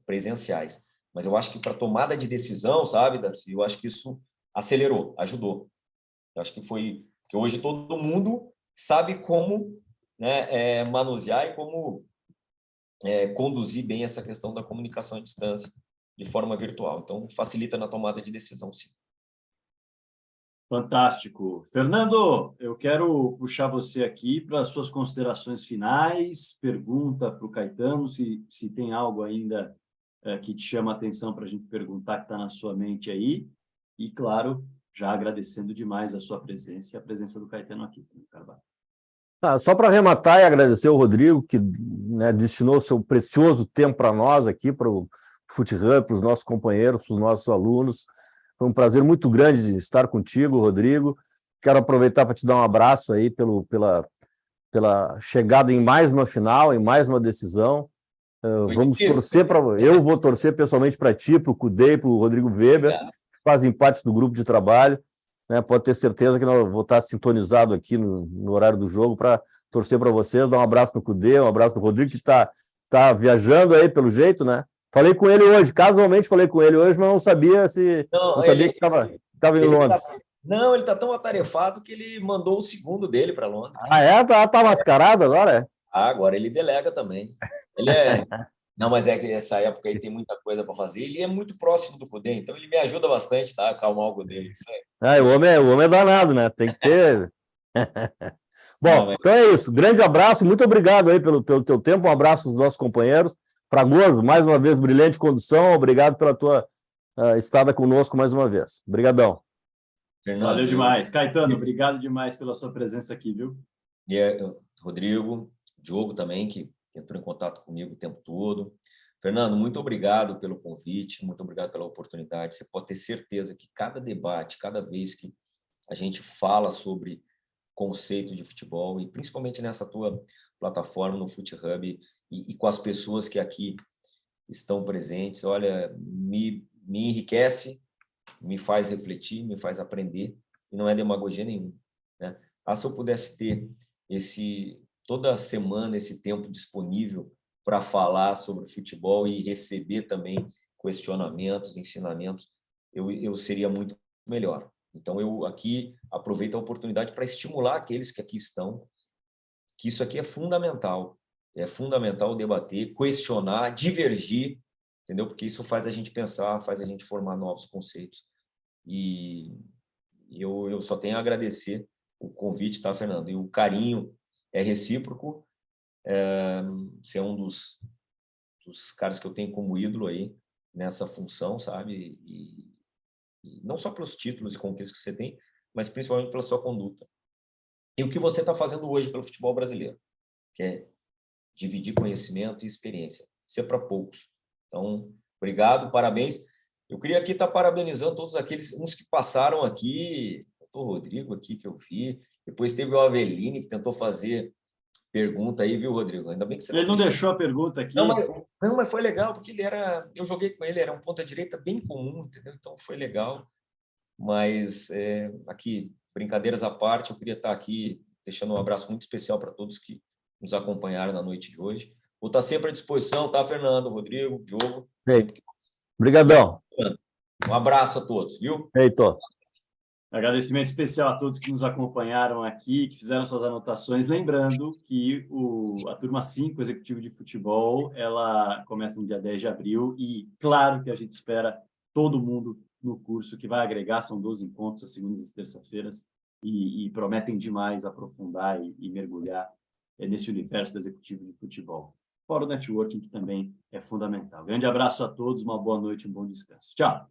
presenciais. Mas eu acho que para tomada de decisão, sabe, Darcy, eu acho que isso acelerou, ajudou. Eu acho que foi... Porque hoje todo mundo sabe como, né, manusear e como conduzir bem essa questão da comunicação à distância de forma virtual. Então, facilita na tomada de decisão, sim. Fantástico. Fernando, eu quero puxar você aqui para as suas considerações finais. Pergunta para o Caetano se tem algo ainda que te chama a atenção para a gente perguntar, que está na sua mente aí. E, claro, já agradecendo demais a sua presença e a presença do Caetano aqui. Só para arrematar e agradecer ao Rodrigo, que, né, destinou seu precioso tempo para nós aqui, para o FutiHub, para os nossos companheiros, para os nossos alunos. Foi um prazer muito grande estar contigo, Rodrigo. Quero aproveitar para te dar um abraço aí pela chegada em mais uma final, em mais uma decisão. Vamos torcer para... Eu vou torcer pessoalmente para ti, para o Cudê, para o Rodrigo Weber, que fazem parte do grupo de trabalho. Né? Pode ter certeza que eu vou estar sintonizado aqui no horário do jogo para torcer para vocês. Dar um abraço no Cudê, um abraço no Rodrigo, que está viajando aí pelo jeito, né? Falei com ele hoje, casualmente falei com ele hoje, mas não sabia que estava em Londres. Não, ele está tão atarefado que ele mandou o segundo dele para Londres. Ah, é? Tá mascarado agora? Agora ele delega também. Não, mas é que essa época aí tem muita coisa para fazer. Ele é muito próximo do Cudê, então ele me ajuda bastante, tá? A acalmar o Cudê. O homem é danado, né? Tem que ter... Bom, então é isso. Grande abraço, muito obrigado aí pelo teu tempo. Um abraço aos nossos companheiros. Fragoso, mais uma vez, brilhante condução. Obrigado pela tua estada conosco mais uma vez. Obrigadão. Fernando, valeu demais. Caetano, obrigado demais pela sua presença aqui, viu? E Rodrigo, Diogo também, que entrou em contato comigo o tempo todo. Fernando, muito obrigado pelo convite, muito obrigado pela oportunidade. Você pode ter certeza que cada debate, cada vez que a gente fala sobre conceito de futebol, e principalmente nessa tua plataforma, no FutiHub, e com as pessoas que aqui estão presentes, olha, me enriquece, me faz refletir, me faz aprender, e não é demagogia nenhuma, né? Se eu pudesse ter toda semana esse tempo disponível para falar sobre futebol e receber também questionamentos, ensinamentos, eu seria muito melhor. Então, eu aqui aproveito a oportunidade para estimular aqueles que aqui estão, que isso aqui é fundamental debater, questionar, divergir, entendeu? Porque isso faz a gente pensar, faz a gente formar novos conceitos. E eu só tenho a agradecer o convite, tá, Fernando? E o carinho é recíproco. Você é um dos caras que eu tenho como ídolo aí nessa função, sabe? E não só pelos títulos e conquistas que você tem, mas principalmente pela sua conduta. E o que você está fazendo hoje pelo futebol brasileiro, que é dividir conhecimento e experiência. Isso é para poucos. Então, obrigado, parabéns. Eu queria aqui estar parabenizando todos aqueles, uns que passaram aqui, o Rodrigo aqui que eu vi, depois teve o Aveline que tentou fazer pergunta aí, viu, Rodrigo? Ainda bem que você Ele não deixou a pergunta aqui. Não, mas foi legal, porque eu joguei com ele, era um ponta-direita bem comum, entendeu? Então foi legal. Mas aqui, brincadeiras à parte, eu queria estar aqui deixando um abraço muito especial para todos que nos acompanharam na noite de hoje. Vou estar sempre à disposição, tá, Fernando, Rodrigo, Diogo? Obrigadão. Um abraço a todos, viu? Heitor. Agradecimento especial a todos que nos acompanharam aqui, que fizeram suas anotações. Lembrando que a turma 5, Executivo de Futebol, ela começa no dia 10 de abril e, claro, que a gente espera todo mundo no curso, que vai agregar, são 12 encontros, às segundas e terças-feiras, e prometem demais aprofundar e mergulhar nesse universo do Executivo de Futebol. Fora o networking, que também é fundamental. Grande abraço a todos, uma boa noite, um bom descanso. Tchau!